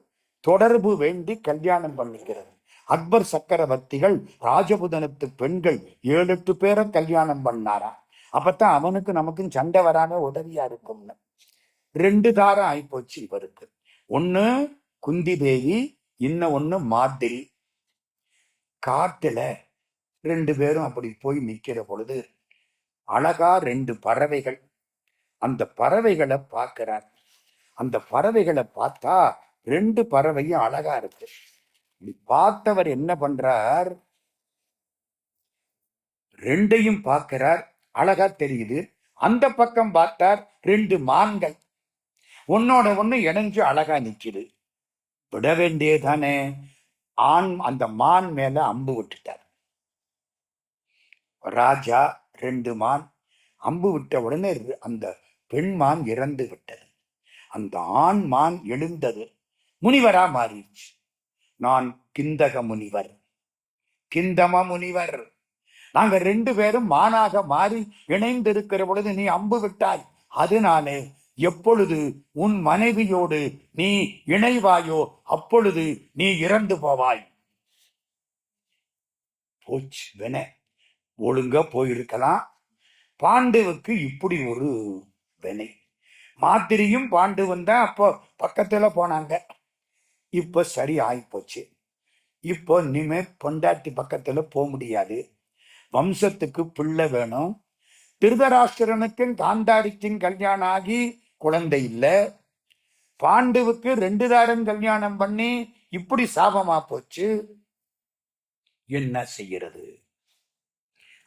தொடர்பு வேண்டி கல்யாணம் பண்ணிக்கிறது. அக்பர் சக்கரவர்த்திகள் ராஜபுதனத்து பெண்கள் 7-8 பேரை கல்யாணம் பண்ணாரா. அப்பத்தான் அவனுக்கு நமக்கும் சண்டை வராம உதவியா இருக்கும்னு. 2 தாரம் ஆயிப்போச்சு இவருக்கு. ஒண்ணு குந்தி தேவி, இன்னும் ஒண்ணு மாதிரி. காட்டுல 2 பேரும் அப்படி போய் நிக்கிற பொழுது அழகா 2 பறவைகள். அந்த பறவைகளை பார்க்கிறார். அந்த பறவைகளை பார்த்தா 2 பறவையும் அழகா இருக்கு. பார்த்தவர் என்ன பண்றார், 2ஐயும் பார்க்கிறார், அழகா தெரியுது. அந்த பக்கம் பார்த்தார், 2 மான்கள் ஒன்னோட ஒண்ணு இணைஞ்சு அழகா நிக்குது. விட வேண்டியதானே. ஆண் அந்த மான் மேல அம்பு விட்டுட்டார். ராஜா 2 மான் அம்பு விட்ட உடனே அந்த பெண் மான் இறந்து விட்டது. அந்த ஆண் மான் எழுந்தது, முனிவரா மாறிடுச்சு. நான் கிந்தக முனிவர், கிந்தம முனிவர். நாங்க 2 பேரும் மானாக மாறி இணைந்து இருக்கிற பொழுது நீ அம்பு விட்டாய். அதனாலே எப்பொழுது உன் மனைவியோடு நீ இணைவாயோ அப்பொழுது நீ இறந்து போவாய். போச்சு வென. ஒழுங்கா போயிருக்கலாம். பாண்டுவுக்கு இப்படி ஒரு வினை. மாதிரியும் பாண்டுவும் தான் அப்போ பக்கத்துல போனாங்க. இப்ப சரி ஆயிப்போச்சு. இப்போ இனிமே பொண்டாட்டி பக்கத்துல போக முடியாது. வம்சத்துக்கு பிள்ளை வேணும். திருதராஷ்டிரனுக்கும் காந்தாரிக்கும் கல்யாணம் ஆகி குழந்தை இல்ல. பாண்டுவுக்கு 2 தாரம் கல்யாணம் பண்ணி இப்படி சாபமா போச்சு. என்ன செய்யறது?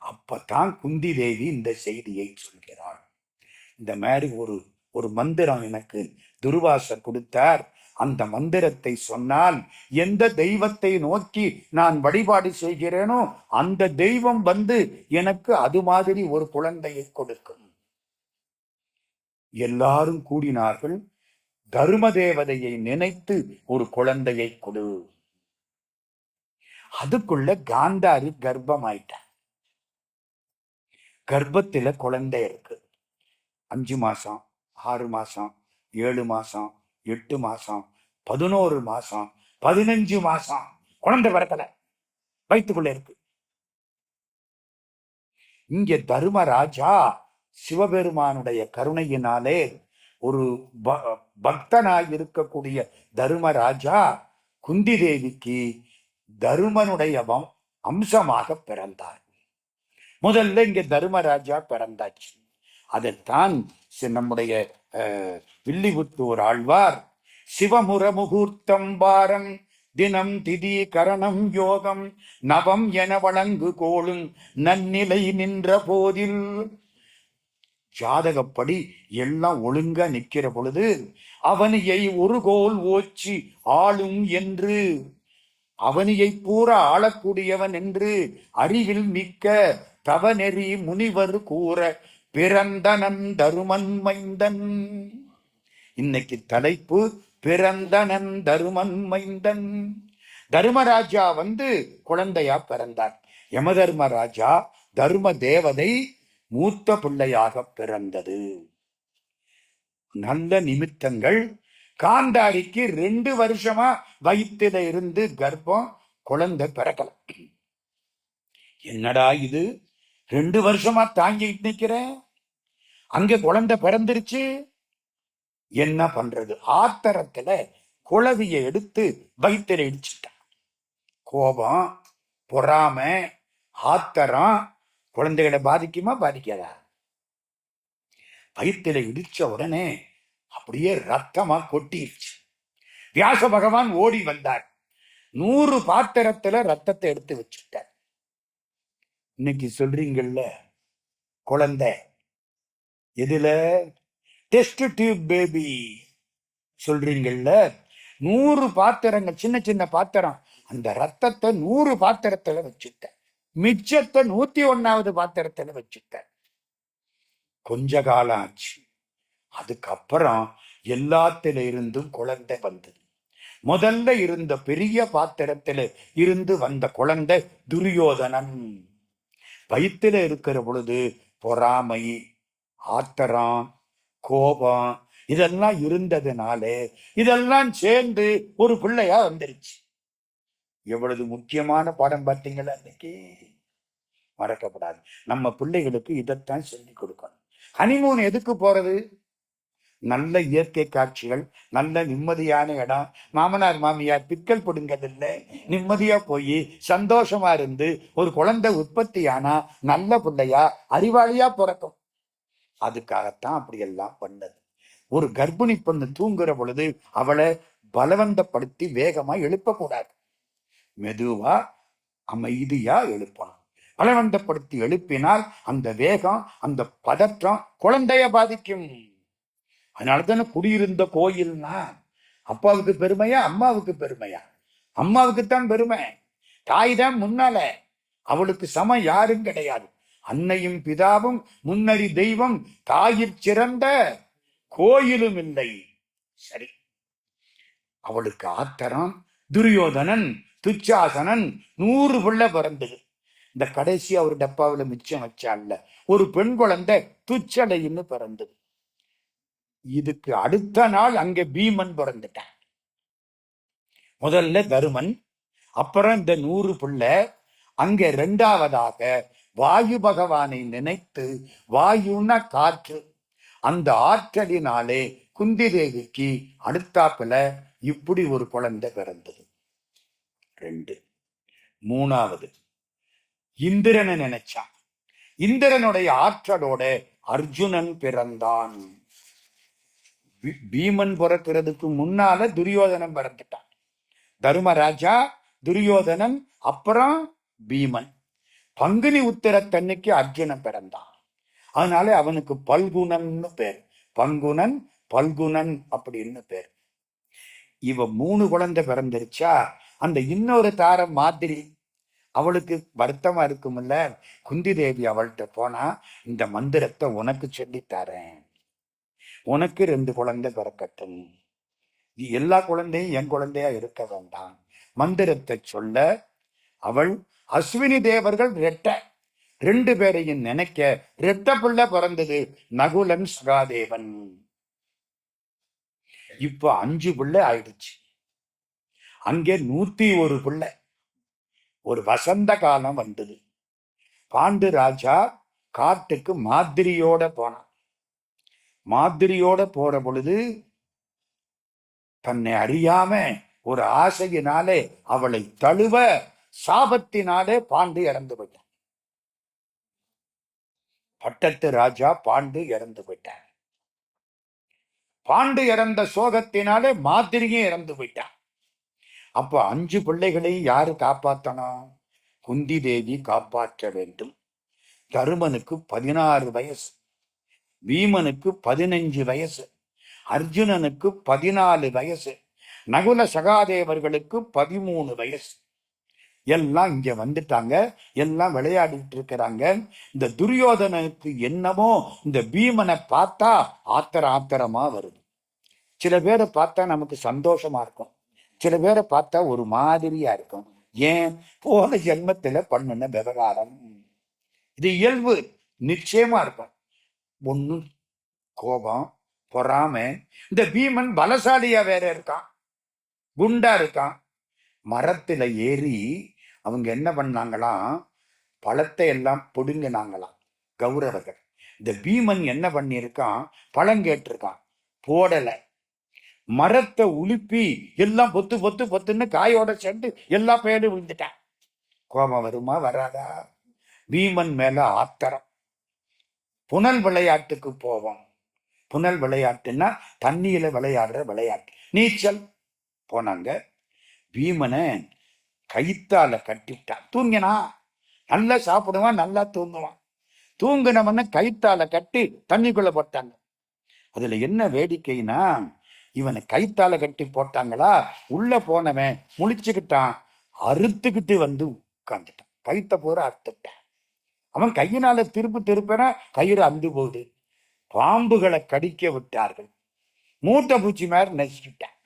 அப்பதான் குந்தி தேவி இந்த செய்தியை சொல்கிறாள். இந்த மாதிரி ஒரு மந்திரம் எனக்கு துர்வாசர் கொடுத்தார். அந்த மந்திரத்தை சொன்னால் எந்த தெய்வத்தை நோக்கி நான் வழிபாடு செய்கிறேனோ அந்த தெய்வம் வந்து எனக்கு அது மாதிரி ஒரு குழந்தையை கொடுக்கும். எல்லாரும் கூடினார்கள். தர்ம தேவதையை நினைத்து ஒரு குழந்தையை கொடு. அதுக்குள்ள காந்தாரி கர்ப்பமாயிட்டான். கர்ப்பத்துல குழந்தை இருக்கு. 5 மாசம், 6 மாசம், 7 மாசம், 8 மாசம், 11 மாசம், 15 மாசம், குழந்தை பிறக்கல, வயிற்றுக்குள்ள இருக்கு. இங்க தர்மராஜா சிவபெருமானுடைய கருணையினாலே ஒரு பக்தனாய் இருக்கக்கூடிய தர்மராஜா குந்தி தேவிக்கு தருமனுடைய அம்சமாக பிறந்தார். முதல்ல இங்க தர்மராஜா பிறந்தாச்சு. அதைத்தான் நம்முடைய வில்லிபுத்தூர் ஆழ்வார் சிவமுர முகூர்த்தம் வாரம் தினம் திதி கரணம் யோகம் நவம் என வழங்கு கோளும் நன்னிலை நின்ற போதில், ஜாதகப்படி எல்லாம் ஒழுங்கா நிக்கிற பொழுது அவனியை ஒரு கோல் ஓச்சி ஆளும் என்று, அவனியை பூரா ஆளக்கூடியவன் என்று அறிவில் மிக்க தவநெறி முனிவர் கூற பிறந்தனன் தருமன் மைந்தன். இன்னைக்கு தலைப்பு பிறந்தனன் தருமன் மைந்தன். தர்மராஜா வந்து குழந்தையா பிறந்தார். யமதர்மராஜா தர்ம தேவதை மூத்த பிள்ளையாக பிறந்தது. நல்ல நிமித்தங்கள். காந்தாரிக்கு 2 வருஷமா வயிற்றில இருந்து கர்ப்பம், குழந்தை பிறக்கல. என்னடா இது, 2 வருஷமா தாங்கிட்டு நிக்கிறேன், அங்க குழந்தை பிறந்துருச்சு, என்ன பண்றது? ஆத்திரத்துல குளவியை எடுத்து வயிற்றில இடிச்சுட்டான். கோபம், பொறாமை, ஆத்திரம் குழந்தைகளை பாதிக்குமா பாதிக்காதா? வயிற்றில இடிச்ச உடனே அப்படியே ரத்தமா கொட்டிடுச்சு. வியாச பகவான் ஓடி வந்தார். 100 பாத்திரத்துல ரத்தத்தை எடுத்து வச்சுட்டார். இன்னைக்கு சொல்றீங்கல்ல குழந்தை எதுல, டெஸ்ட் டியூப் பேபி சொல்றீங்கல்ல, 100 பாத்திரங்கள், சின்ன சின்ன பாத்திரம், அந்த ரத்தத்தை 100 பாத்திரத்துல வச்சுட்ட, மிச்சத்தை 101வது பாத்திரத்துல வச்சுட்ட. கொஞ்ச காலம் ஆச்சு. அதுக்கப்புறம் எல்லாத்தில இருந்தும் குழந்தை வந்தது. முதல்ல இருந்த பெரிய பாத்திரத்தில இருந்து வந்த குழந்தை துரியோதனன். வயிற்றில இருக்கிற பொழுது பொறாமை, ஆத்திரம், கோபம் இதெல்லாம் இருந்ததுனாலே இதெல்லாம் சேர்ந்து ஒரு பிள்ளையா வந்துருச்சு. எவ்வளவு முக்கியமான பாடம் பார்த்தீங்களா? இன்னைக்கு மறக்கப்படாது. நம்ம பிள்ளைகளுக்கு இதைத்தான் சொல்லி கொடுக்கணும். ஹனிமூன் எதுக்கு போறது? நல்ல இயற்கை காட்சிகள், நல்ல நிம்மதியான இடம், மாமனார் மாமியார் பிக்கல் பிடுங்கதில்லை, நிம்மதியா போய் சந்தோஷமா இருந்து ஒரு குழந்தை உற்பத்தி ஆனா நல்ல பிள்ளையா அறிவாளியா பிறக்கும். அதுக்காகத்தான் அப்படி எல்லாம் பண்ணது. ஒரு கர்ப்பிணி பொண்ணு தூங்குற பொழுது அவளை பலவந்தப்படுத்தி வேகமா எழுப்பக்கூடாது. மெதுவா அமைதியா எழுப்பணும். பலவந்தப்படுத்தி எழுப்பினால் அந்த வேகம், அந்த பதற்றம் குழந்தைய பாதிக்கும். அதனாலதானே குடியிருந்த கோயில்னா அப்பாவுக்கு பெருமையா அம்மாவுக்கு பெருமையா? அம்மாவுக்குத்தான் பெருமை. தாய் தான் முன்னால, அவளுக்கு சமம் யாரும் கிடையாது. அன்னையும் பிதாவும் முன்னறி தெய்வம், தாயிற் சிறந்த கோயிலும் இல்லை. சரி, அவளுக்கு ஆத்திரம். துரியோதனன், துச்சாசனன் 100 பிள்ளை பிறந்தது. இந்த கடைசி அவர் டப்பாவில் மிச்சம் வச்சால ஒரு பெண் குழந்தை துச்சலைன்னு பிறந்தது. இதுக்கு அடுத்த நாள் அங்க பீமன் பிறந்துட்டான். முதல்ல தருமன், அப்புறம் இந்த 100 பிள்ளை. அங்க 2வதாக வாயு பகவானை நினைத்து, வாயுன்னா காற்று, அந்த ஆற்றலினாலே குந்தி தேவிக்கு அடுத்தாப்புல இப்படி ஒரு குழந்தை பிறந்தது. 2. 3வது இந்திரனை நினைச்சான். இந்திரனுடைய ஆற்றலோட அர்ஜுனன் பிறந்தான். பீமன் பிறக்கிறதுக்கு முன்னால துரியோதனன் பிறந்துட்டான். தர்மராஜா, துரியோதனன், அப்புறம் பீமன். பங்குனி உத்திரத்தன்னைக்கு அர்ஜுனன் பிறந்தான். அதனால அவனுக்கு பல்குணன்னு பேர். பங்குனன், பல்குணன் அப்படின்னு பேர். இவ 3 குழந்தை பிறந்துருச்சா, அந்த இன்னொரு தாரம் மாதிரி அவளுக்கு வருத்தமா இருக்கும்ல. குந்தி தேவி அவள்கிட்ட போனா, இந்த மந்திரத்தை உனக்கு சொல்லித்தரேன், உனக்கு 2 குழந்தை பிறக்கட்டும், எல்லா குழந்தையும் என் குழந்தையா இருக்க வேண்டாம், மந்திரத்தை சொல்ல அவள் அஸ்வினி தேவர்கள் 2 பேரையும் நினைக்க 2 பிள்ளை பிறந்தது, நகுலன் சகாதேவன். இப்ப 5 பிள்ளை ஆயிடுச்சு. அங்கே 101 பிள்ளை. ஒரு வசந்த காலம் வந்தது. பாண்டு ராஜா காட்டுக்கு மாதிரியோட போனான். மாதிரியோட போற பொழுது தன்னை அறியாம ஒரு ஆசையினாலே அவளை தழுவ சாபத்தினாலே பாண்டு இறந்து போயிட்டான். பட்டத்து ராஜா பாண்டு இறந்து போயிட்டான். பாண்டு இறந்த சோகத்தினாலே மாதிரியும் இறந்து போயிட்டான். அப்ப 5 பிள்ளைகளையும் யாரு காப்பாத்தணும்? குந்தி தேவி காப்பாற்ற வேண்டும். தருமனுக்கு 16 வயசு, பீமனுக்கு 15 வயசு, அர்ஜுனனுக்கு 14 வயசு, நகுல சகாதேவர்களுக்கு 13 வயசு. எல்லாம் இங்க வந்துட்டாங்க. எல்லாம் விளையாடிட்டு இருக்கிறாங்க. இந்த துரியோதனுக்கு என்னமோ இந்த பீமனை பார்த்தா ஆத்திரமா வருது. சில பேரை பார்த்தா நமக்கு சந்தோஷமா இருக்கும், சில பேரை பார்த்தா ஒரு மாதிரியா இருக்கும். ஏன்? போன ஜென்மத்துல பண்ணுன விவகாரம். இது இயல்பு, நிச்சயமா இருக்கும். ஒண்ணு கோபம், பொறாம. இந்த பீமன் பலசாலியா வேற இருக்கான், குண்டா இருக்கான். மரத்துல ஏறி அவங்க என்ன பண்ணாங்களாம், பழத்தை எல்லாம் பிடுங்கினாங்களாம் கௌரவர்கள். இந்த பீமன் என்ன பண்ணியிருக்கான், பழம் கேட்டிருக்கான், போடல. மரத்தை உலுப்பி எல்லாம் பொத்து பொத்து பொத்துன்னு காயோட சேர்ந்து எல்லா பேரும் விழுந்துட்டான். கோபம் வருமா வராதா? பீமன் மேல ஆத்திரம். புனல் விளையாட்டுக்கு போவோம். புனல் விளையாட்டுன்னா தண்ணியில விளையாடுற விளையாட்டு, நீச்சல். போனாங்க. பீமனை கைத்தால கட்டிவிட்டான். தூங்கினா நல்லா சாப்பிடுவான், நல்லா தூங்குவான். தூங்கினவன கைத்தால கட்டி தண்ணிக்குள்ள போட்டாங்க. அதுல என்ன வேடிக்கைனா, இவனை கைத்தால கட்டி போட்டாங்களா, உள்ள போனவன் முழிச்சுக்கிட்டான், அறுத்துக்கிட்டு வந்து உட்கார்ந்துட்டான். கைத்த பூரா அறுத்துட்டான். அவன் கையினால திருப்பன கயிறு அந்து போகுது. பாம்புகளை கடிக்க விட்டார்கள். மூட்டை பூச்சி மாதிரி நசிக்கிட்டான்,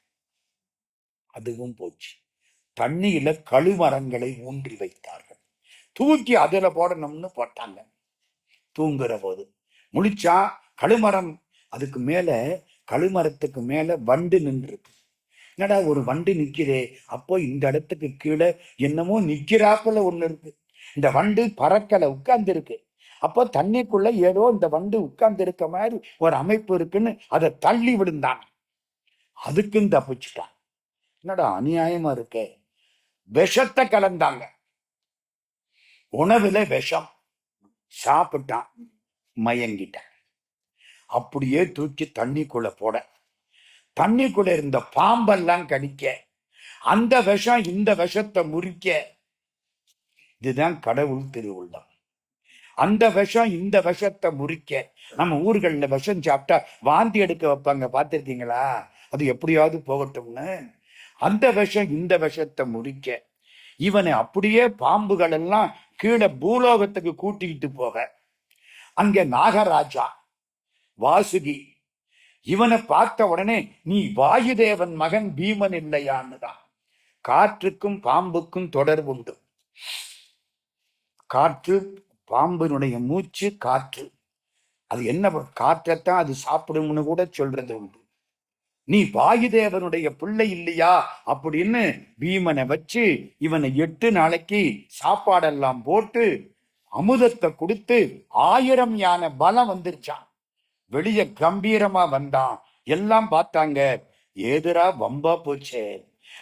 அதுவும் போச்சு. தண்ணியில கழுமரங்களை ஊன்றி வைத்தார்கள், தூக்கி அதுல போடணும்னு போட்டாங்க. தூங்குற போது முழிச்சா கழுமரம், அதுக்கு மேல கழுமரத்துக்கு மேல வண்டு நின்று இருக்கு. என்னடா ஒரு வண்டு நிக்கிறே, அப்போ இந்த இடத்துக்கு கீழே என்னமோ நிக்கிறாப்புல ஒண்ணு இருக்கு. இந்த வண்டு பறக்கலை, உட்கார்ந்து இருக்கு. அப்போ தண்ணிக்குள்ள ஏதோ இந்த வண்டு உட்கார்ந்து இருக்க மாதிரி ஒரு அமைப்பு இருக்குன்னு அதை தள்ளி விழுந்தான். அதுக்கும் தப்பிச்சுட்டான். என்னடா அநியாயமா இருக்கே. விஷத்தை கலந்தாங்க, உணவுல விஷம், சாப்பிட்டான், மயங்கிட்டான். அப்படியே தூக்கி தண்ணிக்குள்ள போட, தண்ணிக்குள்ள இருந்த பாம்பெல்லாம் கடிக்க, அந்த விஷம் இந்த விஷத்தை முறிக்க. இதுதான் கடவுள் திருவுள்ளம். அந்த விஷம் இந்த விஷத்தை முறிக்க. நம்ம ஊர்கள்ல விஷம் சாப்பிட்டா வாந்தி எடுக்க வைப்பாங்க, பார்த்திருக்கீங்களா? அது எப்படியாவது போகட்டும்னு. அந்த விஷம் இந்த விஷத்தை முறிக்க இவனை அப்படியே பாம்புகள் எல்லாம் கீழே பூலோகத்துக்கு கூட்டிக்கிட்டு போக, அங்க நாகராஜா வாசுகி இவனை பார்த்த உடனே, நீ வாயுதேவன் மகன் பீமன் இல்லையான்னு தான். காற்றுக்கும் பாம்புக்கும் தொடர்பு உண்டு. காற்று, பாம்பினுடைய மூச்சு காற்று. அது என்ன, காற்றைத்தான் அது சாப்பிடும்னு கூட சொல்றது உண்டு. நீ வாயுதேவனுடைய பிள்ளை இல்லையா அப்படின்னு பீமனை வச்சு இவனை 8 நாளைக்கு சாப்பாடெல்லாம் போட்டு அமுதத்தை கொடுத்து 1000 யானை பலம் வந்துருச்சான். வெளிய கம்பீரமா வந்தான். எல்லாம் பார்த்தாங்க, ஏதுரா வம்பா போச்சே,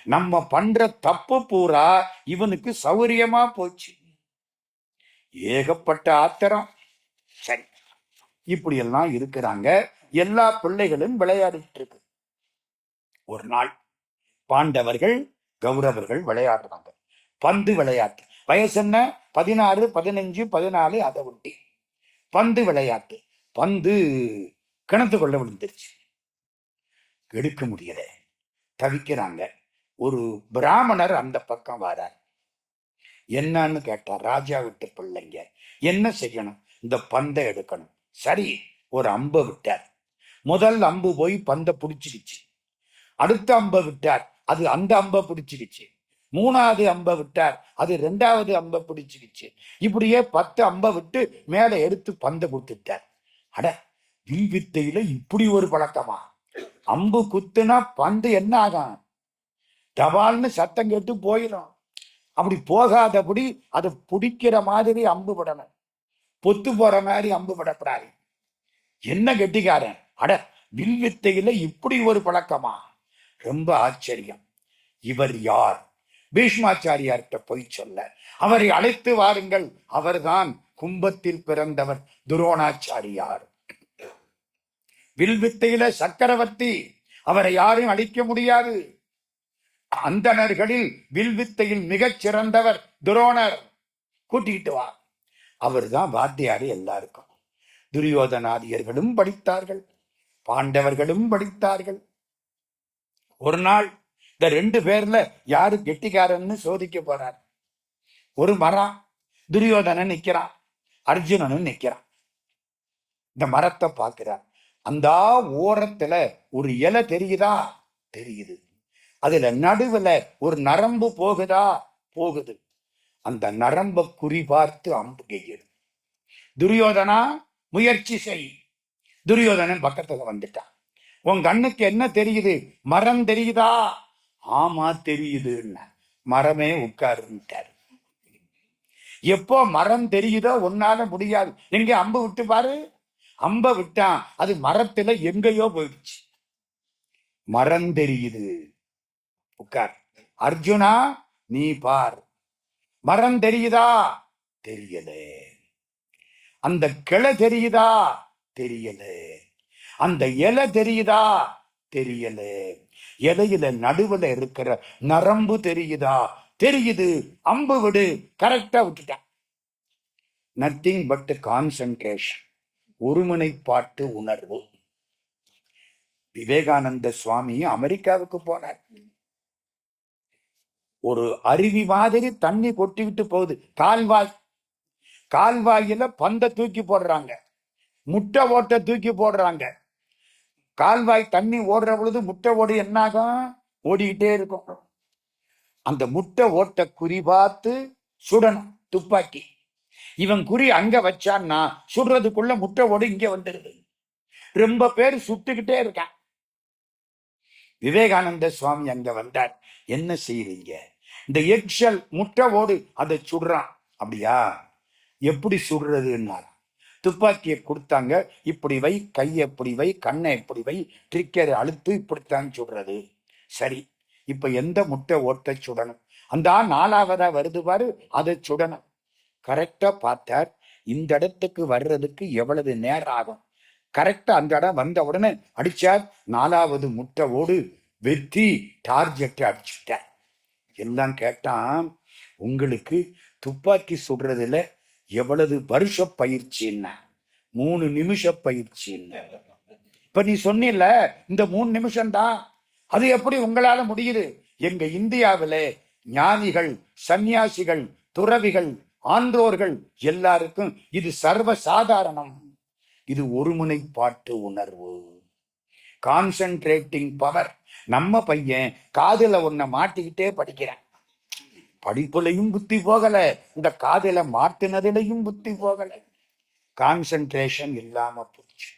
நம்ம பண்ற தப்பு பூரா இவனுக்கு சௌரியமா போச்சு. ஏகப்பட்ட ஆத்திரம். சரி, இப்படி எல்லாம் இருக்கிறாங்க. எல்லா பிள்ளைகளும் விளையாடிட்டு இருக்கு. ஒரு நாள் பாண்டவர்கள் கௌரவர்கள் விளையாடுறாங்க, பந்து விளையாட்டு. வயசு என்ன, 16, 15, 14, அதை ஒட்டி பந்து விளையாட்டு. பந்து கிணத்துக்குள்ள விழுந்துருச்சு, எடுக்க முடியல. தவிக்கிறாங்க. ஒரு பிராமணர் அந்த பக்கம் வரார். என்னன்னு கேட்டார். ராஜா விட்டு பிள்ளைங்க, என்ன செய்யணும்? இந்த பந்தை எடுக்கணும். சரி, ஒரு அம்பை விட்டார். முதல் அம்பு போய் பந்தை பிடிச்சிருச்சு. அடுத்த அம்பை விட்டார், அது அந்த அம்பை பிடிச்சிருச்சு. மூணாவது அம்பை விட்டார், அது ரெண்டாவது அம்பை பிடிச்சிருச்சு. இப்படியே 10 அம்பை விட்டு மேல எடுத்து பந்தை கொடுத்துட்டார். அட, வில்வித்தையில இப்படி ஒரு பழக்கமா? அம்பு குத்துனா பந்து என்ன ஆகும்? தபால்னு சத்தம் கேட்டு போயிடும். அப்படி போகாதபடி அதை பிடிக்கிற மாதிரி அம்பு விடணும். பொத்து போற மாதிரி அம்பு விடப்படாது. என்ன கெட்டிக்காரன்! அட, வில்வித்தையில இப்படி ஒரு பழக்கமா? ரொம்ப ஆச்சரியம். இவர் யார்? பீஷ்மாச்சாரியார்கிட்ட போய் சொல்ல, அவரை அழைத்து வாருங்கள், அவர்தான் கும்பத்தில் பிறந்தவர் துரோணாச்சாரியார். வில்வித்தையில சக்கரவர்த்தி, அவரை யாரும் அழிக்க முடியாது. அந்தணர்களில் வில்வித்தையில் மிகச் சிறந்தவர் துரோணர், கூட்டிகிட்டு வா. அவர் தான் வாத்தியாரு எல்லாருக்கும். துரியோதனாதியர்களும் படித்தார்கள், பாண்டவர்களும் படித்தார்கள். ஒரு நாள் இந்த 2 பேர்ல யாரு கெட்டிக்காரன்னு சோதிக்க போறார். ஒரு மரம், துரியோதனன் நிக்கிறான், அர்ஜுனனும் நிக்கிறான். இந்த மரத்தை பார்க்கிறார். அந்த ஓரத்துல ஒரு இலை தெரியுதா? தெரியுது. அதுல நடுவுல ஒரு நரம்பு போகுதா? போகுது. அந்த நரம்பை குறிபார்த்து அம்பு எய்யுது. துரியோதனா, முயற்சி செய். துரியோதனன் பக்கத்துல வந்துட்டான். உன் கண்ணுக்கு என்ன தெரியுது? மரம் தெரியுதா? ஆமா தெரியுதுன்னு. மரமே உட்காருட்டார். எப்போ மரம் தெரியுதோ உன்னால முடியாது. எங்க அம்பு விட்டு பாரு. அம்ப விட்டான், அது மரத்துல எங்கேயோ போயிடுச்சு. மரம் தெரியுது, உட்கார். அர்ஜுனா, நீ பார். மரம் தெரியுதா? தெரியல. அந்த கிளை தெரியுதா? தெரியல. அந்த இலை தெரியுதா? தெரியல. இலையில நடுவுல இருக்கிற நரம்பு தெரியுதா? தெரியுது. அம்பு விடு. கரெக்டா விட்டுட்டான். நத்திங் பட் கான்சன்ட்ரேஷன், ஒருமுனைப்பாட்டு உணர்வு. விவேகானந்த சுவாமி அமெரிக்காவுக்கு போனார். ஒரு அருவி மாதிரி தண்ணி கொட்டிக்கிட்டு போகுது. கால்வாய். கால்வாயில பந்தை தூக்கி போடுறாங்க, முட்டை ஓட்டை தூக்கி போடுறாங்க. கால்வாய் தண்ணி ஓடுற பொழுது முட்டை ஓடு என்னாகும்? ஓடிக்கிட்டே இருக்கும். அந்த முட்டை ஓட்ட குறி பார்த்து சுடணும் துப்பாக்கி. இவன் குறி அங்க வச்சான்னா சுடுறதுக்குள்ள முட்டை ஓடு இங்க வந்துடுது. ரொம்ப பேர் சுட்டுக்கிட்டே இருக்கான். விவேகானந்த சுவாமி அங்க வந்தார். என்ன செய்யறீங்க? இந்த எக்ஷல் முட்டை ஓடு அதை சுடுறான். அப்படியா? எப்படி சுடுறதுன்னா, துப்பாக்கியை கொடுத்தாங்க. இப்படி வை, கையை எப்படி வை, கண்ணை எப்படி வை, ட்ரிக்கரை அழுத்து, இப்படித்தான் சுடுறது. சரி, இப்ப எந்த முட்டை ஓட்டை சுடணும்? அந்த 4ஆவதா வருது பாரு, அதை சுடணும். கரெக்டா பார்த்தார். இந்த இடத்துக்கு வர்றதுக்கு எவ்வளவு நேரம் ஆகும்? கரெக்டா அந்த இடம் வந்த உடனே அடிச்சார். 4ஆவது முட்டை ஓடு வெற்றி டார்கெட்டை அடிச்சுட்டார். எல்லாம் கேட்டான், உங்களுக்கு துப்பாக்கி சுடுறதுல எவ்வளவு வருஷ பயிற்சின்னா? 3 நிமிஷ பயிற்சின்னு. இப்ப நீ சொன்னில இந்த 3 நிமிஷம் தான், அது எப்படி உங்களால முடியுது? எங்க இந்தியாவில ஞானிகள், சன்னியாசிகள், துறவிகள், ஆன்றோர்கள் எல்லாருக்கும் இது சர்வ சாதாரணம். இது ஒருமுனைப்பாட்டு உணர்வு, கான்சென்ட்ரேட்டிங் பவர். நம்ம பையன் காதுல ஒன்ன மாட்டிக்கிட்டே படிக்கிறான். படிப்புலையும் புத்தி போகல, இந்த காதுல மாட்டினதிலையும் புத்தி போகல. கான்சென்ட்ரேஷன் இல்லாம போச்சு.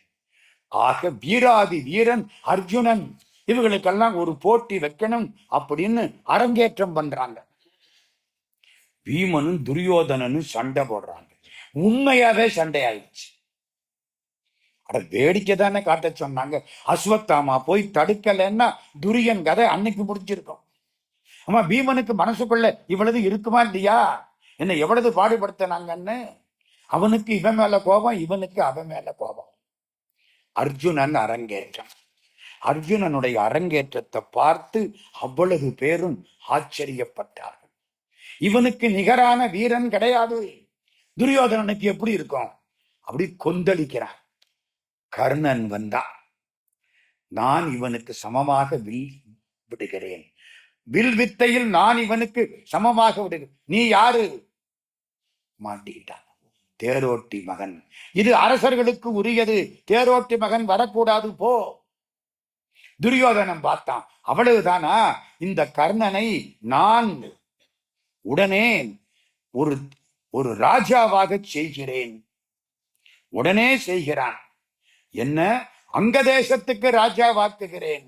ஆக வீராதி வீரன் அர்ஜுனன், இவங்களுக்கெல்லாம் ஒரு போட்டி வைக்கணும் அப்படின்னு அரங்கேற்றம் பண்றாங்க. பீமனும் துரியோதனனும் சண்டை போடுறாங்க. உண்மையாவே சண்டை ஆயிடுச்சு. அட, வேடிக்கை தானே காட்ட சொன்னாங்க. அஸ்வத்தாமா போய் தடுக்கலன்னா துரியன் கதை அன்னைக்கு முடிஞ்சிருக்கும். ஆமா, பீமனுக்கு மனசுக்குள்ள இவ்வளவு இருக்குமா இல்லையா? என்ன எவ்வளவு பாடுபடுத்தினாங்கன்னு. அவனுக்கு இவன் மேல கோபம், இவனுக்கு அவன் மேல கோபம். அர்ஜுனன் அரங்கேற்றம். அர்ஜுனனுடைய அரங்கேற்றத்தை பார்த்து அவ்வளவு பேரும் ஆச்சரியப்பட்டார்கள். இவனுக்கு நிகரான வீரன் கிடையாது. துரியோதனனுக்கு எப்படி இருக்கும்? அப்படி கொந்தளிக்கிறான். கர்ணன் வந்தான். நான் இவனுக்கு சமமாக விடுகிறேன். வில் வித்தையில் நான் இவனுக்கு சமமாக விடுகிறேன். நீ யாரு? மாட்டிக்கிட்டான். தேரோட்டி மகன். இது அரசர்களுக்கு உரியது. தேரோட்டி மகன் வரக்கூடாது, போ. துரியோதனன் பார்த்தான். அவ்வளவுதானா? இந்த கர்ணனை நான் உடனே ஒரு ஒரு ராஜாவாக செய்கிறேன். உடனே செய்கிறான். என்ன? அங்க தேசத்துக்கு ராஜாவாக்குகிறேன்.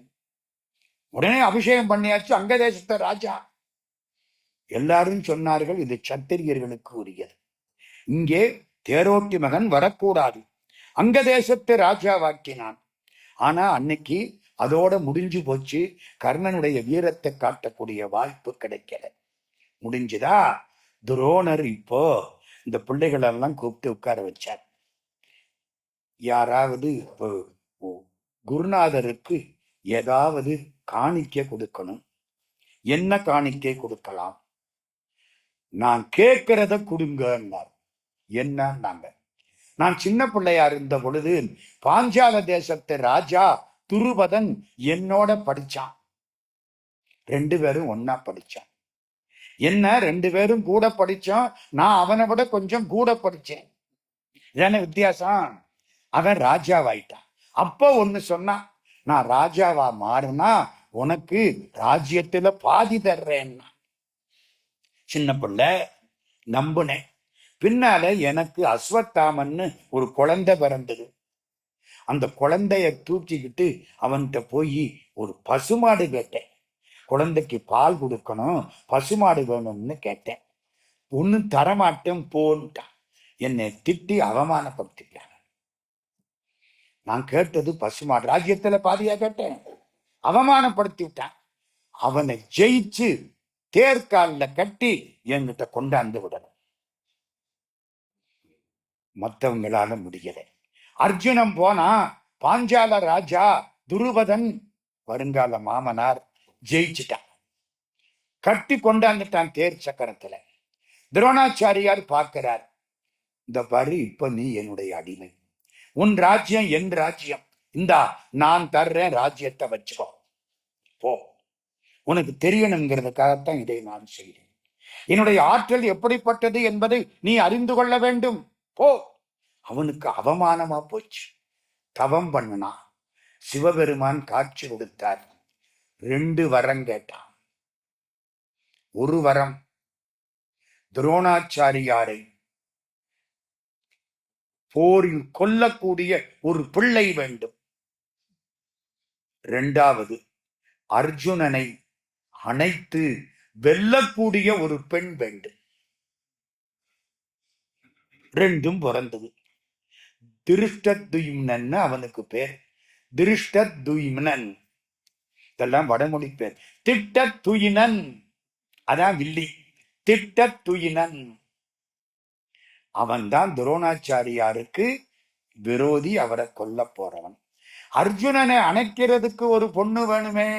உடனே அபிஷேகம் பண்ணியாச்சு. அங்க தேசத்தை ராஜா. எல்லாரும் சொன்னார்கள், இது சத்திரியர்களுக்கு உரியது. இங்கே தேரோட்டி மகன் வரக்கூடாது. அங்க தேசத்தை ராஜாவாக்கினான். ஆனா அன்னைக்கு அதோட முடிஞ்சு போச்சு. கர்ணனுடைய வீரத்தை காட்டக்கூடிய வாய்ப்பு கிடைக்கல. முடிஞ்சுதா? துரோணர் இப்போ இந்த பிள்ளைகளெல்லாம் கூப்பிட்டு உட்கார வச்சார். யாராவது இப்போ குருநாதருக்கு ஏதாவது காணிக்கை கொடுக்கணும். என்ன காணிக்கை கொடுக்கலாம்? நான் கேட்கிறத கொடுங்கன்னார். என்னன்னாங்க. நான் சின்ன பிள்ளையா இருந்த பொழுது பாஞ்சால தேசத்து ராஜா துருபதன் என்னோட படிச்சான். 2 பேரும் ஒன்னா படிச்சான். என்ன 2 பேரும் கூட படிச்சோம். நான் அவனை விட கொஞ்சம் கூட படிச்சேன். இதான வித்தியாசம். அவன் ராஜாவாயிட்டான். அப்போ ஒண்ணு சொன்னான், நான் ராஜாவா மாறுனா உனக்கு ராஜ்யத்துல பாதி தர்றேன்னா. சின்ன பிள்ளை நம்புனேன். பின்னால எனக்கு அஸ்வத்தாமன்னு ஒரு குழந்தை பிறந்தது. அந்த குழந்தைய தூக்கிக்கிட்டு அவன்கிட்ட போய் ஒரு பசுமாடு கேட்டேன். குழந்தைக்கு பால் கொடுக்கணும், பசுமாடு வேணும்னு கேட்டேன். ஒன்னும் தரமாட்டேன் போன்ட்டான். என்னை திட்டி அவமானப்படுத்திட்டான். நான் கேட்டது பசுமாடு. ராஜ்யத்துல பாதியா கேட்டேன். அவமானப்படுத்தி விட்டான். அவனை ஜெயிச்சு தேர்கால கட்டி என்கிட்ட கொண்டாந்து விடணும். மற்றவங்களால முடியல. அர்ஜுனன் போனா பாஞ்சால ராஜா துருபதன் வருங்கால மாமனார் ஜெயிச்சுட்டான். கட்டி கொண்டாந்துட்டான் தேர் சக்கரத்துல. துரோணாச்சாரியார் பார்க்கிறார். இந்த பாரு, இப்ப நீ என்னுடைய அடிமை. உன் ராஜ்யம் என் ராஜ்யம். இந்தா நான் தர்றேன், ராஜ்யத்தை வச்சுக்கோ, போ. உனக்கு தெரியணுங்கிறதுக்காகத்தான் இதை நான் செய்தேன். என்னுடைய ஆற்றல் எப்படிப்பட்டது என்பதை நீ அறிந்து கொள்ள வேண்டும், போ. அவனுக்கு அவமானமா போச்சு. தவம் பண்ணனா. சிவபெருமான் காட்சி கொடுத்தார். 2 வரம் கேட்டான். ஒரு வரம், துரோணாச்சாரியாரை போரில் கொல்லக்கூடிய ஒரு பிள்ளை வேண்டும். 2வது, அர்ஜுனனை அணைத்து வெல்லக்கூடிய ஒரு பெண் வேண்டும். 2ம் பிறந்தது. திருஷ்டத்யும்னன் அவனுக்கு பேர். திருஷ்டத்யும்னன், இதெல்லாம் வடமொழி பேர். திட்டத்துயினன் அதான் வில்லி. திட்டத்துயினன் அவன்தான் துரோணாச்சாரியாருக்கு விரோதி. அவரை கொல்ல போறவன். அர்ஜுனனை அணைக்கிறதுக்கு ஒரு பொண்ணு வேணுமே.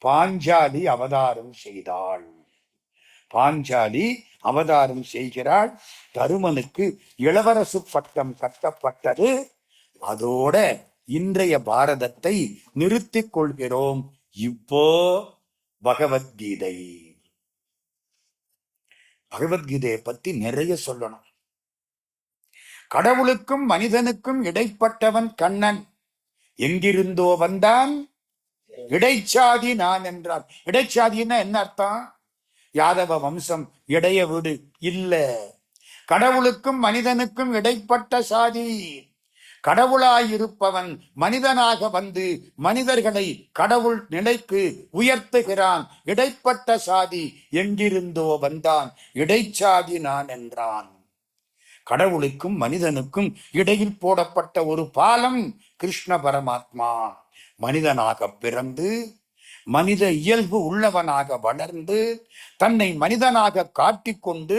பாஞ்சாலி அவதாரம் செய்தாள். பாஞ்சாலி அவதாரம் செய்கிறாள். தருமனுக்கு இளவரசு பட்டம் கட்டப்பட்டது. அதோட இன்றைய பாரதத்தை நிறுத்திக் கொள்கிறோம். இப்போ பகவத்கீதை. பகவத்கீதையை பத்தி நிறைய சொல்லணும். கடவுளுக்கும் மனிதனுக்கும் இடைப்பட்டவன் கண்ணன். எங்கிருந்தோ வந்தான், இடைச்சாதி நான் என்றான். இடைச்சாதின்னா என்ன அர்த்தம்? யாதவ வம்சம், இடைய வீடு இல்ல. கடவுளுக்கும் மனிதனுக்கும் இடைப்பட்ட சாதி. கடவுளாயிருப்பவன் மனிதனாக வந்து மனிதர்களை கடவுள் நிலைக்கு உயர்த்துகிறான். இடைப்பட்ட சாதி எங்கிருந்தோ வந்தான், இடைச்சாதி நான் என்றான். கடவுளுக்கும் மனிதனுக்கும் இடையில் போடப்பட்ட ஒரு பாலம் கிருஷ்ண பரமாத்மா. மனிதனாக பிறந்து மனித இயல்பு உள்ளவனாக வளர்ந்து தன்னை மனிதனாக காட்டிக்கொண்டு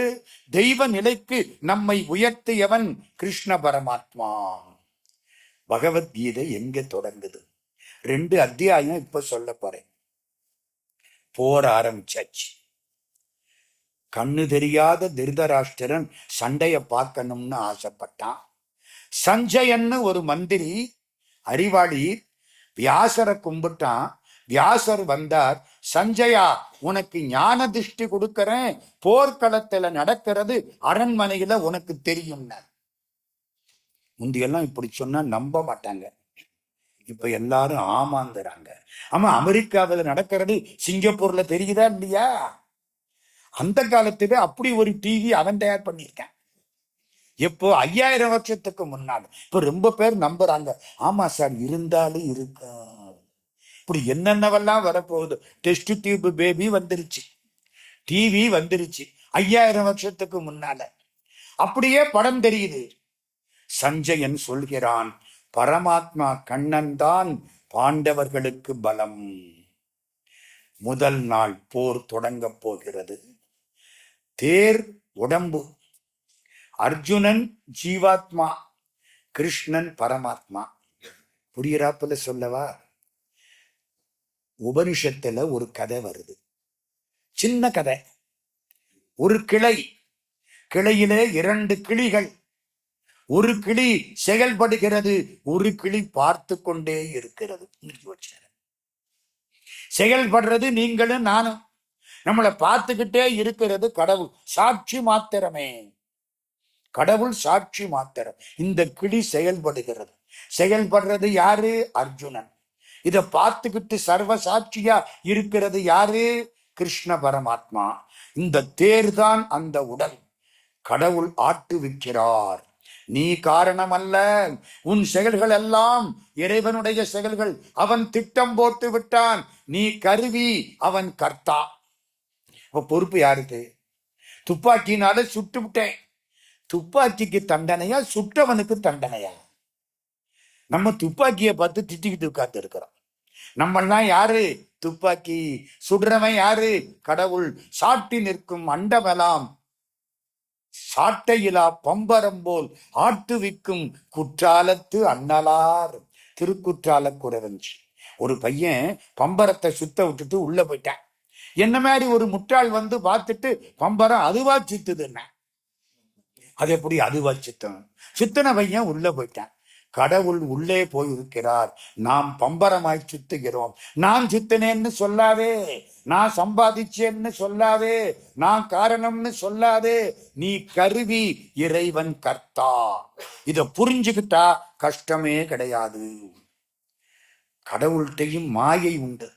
தெய்வ நிலைக்கு நம்மை உயர்த்தியவன் கிருஷ்ண பரமாத்மா. பகவத்கீதை எங்க தொடங்குது? 2 அத்தியாயம் இப்ப சொல்ல போறேன். போர் ஆரம்பிச்சாச்சு. கண்ணு தெரியாத திருதராஷ்டிரன் சண்டைய பார்க்கணும்னு ஆசைப்பட்டான். சஞ்சயன்னு ஒரு மந்திரி அறிவாளி வியாசரை கும்பிட்டான். வியாசர் வந்தார், சஞ்சயா உனக்கு ஞான திருஷ்டி கொடுக்கறேன், போர்க்களத்துல நடக்கிறது அரண்மனையில உனக்கு தெரியும். முந்தியெல்லாம் இப்படி சொன்னா நம்ப மாட்டாங்க, இப்ப எல்லாரும் ஆமாங்கிறாங்க. ஆமா, அமெரிக்காவில் நடக்கிறது சிங்கப்பூர்ல தெரியுதா இல்லையா? அந்த காலத்துல அப்படி ஒரு டிவி அவன் தயார் பண்ணியிருக்கான். எப்போ 5000 வருஷத்துக்கு முன்னால. இப்ப ரொம்ப பேர் நம்புறாங்க. ஆமா சார், இருந்தாலும் இருக்கா. இப்படி என்னென்னவெல்லாம் வரப்போகுது. டெஸ்ட் டியூப் பேபி வந்துருச்சு, டிவி வந்துருச்சு 5000 வருஷத்துக்கு முன்னால. அப்படியே படம் தெரியுது. சஞ்சயன் சொல்கிறான், பரமாத்மா கண்ணன் தான் பாண்டவர்களுக்கு பலம். முதல் நாள் போர் தொடங்க போகிறது. தேர் உடம்பு, அர்ஜுனன் ஜீவாத்மா, கிருஷ்ணன் பரமாத்மா. புரியிறாப்புல சொல்லவா? உபனிஷத்துல ஒரு கதை வருது, சின்ன கதை. ஒரு கிளை, கிளையிலே 2 கிளிகள். ஒரு கிளி செயல்படுகிறது, ஒரு கிளி பார்த்து கொண்டே இருக்கிறது. செயல்படுறது நீங்களும் நானும், நம்மளை பார்த்துக்கிட்டே இருக்கிறது கடவுள். சாட்சி மாத்திரமே, கடவுள் சாட்சி மாத்திரம். இந்த கிளி செயல்படுகிறது. செயல்படுறது யாரு? அர்ஜுனன். இதை பார்த்துக்கிட்டு சர்வ சாட்சியா இருக்கிறது யாரு? கிருஷ்ண பரமாத்மா. இந்த தேர் தான் அந்த உடல். கடவுள் ஆட்டுவிக்கிறார். நீ காரணம் அல்ல, உன் செயல்கள் எல்லாம் இறைவனுடைய செயல்கள். அவன் திட்டம் போட்டு விட்டான், நீ கருவி, அவன் கர்த்தா. இப்ப பொறுப்பு யாருக்கு? துப்பாக்கினால சுட்டு விட்டேன். துப்பாக்கிக்கு தண்டனையா, சுட்டவனுக்கு தண்டனையா? நம்ம துப்பாக்கியை பார்த்து திட்டிக்கிட்டு உட்கார்ந்து இருக்கிறோம். நம்மெல்லாம் யாரு? துப்பாக்கி. சுடுறவன் யாரு? கடவுள். சாட்டி நிற்கும் அண்டமெல்லாம் சாட்டையிலா பம்பரம் போல் ஆட்டுவிக்கும் குற்றாலத்து அண்ணலார். திருக்குற்றால குறவஞ்சி. ஒரு பையன் பம்பரத்தை சுத்த விட்டுட்டு உள்ள போயிட்டான். என்ன மாதிரி ஒரு முட்டாள் வந்து பார்த்துட்டு, பம்பரம் அதுவா சுத்துதுன்னா, அது எப்படி அதுவா சுத்தம்? சுத்தன பையன் உள்ள போயிட்டான். கடவுள் உள்ளே போயிருக்கிறார். நாம் பம்பரமாய் சுத்துகிறோம். நான் சுத்தினேன்னு சொல்லாதே, நான் சம்பாதிச்சேன்னு சொல்லாதே, நான் காரணம்னு சொல்லாதே. நீ கருவி, இறைவன் கர்த்தா. இத புரிஞ்சுக்கிட்டா கஷ்டமே கிடையாது. கடவுள்கிட்டையும் மாயை உண்டு.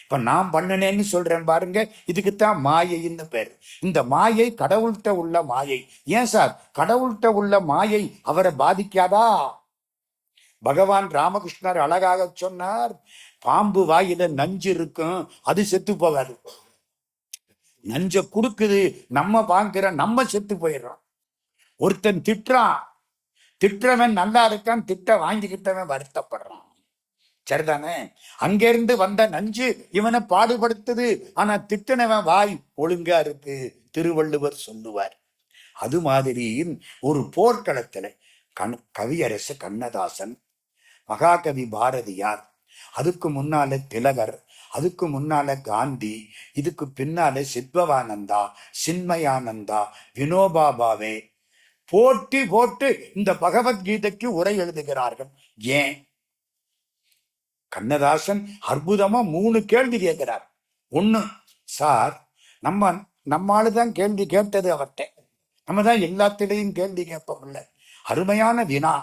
இப்ப நான் பண்ணினேன்னு சொல்றேன் பாருங்க, இதுக்குத்தான் மாயைன்னு பேரு. இந்த மாயை கடவுள்கிட்ட உள்ள மாயை. ஏன் சார், கடவுள்கிட்ட உள்ள மாயை அவரை பாதிக்காதா? பகவான் ராமகிருஷ்ணர் அழகாக சொன்னார், பாம்பு வாயில நஞ்சு இருக்கும், அது செத்து போகாது. நஞ்ச குடுக்குது, நம்ம வாங்குற, நம்ம செத்து போயிடுறோம். ஒருத்தன் திட்டுறான், திட்டுறவன் நல்லா இருக்கான், திட்ட வாங்கிக்கிட்டவன் வருத்தப்படுறான். சரிதானே? அங்கிருந்து வந்த நஞ்சு இவனை பாடுபடுத்துது, ஆனா திட்டினவன் வாய் ஒழுங்கா இருக்கு, திருவள்ளுவர் சொல்லுவார். அது மாதிரி ஒரு போர்க்களத்துல கவியரசு கண்ணதாசன், மகாகவி பாரதியார், அதுக்கு முன்னால திலகர், அதுக்கு முன்னால காந்தி, இதுக்கு பின்னால சித்பவானந்தா, சின்மயானந்தா, வினோபா பாவே போட்டி போட்டு இந்த பகவத்கீதைக்கு உரை எழுதுகிறார்கள். ஏன்? கண்ணதாசன் அற்புதமா 3 கேள்வி கேட்கிறார். ஒண்ணு, சார் நம்மாலுதான் கேள்வி கேட்டது அவர்கிட்ட, நம்ம தான் எல்லாத்திலையும் கேள்வி கேட்போம்ல. அருமையான வினா.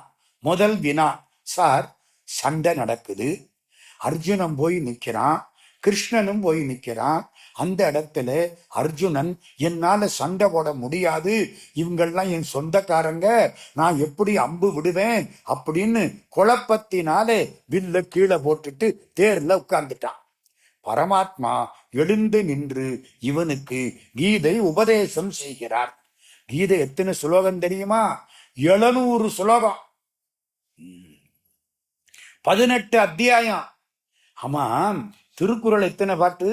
முதல் வினா, சார் சண்டை நடக்குது, அர்ஜுனன் போய் நிக்கிறான், கிருஷ்ணனும் போய் நிக்கிறான். அந்த இடத்துல அர்ஜுனன், என்னால சண்டை போட முடியாது, இவங்கெல்லாம் என் சொந்தக்காரங்க, நான் எப்படி அம்பு விடுவேன் அப்படின்னு குழப்பத்தினாலே வில்ல கீழே போட்டுட்டு தேர்ல உட்கார்ந்துட்டான். பரமாத்மா எழுந்து நின்று இவனுக்கு கீதை உபதேசம் செய்கிறார். கீதை எத்தனை சுலோகம் தெரியுமா? 700 சுலோகம், 18 அத்தியாயம். ஆமா, திருக்குறள் எத்தனை பாட்டு?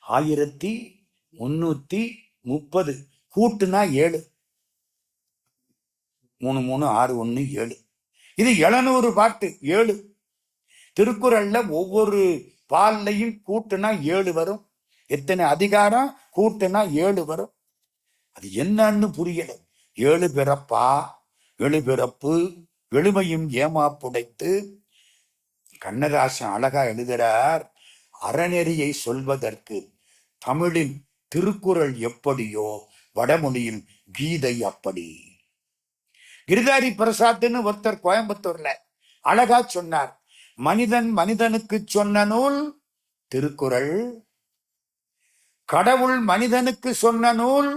1330. கூட்டுனா 7, 3 3 6 1 7. இது 700 பாட்டு. 7 திருக்குறள்ல ஒவ்வொரு பால்லையும் கூட்டுனா 7 வரும். எத்தனை அதிகாரம்? கூட்டுனா 7 வரும். அது என்னன்னு புரியல. 7 பிறப்பா, 7 பிறப்பு, எழுமையும் ஏமா புடைத்து. கண்ணதாசன் அழகா எழுதுறார், அறநெறியை சொல்வதற்கு தமிழில் திருக்குறள் எப்படியோ வடமொழியில் கீதை அப்படி. கிரிதாரி பிரசாத்னு ஒருத்தர் கோயம்புத்தூர்ல அழகா சொன்னார், மனிதன் மனிதனுக்கு சொன்ன நூல் திருக்குறள், கடவுள் மனிதனுக்கு சொன்ன நூல்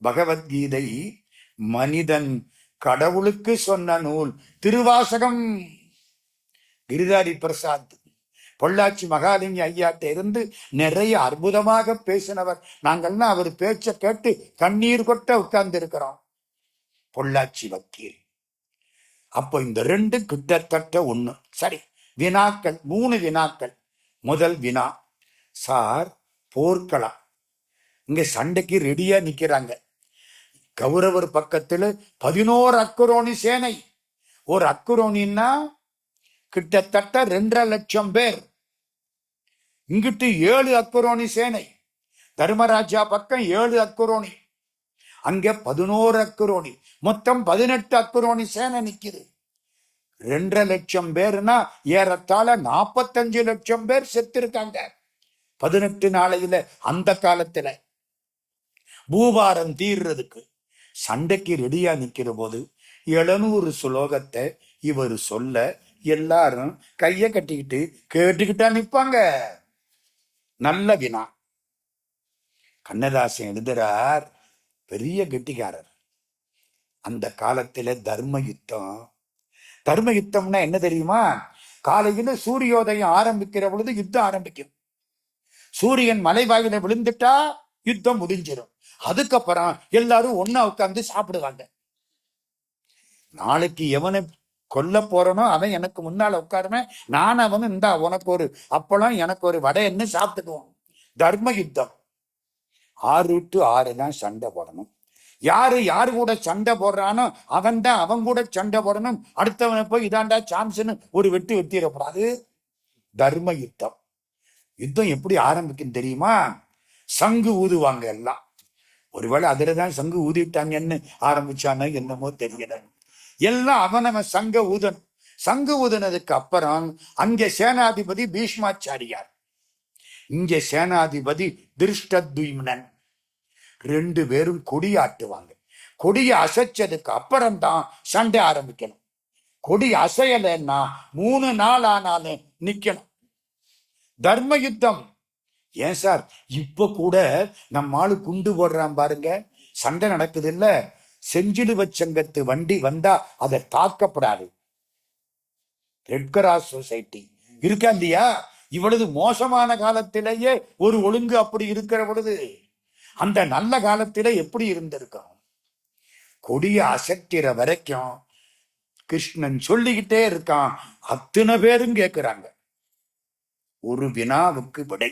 பகவத்கீதை, மனிதன் கடவுளுக்கு சொன்ன நூல் திருவாசகம். கிரிதாரி பிரசாத் பொள்ளாச்சி மகாலிங்க ஐயாட்ட இருந்து நிறைய அற்புதமாக பேசினவர். நாங்கள்லாம் அவர் பேச்ச கேட்டு கண்ணீர் கொட்ட உட்கார்ந்து இருக்கிறோம். பொள்ளாச்சி வக்கீல். அப்போ இந்த ரெண்டு கிட்டத்தட்ட ஒண்ணு. சரி, வினாக்கள் 3 வினாக்கள். முதல் வினா, சார் போர்க்களம், இங்க சண்டைக்கு ரெடியா நிக்கிறாங்க. கௌரவர் பக்கத்துல 11 அக்குரோணி சேனை. ஒரு அக்குரோணின்னா கிட்டத்தட்ட 2.5 லட்சம் பேர். இங்கிட்டு 7 அக்குரோணி சேனை. தர்மராஜா பக்கம் 7 அக்குரோணி, அங்க 11 அக்குரோணி, மொத்தம் 18 அக்குரோணி சேனை நிக்குது. 2.5 லட்சம் பேர்னா ஏறத்தாழ 45 லட்சம் பேர் செத்து இருக்காங்க 18 நாளையில. அந்த காலத்துல பூபாரம் தீர்றதுக்கு சண்டைக்கு ரெடியா நிக்கிற போது 700 ஸ்லோகத்தை இவர் சொல்ல எல்லாரும் கைய கட்டிக்கிட்டு கேட்டுக்கிட்டா நிப்பாங்க. நல்ல வினா. கண்ணதாசன் எழுதுறார், பெரிய கெட்டிக்காரர். அந்த காலத்துல தர்ம யுத்தம். தர்ம யுத்தம்னா என்ன தெரியுமா? காலையில சூரியோதயம் ஆரம்பிக்கிற பொழுது யுத்தம் ஆரம்பிக்கும். சூரியன் மலைவாயில விழுந்துட்டா யுத்தம் முடிஞ்சிடும். அதுக்கப்புறம் எல்லாரும் ஒன்னா உட்கார்ந்து சாப்பிடுவாங்க. நாளைக்கு எவனை கொல்ல போறனோ அவன் எனக்கு முன்னால உட்காருமே, நான் அவனு இந்தா உனக்கு ஒரு அப்பளம் எனக்கு ஒரு வடை என்ன சாப்பிட்டுக்குவோம். தர்ம யுத்தம். 6 to 6 தான் சண்டை போடணும். யாரு கூட சண்டை போடுறானோ அவன் தான் அவன் கூட சண்டை போடணும். அடுத்தவனை போய் இதாண்டா சான்ஸ்னு ஒரு வெட்டு வெட்டிடக்கூடாது. தர்ம யுத்தம். யுத்தம் எப்படி ஆரம்பிக்கும் தெரியுமா? சங்கு ஊதுவாங்க எல்லாம். ஒருவேளை அதுலதான் சங்கு ஊதிட்டாங்கன்னு ஆரம்பிச்சானோ என்னமோ தெரியல. எல்லாம் அவனவன் சங்க ஊதணும். சங்கு ஊதுனதுக்கு அப்புறம் அங்கே சேனாதிபதி பீஷ்மாச்சாரியார், இங்க சேனாதிபதி திருஷ்டத்யும்னன். 2 பேரும் கொடியாட்டுவாங்க. கொடியை அசைச்சதுக்கு அப்புறம்தான் சண்டை ஆரம்பிக்கணும். கொடி அசையலைன்னா 3 நாள் ஆனாலும் நிக்கணும். தர்ம யுத்தம். ஏன் சார் இப்ப கூட நம்ம ஆளு குண்டு போடுறான் பாருங்க, சண்டை நடக்குது இல்ல, செஞ்சிலுவ சங்கத்து வண்டி வந்தா அதை தாக்கப்படாது. ரெட் கிராஸ் சொசைட்டி இருக்கா இல்லையா? இவ்வளவு மோசமான காலத்திலேயே ஒரு ஒழுங்கு அப்படி இருக்கிற பொழுது அந்த நல்ல காலத்தில எப்படி இருந்திருக்கும்? கொடிய அசைக்கிற வரைக்கும் கிருஷ்ணன் சொல்லிக்கிட்டே இருக்கான். அத்தனை பேரும் கேட்கிறாங்க. ஒரு வினாவுக்கு விடை.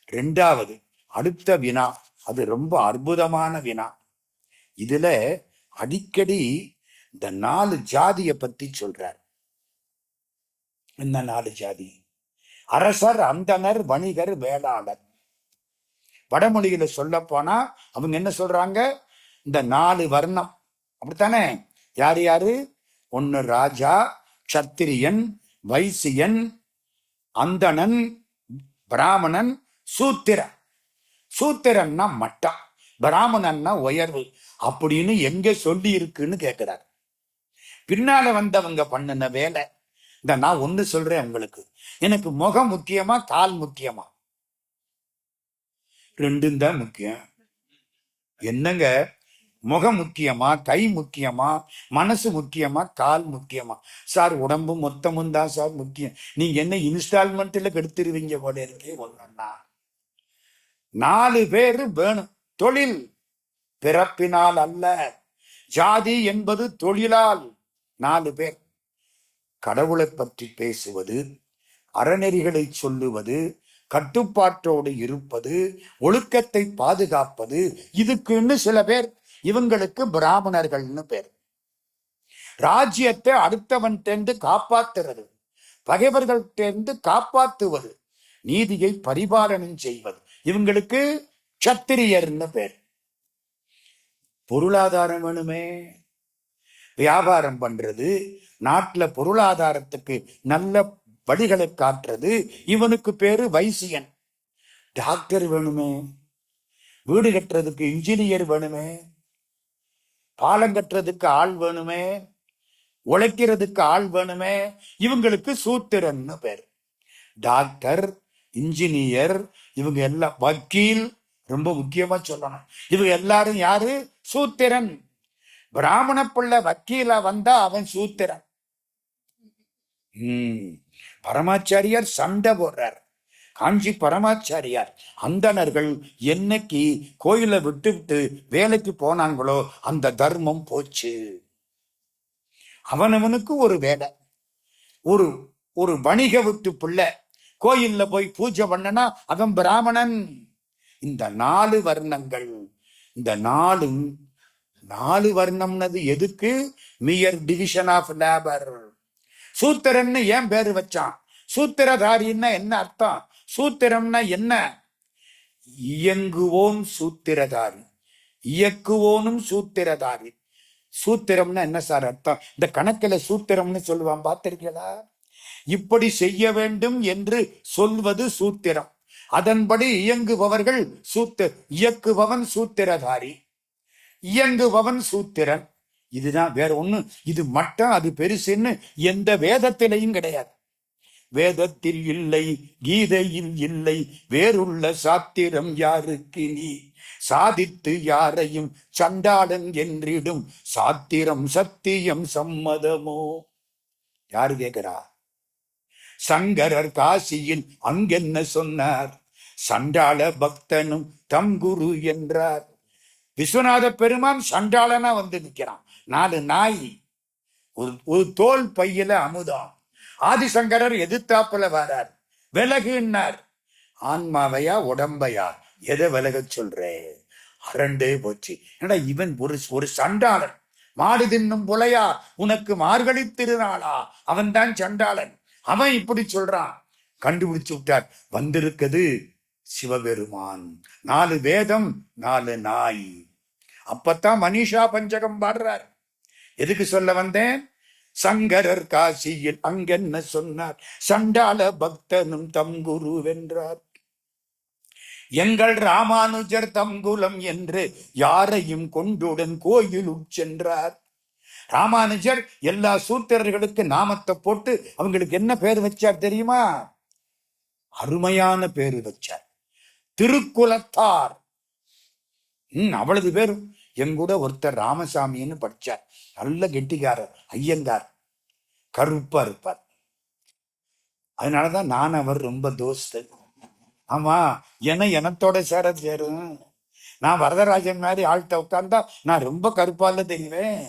2வது அடுத்த வினா, அது ரொம்ப அற்புதமான வினா. இதுல அடிக்கடி இந்த 4 ஜாதியை பத்தி சொல்றார். என்ன 4 ஜாதி? அரசர், அந்தனர், வணிகர், வேளாளர். வடமொழியில சொல்ல போனா அவங்க என்ன சொல்றாங்க? இந்த 4 வர்ணம். அப்படித்தானே? யாரு யாரு? 1 ராஜா, சத்திரியன், வைசியன், அந்தணன், பிராமணன், சூத்திரன். சூத்திரன்னா மட்டம், பிராமணன்னா உயர்வு அப்படின்னு எங்க சொல்லி இருக்குன்னு கேட்கிறார். பின்னால வந்தவங்க பண்ணின வேலை. இந்த நான் ஒண்ணு சொல்றேன் உங்களுக்கு, எனக்கு முகம் முக்கியமா கால் முக்கியமா? 2ம் தான் முக்கியம். என்னங்க, முகம் முக்கியமா கை முக்கியமா மனசு முக்கியமா கால் முக்கியமா? சார் உடம்பு மொத்தமும் தான் சார் முக்கியம். நீங்க என்ன இன்ஸ்டால்மெண்ட்ல கெடுத்துருவீங்க போல இருக்கே. ஒன்னா 4 பேரு வேணும். தொழில் பிறப்பினால் அல்ல, ஜாதி என்பது தொழிலால். 4 பேர். கடவுளை பற்றி பேசுவது, அறநெறிகளை சொல்லுவது, கட்டுப்பாட்டோடு இருப்பது, ஒழுக்கத்தை பாதுகாப்பது, இதுக்குன்னு சில பேர். இவங்களுக்கு பிராமணர்கள்னு பேர். ராஜ்யத்தை அடுத்தவன் தேர்ந்து காப்பாத்துறது, பகைவர்கள் தேர்ந்து காப்பாத்துவது, நீதியை பரிபாலனம் செய்வது, இவங்களுக்கு சத்திரியர்னு பேர். பொருளாதாரம் வேணுமே, வியாபாரம் பண்றது, நாட்டுல பொருளாதாரத்துக்கு நல்ல வழிகளை காட்டுறது. இவனுக்கு பேரு வைசியன். டாக்டர் வேணுமே, வீடு கட்டுறதுக்கு இன்ஜினியர் வேணுமே, பாலம் கட்டுறதுக்கு ஆள் வேணுமே, உழைக்கிறதுக்கு ஆள் வேணுமே. இவங்களுக்கு சூத்திரன்னு பேர். டாக்டர், இன்ஜினியர், இவங்க எல்லாம், வக்கீல், ரொம்ப முக்கியமா சொல்லணும், இவங்க எல்லாரும் யாரு? சூத்திரன். பிராமண பிள்ளை வக்கீலா வந்தா அவன் சூத்திரன். பரமாச்சாரியார் சண்டை போடுறார். காஞ்சி பரமாச்சாரியார், அந்தணர்கள் என்னைக்கு கோயிலை விட்டு விட்டு வேலைக்கு போனாங்களோ அந்த தர்மம் போச்சு. அவனவனுக்கு ஒரு வேலை. ஒரு ஒரு வணிக விட்டு பிள்ளை கோயில்ல போய் பூஜை பண்ணனா அவன் பிராமணன். இந்த 4 வர்ணங்கள், இந்த 4 வர்ணம்னது எதுக்கு? மியர் டிவிஷன் ஆஃப் லேபர். சூத்திரன்னு ஏன் பேரு வச்சான்? சூத்திரதாரின்னா என்ன அர்த்தம்? சூத்திரம்னா என்ன? இயங்குவோன் சூத்திரதாரி, இயக்குவோனும் சூத்திரதாரி. சூத்திரம்னா என்ன சார் அர்த்தம்? இந்த கணக்குல சூத்திரம்னு சொல்லுவான், பார்த்திருக்கீங்களா? இப்படி செய்ய வேண்டும் என்று சொல்வது சூத்திரம். அதன்படி இயங்குபவர்கள் இயக்குபவன் சூத்திரதாரி, இயங்குபவன் சூத்திரன். இதுதான், வேற ஒண்ணு. இது மட்டும் அது பெருசுன்னு எந்த வேதத்திலையும் கிடையாது. வேதத்தில் இல்லை, கீதையில் இல்லை, வேறுள்ள சாத்திரம் யாருக்கு நீ? சாதித்து யாரையும் சண்டாளன் என்றிடும் சாத்திரம் சத்தியம் சம்மதமோ? யாரு கேட்கிறா? சங்கரர் காசியில் அங்கென்ன சொன்னார்? சண்டாள பக்தனும் தம் குரு என்றார். விஸ்வநாத பெருமான் சண்டாளனா வந்து நிற்கிறான். 4 நாய், ஒரு தோல் பையில அமுதம். ஆதிசங்கரர் எதிர்த்தாப்புல வரார். விலகுன்னார். ஆன்மாவையா உடம்பையா? எதை விலக சொல்றே? அரண்டே போச்சு. ஏன்னா இவன் ஒரு சண்டாளன். மாடு தின்னும் புலையா, உனக்கு மார்கழி திருநாளா? அவன் தான் சண்டாளன். அவன் இப்படி சொல்றான். கண்டுபிடிச்சு விட்டார். வந்திருக்கிறது சிவபெருமான். 4 வேதம், 4 நாய். அப்பத்தான் மனிஷா பஞ்சகம் பாடுறார். எதுக்கு சொல்ல வந்தேன்? சங்கரர் காசியில் அங்கென்ன சொன்னார்? சண்டாள பக்தனும் தம் குரு வென்றார். எங்கள் ராமானுஜர் தங்குலம் என்று யாரையும் கொண்டுடன் கோயிலுள் சென்றார். ராமானுஜர் எல்லா சூத்திரர்களுக்கு நாமத்தை போட்டு அவங்களுக்கு என்ன பேர் வச்சார் தெரியுமா? அருமையான பேரு வச்சார், திருக்குலத்தார். அவ்வளவு பேரும். எங்கூட ஒருத்தர் ராமசாமின்னு படிச்சார். நல்ல கெட்டிக்காரர், ஐயங்கார், கருப்பா இருப்பார். அதனாலதான் நான் அவர் ரொம்ப தோஸ்து. ஆமா, எனத்தோட சேரும். நான் வரதராஜன் மாதிரி ஆள்கிட்ட உட்கார்ந்தா நான் ரொம்ப கருப்பால தெரிவேன்.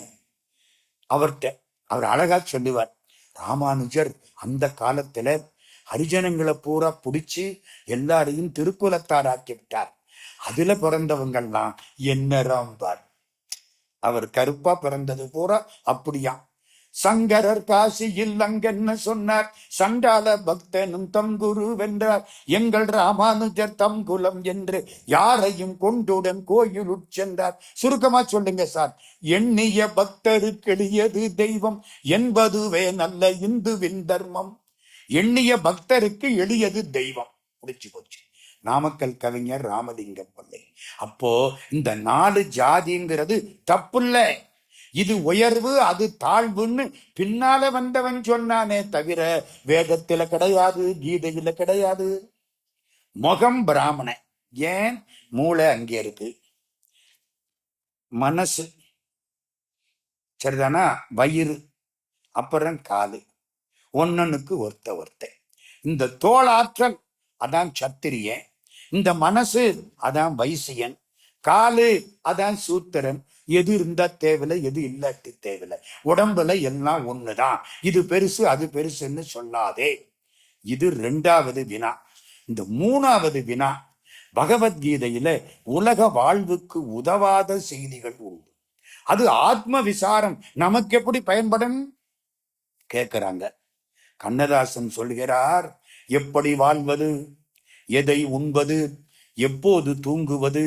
அவர் அழகா சொல்லுவார். ராமானுஜர் அந்த காலத்துல ஹரிஜனங்களை பூரா பிடிச்சு எல்லாரையும் திருக்குலத்தார் ஆக்கி விட்டார். அதுல பிறந்தவங்கள்லாம் என்ன பார். அவர் கருப்பா பிறந்தது பூரா அப்படியா. சங்கரர் காசியில் அங்கென்ன சொன்னார்? சண்டாள பக்தனும் தம் குரு வென்றார். எங்கள் ராமானுஜர் தம் குலம் என்று யாரையும் கொண்டுடன் கோயில் சென்றார். சுருக்கமா சொல்லுங்க சார். எண்ணிய பக்தருக்கு எளியது தெய்வம் என்பதுவே நல்ல இந்துவின் தர்மம். எண்ணிய பக்தருக்கு எளியது தெய்வம். முடிச்சு போச்சு. நாமக்கல் கவிஞர் ராமலிங்கம் பிள்ளை. அப்போ இந்த 4 ஜாதிங்கிறது தப்புல்ல. இது உயர்வு, அது தாழ்வுன்னு பின்னால வந்தவன் சொன்னானே தவிர வேதத்துல கிடையாது, கீதையில கிடையாது. முகம் பிராமண. ஏன்? மூளை அங்கே இருக்கு, மனசு சரிதானா, வயிறு, அப்புறம் காலு, ஒன்னனுக்கு ஒருத்த. இந்த தோளாற்றல் அதான் சத்திரியன், இந்த மனசு அதான் வைசியன், காலு அதான் சூத்திரன். எது இருந்தா தேவையில்லை, எது இல்லாட்டி தேவையில்லை. உடம்புல எல்லாம் ஒண்ணுதான். இது பெருசு அது பெருசுன்னு சொல்லாதே. இது 2வது வினா. இந்த 3வது வினா, பகவத்கீதையில உலக வாழ்வுக்கு உதவாத செய்திகள் உண்டு. அது ஆத்ம விசாரம் நமக்கு எப்படி பயன்படும் கேட்கிறாங்க. கண்ணதாசன் சொல்கிறார், எப்படி வாழ்வது, எதை உண்பது, எப்போது தூங்குவது,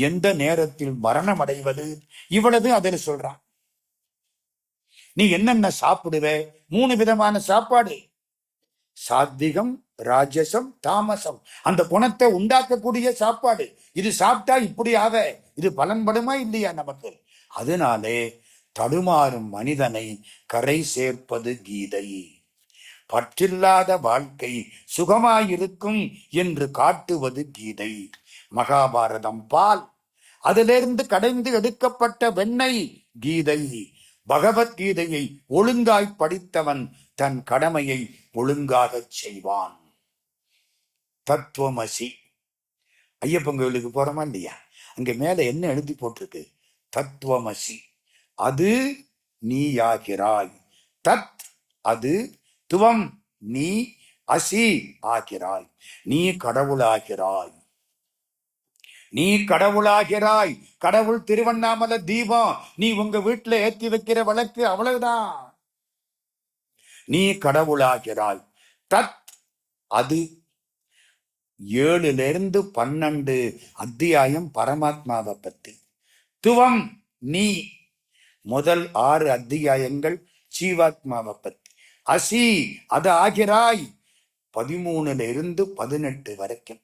எந்த நேரத்தில் மரணம் அடைவது, இவ்வளவு அதில் சொல்றான். நீ என்னென்ன சாப்பிடுவ? 3 விதமான சாப்பாடு. சாத்விகம், ராஜசம், தாமசம். அந்த குணத்தை உண்டாக்கக்கூடிய சாப்பாடு. இது சாப்பிட்டா இப்படி ஆக இது பலன்படுமா இல்லையா நமக்கு? அதனாலே தடுமாறும் மனிதனை கரை சேர்ப்பது கீதை. பற்றில்லாத வாழ்க்கை சுகமாயிருக்கும் என்று காட்டுவது கீதை. மகாபாரதம் பால், அதிலிருந்து கடைந்து எடுக்கப்பட்ட வெண்ணெய் கீதை. பகவத்கீதையை ஒழுங்காய் படித்தவன் தன் கடமையை ஒழுங்காக செய்வான். தத்துவமசி. ஐயப்பன் கோயிலுக்கு போறோமா இல்லையா? அங்க மேல என்ன எழுதி போட்டிருக்கு? தத்துவமசி, அது நீயாகிறாய். தத் அது, துவம் நீ, அசி ஆகிறாய், நீ கடவுளாகிறாய். நீ கடவுளாகிறாய். கடவுள் திருவண்ணாமலை தீபம், நீ உங்க வீட்டுல ஏற்றி வைக்கிற விளக்கு, அவ்வளவுதான். நீ கடவுளாகிறாய். தத் அது. 7-12 அத்தியாயம் பரமாத்மாவை பத்தி. துவம் நீ, முதல் 6 அத்தியாயங்கள் ஜீவாத்மாவை பத்தி. அசி அது ஆகிறாய், 13-18 வரைக்கும்.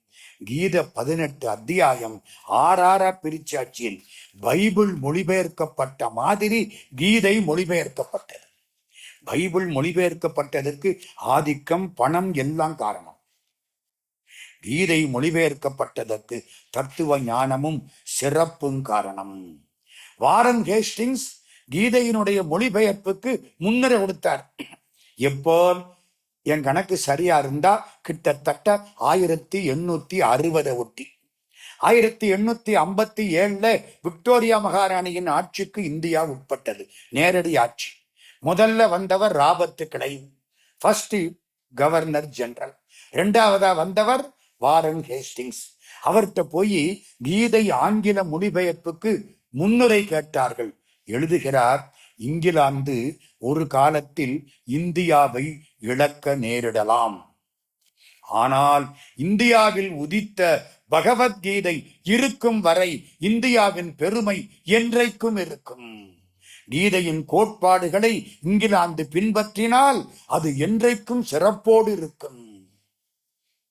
கீத 18 அத்தியாயம் 6 பிரிச்சாட்சியில் பைபிள் மொழிபெயர்க்கப்பட்ட மாதிரி கீதை மொழிபெயர்க்கப்பட்டது. பைபிள் மொழிபெயர்க்கப்பட்டதற்கு ஆதிக்கம், பணம் எல்லாம் காரணம். கீதை மொழிபெயர்க்கப்பட்டதற்கு தத்துவ ஞானமும் சிறப்பும் காரணம். வாரன் ஹேஸ்டிங்ஸ் கீதையினுடைய மொழிபெயர்ப்புக்கு முன்னுரை கொடுத்தார். எப்போ? என் கணக்கு சரியா இருந்தா கிட்டத்தட்ட 1860 ஒட்டி. 1857 விக்டோரியா மகாராணியின் ஆட்சிக்கு இந்தியா உட்பட்டது, நேரடி ஆட்சி. முதல்ல வந்தவர் Robert Clive, first governor general. 2வதா வந்தவர் வாரன் ஹேஸ்டிங்ஸ். அவர்கிட்ட போய் கீதை ஆங்கில மொழிபெயர்ப்புக்கு முன்னுரை கேட்டார்கள். எழுதுகிறார், இங்கிலாந்து ஒரு காலத்தில் இந்தியாவை இழக்க நேரிடலாம். ஆனால் இந்தியாவில் உதித்த பகவத்கீதை இருக்கும் வரை இந்தியாவின் பெருமை என்றைக்கும் இருக்கும். கீதையின் கோட்பாடுகளை இங்கிலாந்து பின்பற்றினால் அது என்றைக்கும் சிறப்போடு இருக்கும்.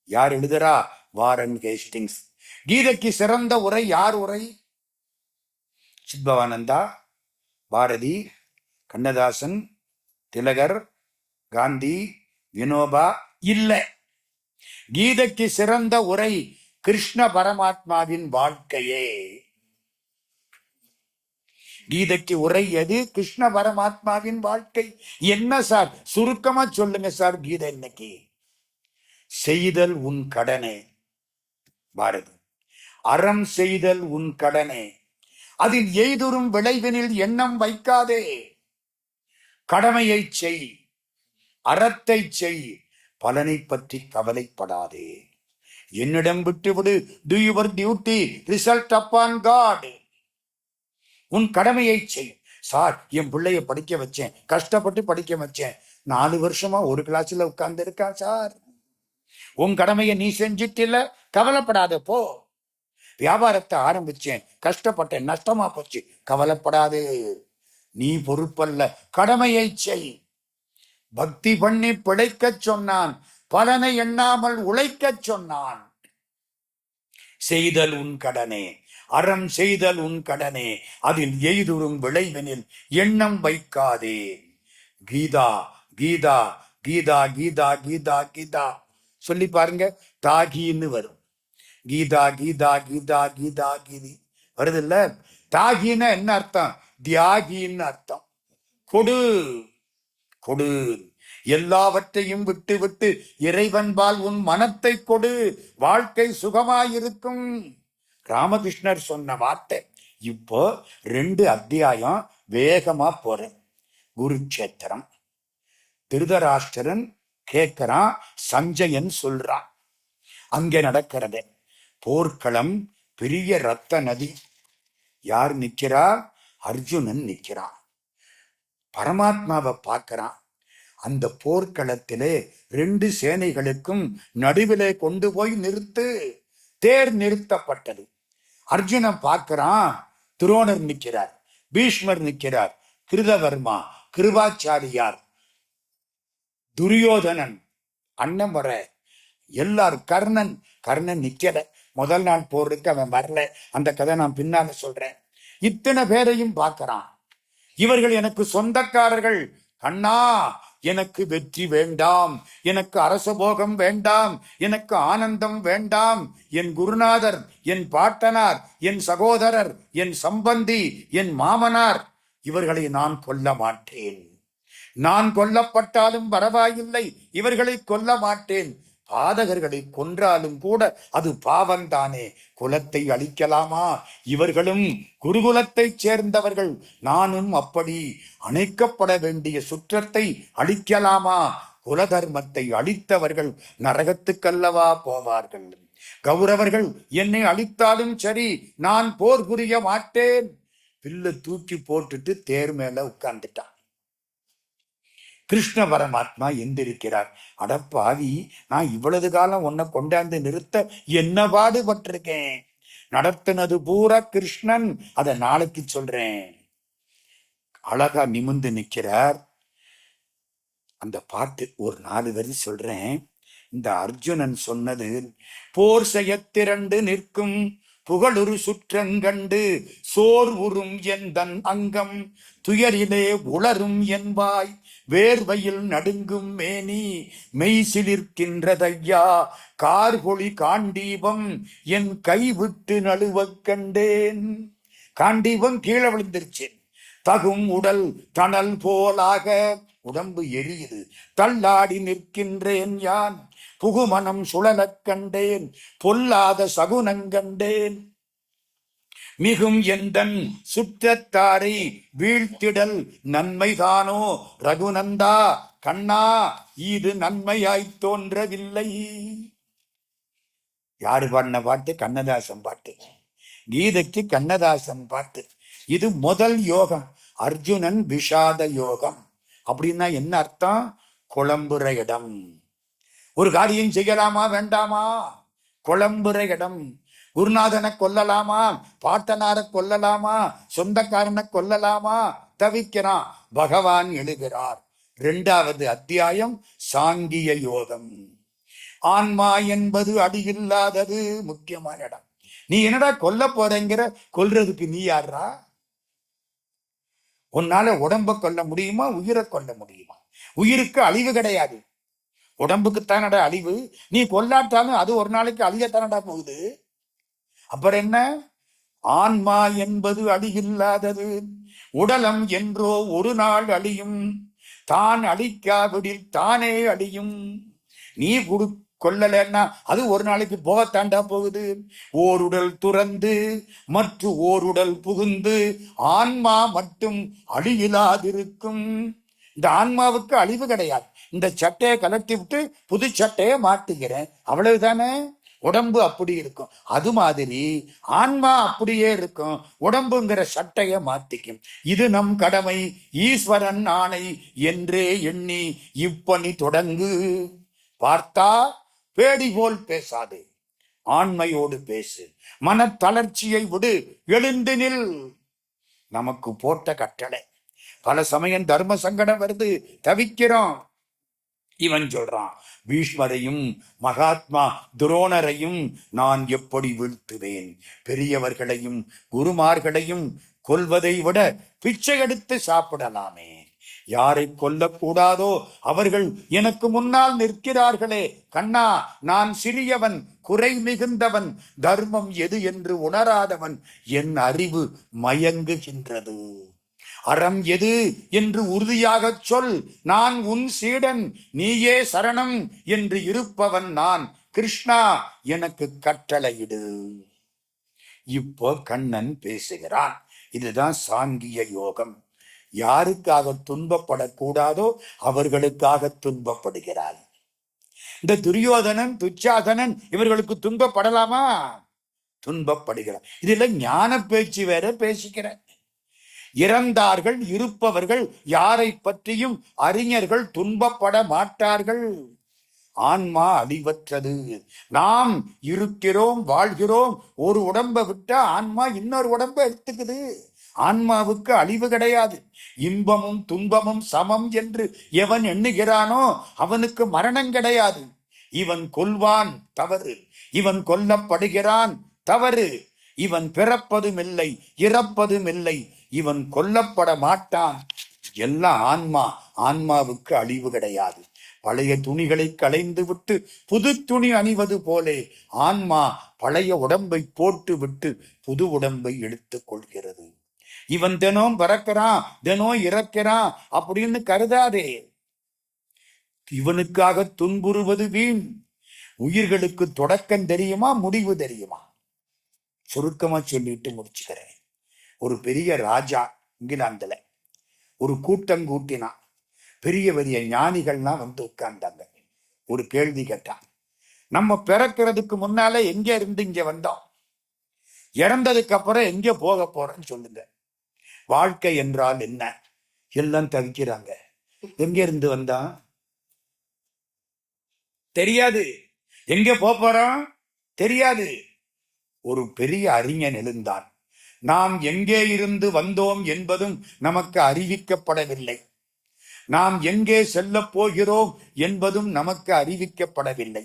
யார் எழுதுறா? Warren Hastings. கீதைக்கு சிறந்த உரை யார் உரை? சித்பவானந்தா, பாரதி, கண்ணதாசன், திலகர், காந்தி, வினோபா இல்லை. கீதைக்கு சிறந்த உரை கிருஷ்ண பரமாத்மாவின் வாழ்க்கையே. கீதைக்கு உரை எது? கிருஷ்ண பரமாத்மாவின் வாழ்க்கை. என்ன சார், சுருக்கமா சொல்லுங்க சார். கீதை இன்னைக்கு செய்தல் உன் கடனே. பாரதி, அறம் செய்தல் உன் கடனே, அதில் எய்துறும் விளைவினில் எண்ணம் வைக்காதே. கடமையை செய், அறத்தை செய், பலனை பற்றி கவலைப்படாதே. என்னிடம் விட்டுவிடு. Do your duty, result upon God. உன் கடமையை செய். சார், என் பிள்ளைய படிக்க வச்சேன், கஷ்டப்பட்டு படிக்க வச்சேன், 4 வருஷமா ஒரு கிளாஸ்ல உட்கார்ந்து இருக்கான் சார். உன் கடமையை நீ செஞ்சிட்டில்ல, கவலைப்படாத போ. வியாபாரத்தை ஆரம்பிச்சேன், கஷ்டப்பட்டேன், நஷ்டமா போச்சு, கவலைப்படாதே. நீ பொறுப்பல்ல, கடமையை செய். பக்தி பண்ணி பிழைக்க சொன்னான், பலனை எண்ணாமல் உழைக்க சொன்னான். செய்தல் உன் கடனே, அறம் செய்தல் உன் கடனே, அதில் எய்துறும் விளைவினில் எண்ணம் வைக்காதே. கீதா கீதா கீதா கீதா கீதா கீதா சொல்லி பாருங்க, தாகின்னு வரும். கீதா கீதா கீதா கீதா கீதி வருது இல்ல? தாகின்னா என்ன அர்த்தம்? தியாகின்னு அர்த்தம். கொடு கொடு, எல்லாவற்றையும் விட்டு விட்டு இறைவன்பால் உன் மனத்தை கொடு, வாழ்க்கை சுகமாயிருக்கும். ராமகிருஷ்ணர் சொன்ன வார்த்தை. இப்போ 2 அத்தியாயம் வேகமா போறேன். குருட்சேத்திரம். திருதராஷ்டிரன் கேட்கிறான், சஞ்சயன் சொல்றான். அங்கே நடக்கிறது போர்க்களம், பெரிய ரத்த நதி. யார் நிக்கிறா? அர்ஜுனன் நிக்கிறான். பரமாத்மாவை பார்க்கிறான். அந்த போர்க்களத்திலே 2 சேனைகளுக்கும் நடுவிலே கொண்டு போய் நிறுத்து. தேர் நிறுத்தப்பட்டது. அர்ஜுனன் பார்க்கிறான், துரோணர் நிற்கிறார், பீஷ்மர் நிற்கிறார், கிருதவர்மா, கிருபாச்சாரியார், துரியோதனன், அண்ணன் வர எல்லாரும் கர்ணன் நிக்கல. முதல் நாள் போறதுக்கு அவன் வரல. அந்த கதை நான் பின்னால சொல்றேன். இத்தனை பேரையும் பார்க்கிறான். இவர்கள் எனக்கு சொந்தக்காரர்கள். கண்ணா, எனக்கு வெற்றி வேண்டாம், எனக்கு அரசபோகம் வேண்டாம், எனக்கு ஆனந்தம் வேண்டாம். என் குருநாதர், என் பாட்டனார், என் சகோதரர், என் சம்பந்தி, என் மாமனார், இவர்களை நான் கொல்ல மாட்டேன். நான் கொல்லப்பட்டாலும் பரவாயில்லை, இவர்களை கொல்ல மாட்டேன். பாதகர்களை கொன்றாலும் கூட அது பாவம்தானே. குலத்தை அழிக்கலாமா? இவர்களும் குருகுலத்தைச் சேர்ந்தவர்கள், நானும் அப்படி. அணைக்கப்பட வேண்டிய சுற்றத்தை அழிக்கலாமா? குலதர்மத்தை அழித்தவர்கள் நரகத்துக்கல்லவா போவார்கள். கௌரவர்கள் என்னை அழித்தாலும் சரி, நான் போர் புரிய மாட்டேன். வில்ல தூக்கி போட்டுட்டு தேர் மேல உட்கார்ந்துட்டான். கிருஷ்ண பரமாத்மா எந்திருக்கிறார். அடப்பாவி, நான் இவ்வளவு காலம் உன்னை கொண்டாந்து நிறுத்த என்ன பாடுபட்டிருக்கேன். நடத்தினது பூரா கிருஷ்ணன். அதை நாளைக்கு சொல்றேன். அழகா நிமிந்து நிற்கிறார். அந்த பாட்டு ஒரு 4 வரி சொல்றேன். இந்த அர்ஜுனன் சொன்னது, போர் செய்யத்திரண்டு நிற்கும் புகழுரு சுற்றங்கண்டு சோர் உறும் எந்தன் அங்கம் துயரிலே உளரும் என்பாய் வேர்வையில் நடுங்கும் மேனி மெய் சிலிர்க்கின்றதையா கார்பொழி காண்டீபம் என் கை விட்டு நழுவக் கண்டேன். காண்டீபம் கீழே விழுந்துருச்சு. தகும் உடல் தணல் போலாக உடம்பு எரியுது. தள்ளாடி நிற்கின்றேன் யான், புகுமனம் சுழலக் கண்டேன், பொல்லாத சகுனங்கண்டேன். மிகும் எந்தன் சுற்றத்தாரை வீழ்த்திடல் நன்மைதானோ ரகுநந்தா கண்ணா, இது நன்மையாய் தோன்றவில்லை. யாரு பாடின பாட்டு? கண்ணதாசன் பாட்டு. கீதைக்கு கண்ணதாசன் பாட்டு. இது முதல் யோகம், அர்ஜுனன் விஷாத யோகம். அப்படின்னா என்ன அர்த்தம்? குழம்புற இடம். ஒரு காரியம் செய்யலாமா வேண்டாமா? குழம்புற இடம். குருநாதனை கொல்லலாமா? பாட்டனார கொல்லலாமா? சொந்தக்காரனை கொல்லலாமா? தவிக்கிறான். பகவான் எழுகிறார். 2வது அத்தியாயம் சாங்கிய யோகம். ஆன்மா என்பது அடியில்லாதது. முக்கியமான இடம். நீ என்னடா கொல்ல போறேங்கிற? கொல்றதுக்கு நீ யாரா? உன்னால உடம்ப கொல்ல முடியுமா? உயிரை கொல்ல முடியுமா? உயிருக்கு அழிவு கிடையாது. உடம்புக்குத்தானடா அழிவு. நீ கொல்லாட்டாலும் அது ஒரு நாளைக்கு அழியத்தானடா போகுது. அப்புறம் என்ன? ஆன்மா என்பது அழியில்லாதது. உடலம் என்றோ ஒரு நாள் அழியும். தான் அழிக்காவிடில் தானே அழியும். நீ கொல்லலன்னா அது ஒரு நாளைக்கு போகத்தாண்டா போகுது. ஓருடல் துறந்து மற்ற ஓருடல் புகுந்து ஆன்மா மட்டும் அழியிலாதிருக்கும். இந்த ஆன்மாவுக்கு அழிவு கிடையாது. இந்த சட்டையை கலட்டி விட்டு புது சட்டையை மாட்டுகிறேன், அவ்வளவுதானே. உடம்பு அப்படி இருக்கும். அது மாதிரி ஆன்மா அப்படியே இருக்கும். உடம்புங்கிற சட்டையை மாத்திக்கும். இது நம் கடமை, ஈஸ்வரன் ஆணை என்றே எண்ணி இப்பணி தொடங்கு. பார்த்தா பேடி போல் பேசாது, ஆண்மையோடு பேசு. மனத்தளர்ச்சியை விடு, எழுந்து நில். நமக்கு போட்ட கட்டளை. பல சமயம் தர்ம சங்கடம் வருது, தவிக்கிறோம். இவன் சொல்றான், பீஷ்மரையும் மகாத்மா துரோணரையும் நான் எப்படி வீழ்த்துவேன்? பெரியவர்களையும் குருமார்களையும் கொல்வதை விட பிச்சை எடுத்து சாப்பிடலாமே. யாரை கொல்லக்கூடாதோ அவர்கள் எனக்கு முன்னால் நிற்கிறார்களே. கண்ணா, நான் சிறியவன், குறை மிகுந்தவன், தர்மம் எது என்று உணராதவன். என் அறிவு மயங்குகின்றது. அறம் எது என்று உறுதியாக சொல். நான் உன் சீடன், நீயே சரணம் என்று இருப்பவன் நான். கிருஷ்ணா, எனக்கு கட்டளையிடு. இப்போ கண்ணன் பேசுகிறான். இதுதான் சாங்கிய யோகம். யாருக்காக துன்பப்படக்கூடாதோ அவர்களுக்காக துன்பப்படுகிறார். இந்த துரியோதனன், துச்சாதனன் இவர்களுக்கு துன்பப்படலாமா? துன்பப்படுகிறார். இதுல ஞான பேச்சு வேற பேசிக்கிறேன். இறந்தார்கள், இருப்பவர்கள் யாரை பற்றியும் அறிஞர்கள் துன்பப்பட மாட்டார்கள். ஆன்மா அழிவற்றது. நாம் இருக்கிறோம், வாழ்கிறோம். ஒரு உடம்பை விட்டா ஆன்மா இன்னொரு உடம்பை எடுத்துக்குது. ஆன்மாவுக்கு அழிவு கிடையாது. இன்பமும் துன்பமும் சமம் என்று எவன் எண்ணுகிறானோ அவனுக்கு மரணம் கிடையாது. இவன் கொல்வான் தவறு, இவன் கொல்லப்படுகிறான் தவறு. இவன் பிறப்பதும் இல்லை, இறப்பதும் இல்லை, இவன் கொல்லப்பட மாட்டான். எல்லாம் ஆன்மா. ஆன்மாவுக்கு அழிவு கிடையாது. பழைய துணிகளை களைந்து விட்டு புது துணி அணிவது போலே ஆன்மா பழைய உடம்பை போட்டு விட்டு புது உடம்பை எடுத்துக் கொள்கிறது. இவன் தினம் பிறக்கிறான், தினம் இறக்கிறான் அப்படின்னு கருதாதே. இவனுக்காக துன்புறுவது வீண். உயிர்களுக்கு தொடக்கம் தெரியுமா, முடிவு தெரியுமா? சுருக்கமா சொல்லிட்டு முடிச்சுக்கிறேன். ஒரு பெரிய ராஜா இங்கிலாந்துல ஒரு கூட்டம் கூட்டினான். பெரிய பெரிய ஞானிகள்லாம் வந்து உட்கார்ந்தாங்க. ஒரு கேள்வி கேட்டான். நம்ம பிறக்கிறதுக்கு முன்னால எங்க இருந்து இங்க வந்தோம்? இறந்ததுக்கு அப்புறம் எங்க போக போறோம்னு சொல்லுங்க. வாழ்க்கை என்றால் என்ன? எல்லாம் தவிக்கிறாங்க. எங்க இருந்து வந்தான் தெரியாது, எங்க போறோம் தெரியாது. ஒரு பெரிய அறிஞன் எழுந்தான். நாம் எங்கே இருந்து வந்தோம் என்பதும் நமக்கு அறிவிக்கப்படவில்லை. நாம் எங்கே செல்ல போகிறோம் என்பதும் நமக்கு அறிவிக்கப்படவில்லை.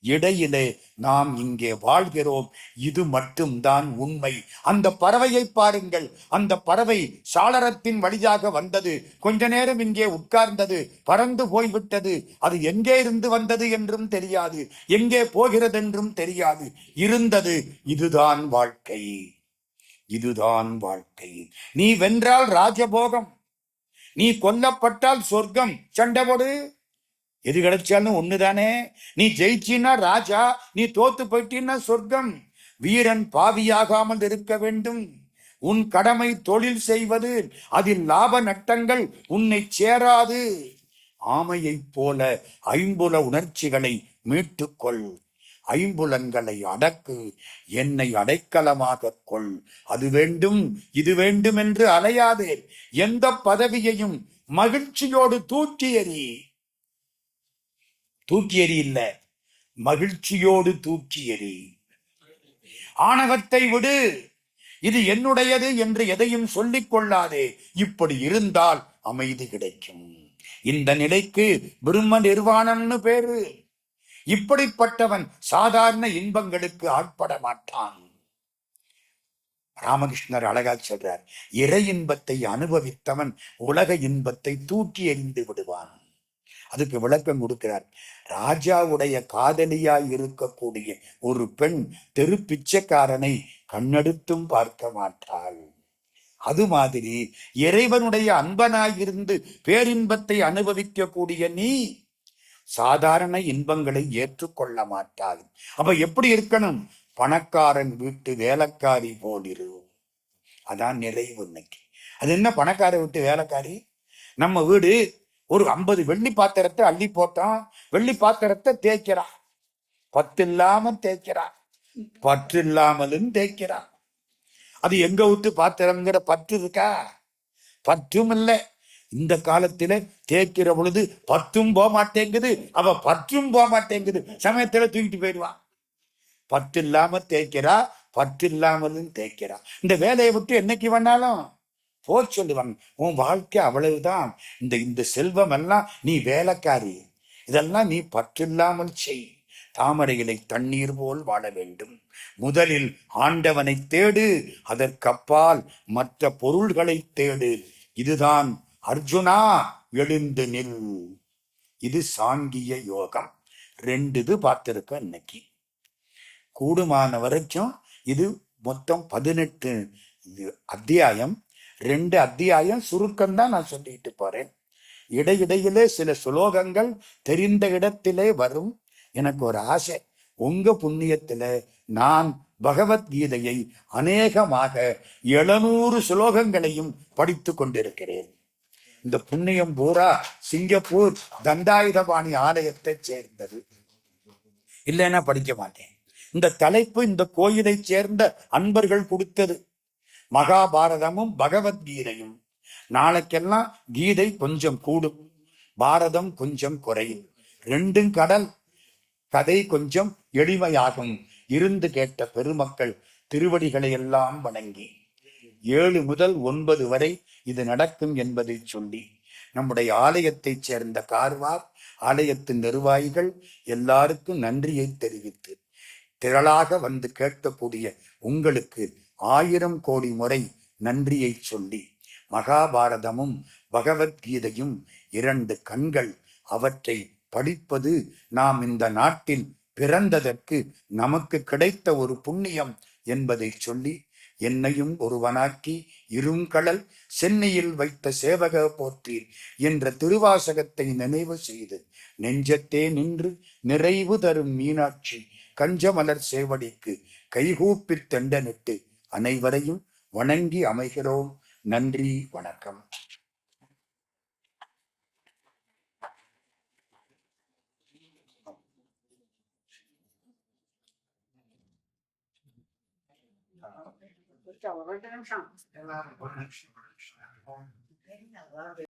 இடையிலே நாம் இங்கே வாழ்கிறோம். இது மட்டும்தான் உண்மை. அந்த பறவையை பாருங்கள். அந்த பறவை சாளரத்தின் வழியாக வந்தது, கொஞ்ச நேரம் இங்கே உட்கார்ந்தது, பறந்து போய்விட்டது. அது எங்கே இருந்து வந்தது என்றும் தெரியாது, எங்கே போகிறது என்றும் தெரியாது. இருந்தது. இதுதான் வாழ்க்கை, இதுதான் வாழ்க்கை. நீ வென்றால் ராஜபோகம், நீ கொல்லப்பட்டால் சொர்க்கம். சண்டை போடு, எது கிடைச்சாலும் ஒண்ணுதானே. நீ ஜெயிச்சின்னா ராஜா, நீ தோத்து போயிட்டீன்னா சொர்க்கம். வீரன் பாவியாகாமல் இருக்க வேண்டும். உன் கடமை தொழில் செய்வது, அதில் லாப நட்டங்கள் உன்னை சேராது. ஆமையைப் போல ஐம்புல உணர்ச்சிகளை மீட்டுக்கொள். ஐம்புலன்களை அடக்கு, என்னை அடைக்கலமாக கொள். அது வேண்டும் இது வேண்டும் என்று அலையாதே. எந்த பதவியையும் மகிழ்ச்சியோடு தூக்கி எறி. தூக்கி எறி இல்ல, மகிழ்ச்சியோடு தூக்கி எறி. ஆணவத்தை விடு. இது என்னுடையது என்று எதையும் சொல்லிக் கொள்ளாதே. இப்படி இருந்தால் அமைதி கிடைக்கும். இந்த நிலைக்கு பிரம்ம நிர்வாணம்னு பேரு. இப்படிப்பட்டவன் சாதாரண இன்பங்களுக்கு ஆட்பட மாட்டான். ராமகிருஷ்ணர் அழகா சொல்றார், இறை இன்பத்தை அனுபவித்தவன் உலக இன்பத்தை தூக்கி எறிந்து விடுவான். அதுக்கு விளக்கம் கொடுக்கிறார். ராஜாவுடைய காதலியாய் இருக்கக்கூடிய ஒரு பெண் தெரு பிச்சைக்காரனை கண்ணெடுத்தும் பார்க்க மாட்டாள். அது மாதிரி இறைவனுடைய அன்பனாயிருந்து பேரின்பத்தை அனுபவிக்கக்கூடிய நீ சாதாரண இன்பங்களை ஏற்றுக்கொள்ள மாட்டாள். அப்ப எப்படி இருக்கணும்? பணக்காரன் வீட்டு வேலைக்காரி போலிரு. அதான் நிறைவு. இன்னைக்கு அது என்ன பணக்கார வீட்டு வேலைக்காரி? நம்ம வீடு ஒரு 50 வெள்ளி பாத்திரத்தை அள்ளி போட்டான். வெள்ளி பாத்திரத்தை தேய்க்கிறான். பத்து இல்லாம தேய்க்கிறான், பற்று இல்லாமலும் தேய்க்கிறான். அது எங்க விட்டு பாத்திரங்கிற பற்று இருக்கா? பற்றும் இல்லை. இந்த காலத்துல தேய்க்கிற பொழுது பத்தும் போக மாட்டேங்குது, அவ பற்றும் போக மாட்டேங்குது. சமயத்துல தூக்கிட்டு போயிடுவான். பத்து இல்லாம தேய்க்கிறா, பற்று இல்லாமலும் தேய்க்கிறா. இந்த வேலையை விட்டு என்னைக்கு வேணாலும் போ சொல்லுவாங்க. உன் வாழ்க்கை அவ்வளவுதான். இந்த செல்வம் எல்லாம் நீ வேலைக்காரி. இதெல்லாம் நீ பற்றில்லாமல் செய். தாமரையிலை தண்ணீர் போல் வாழ வேண்டும். முதலில் ஆண்டவனை தேடு, அதற்கப்பால் மற்ற பொருள்களை தேடு. இதுதான் அர்ஜுனா எழுந்து நில். இது சாங்கிய யோகம். 2 இது பார்த்திருக்க இன்னைக்கு. கூடுமான வரைக்கும் இது மொத்தம் 18 அத்தியாயம். 2 அத்தியாயம் சுருக்கம்தான் நான் சொல்லிட்டு போறேன். இடையிடையிலே சில சுலோகங்கள் தெரிந்த இடத்திலே வரும். எனக்கு ஒரு ஆசை, உங்க புண்ணியத்துல நான் பகவத்கீதையை அநேகமாக 700 சுலோகங்களையும் படித்து கொண்டிருக்கிறேன். இந்த புண்ணியம் பூரா சிங்கப்பூர் தண்டாயுதபாணி ஆலயத்தை சேர்ந்தது. இல்லைன்னா படிக்க மாட்டேன். இந்த தலைப்பு இந்த கோயிலை சேர்ந்த அன்பர்கள் கொடுத்தது. மகாபாரதமும் பகவத்கீதையும். நாளைக்கெல்லாம் கீதை கொஞ்சம் கூடும், பாரதம் கொஞ்சம் குறையும். 2 கடல். கதை கொஞ்சம் எளிமையாகும். இருந்து கேட்ட பெருமக்கள் திருவடிகளை எல்லாம் வணங்கி 7 முதல் 9 வரை இது நடக்கும் என்பதை சொல்லி நம்முடைய ஆலயத்தைச் சேர்ந்த கார்வார் ஆலயத்தின் நிர்வாகிகள் எல்லாருக்கும் நன்றியை தெரிவித்து திரளாக வந்து கேட்கக்கூடிய உங்களுக்கு 1000 கோடி முறை நன்றியை சொல்லி மகாபாரதமும் பகவத்கீதையும் 2 கண்கள், அவற்றை படிப்பது நாம் இந்த நாட்டில் பிறந்ததற்கு நமக்கு கிடைத்த ஒரு புண்ணியம் என்பதை சொல்லி என்னையும் ஒருவனாக்கி இருங்கடல் சென்னையில் வைத்த சேவக போற்றி என்ற திருவாசகத்தை நினைவு செய்து நெஞ்சத்தே நின்று நிறைவு தரும் மீனாட்சி கஞ்சமலர் சேவடிக்கு கைகூப்பி தெண்டனிட்டு அனைவரையும் வணங்கி அமைகிறோம். நன்றி, வணக்கம்.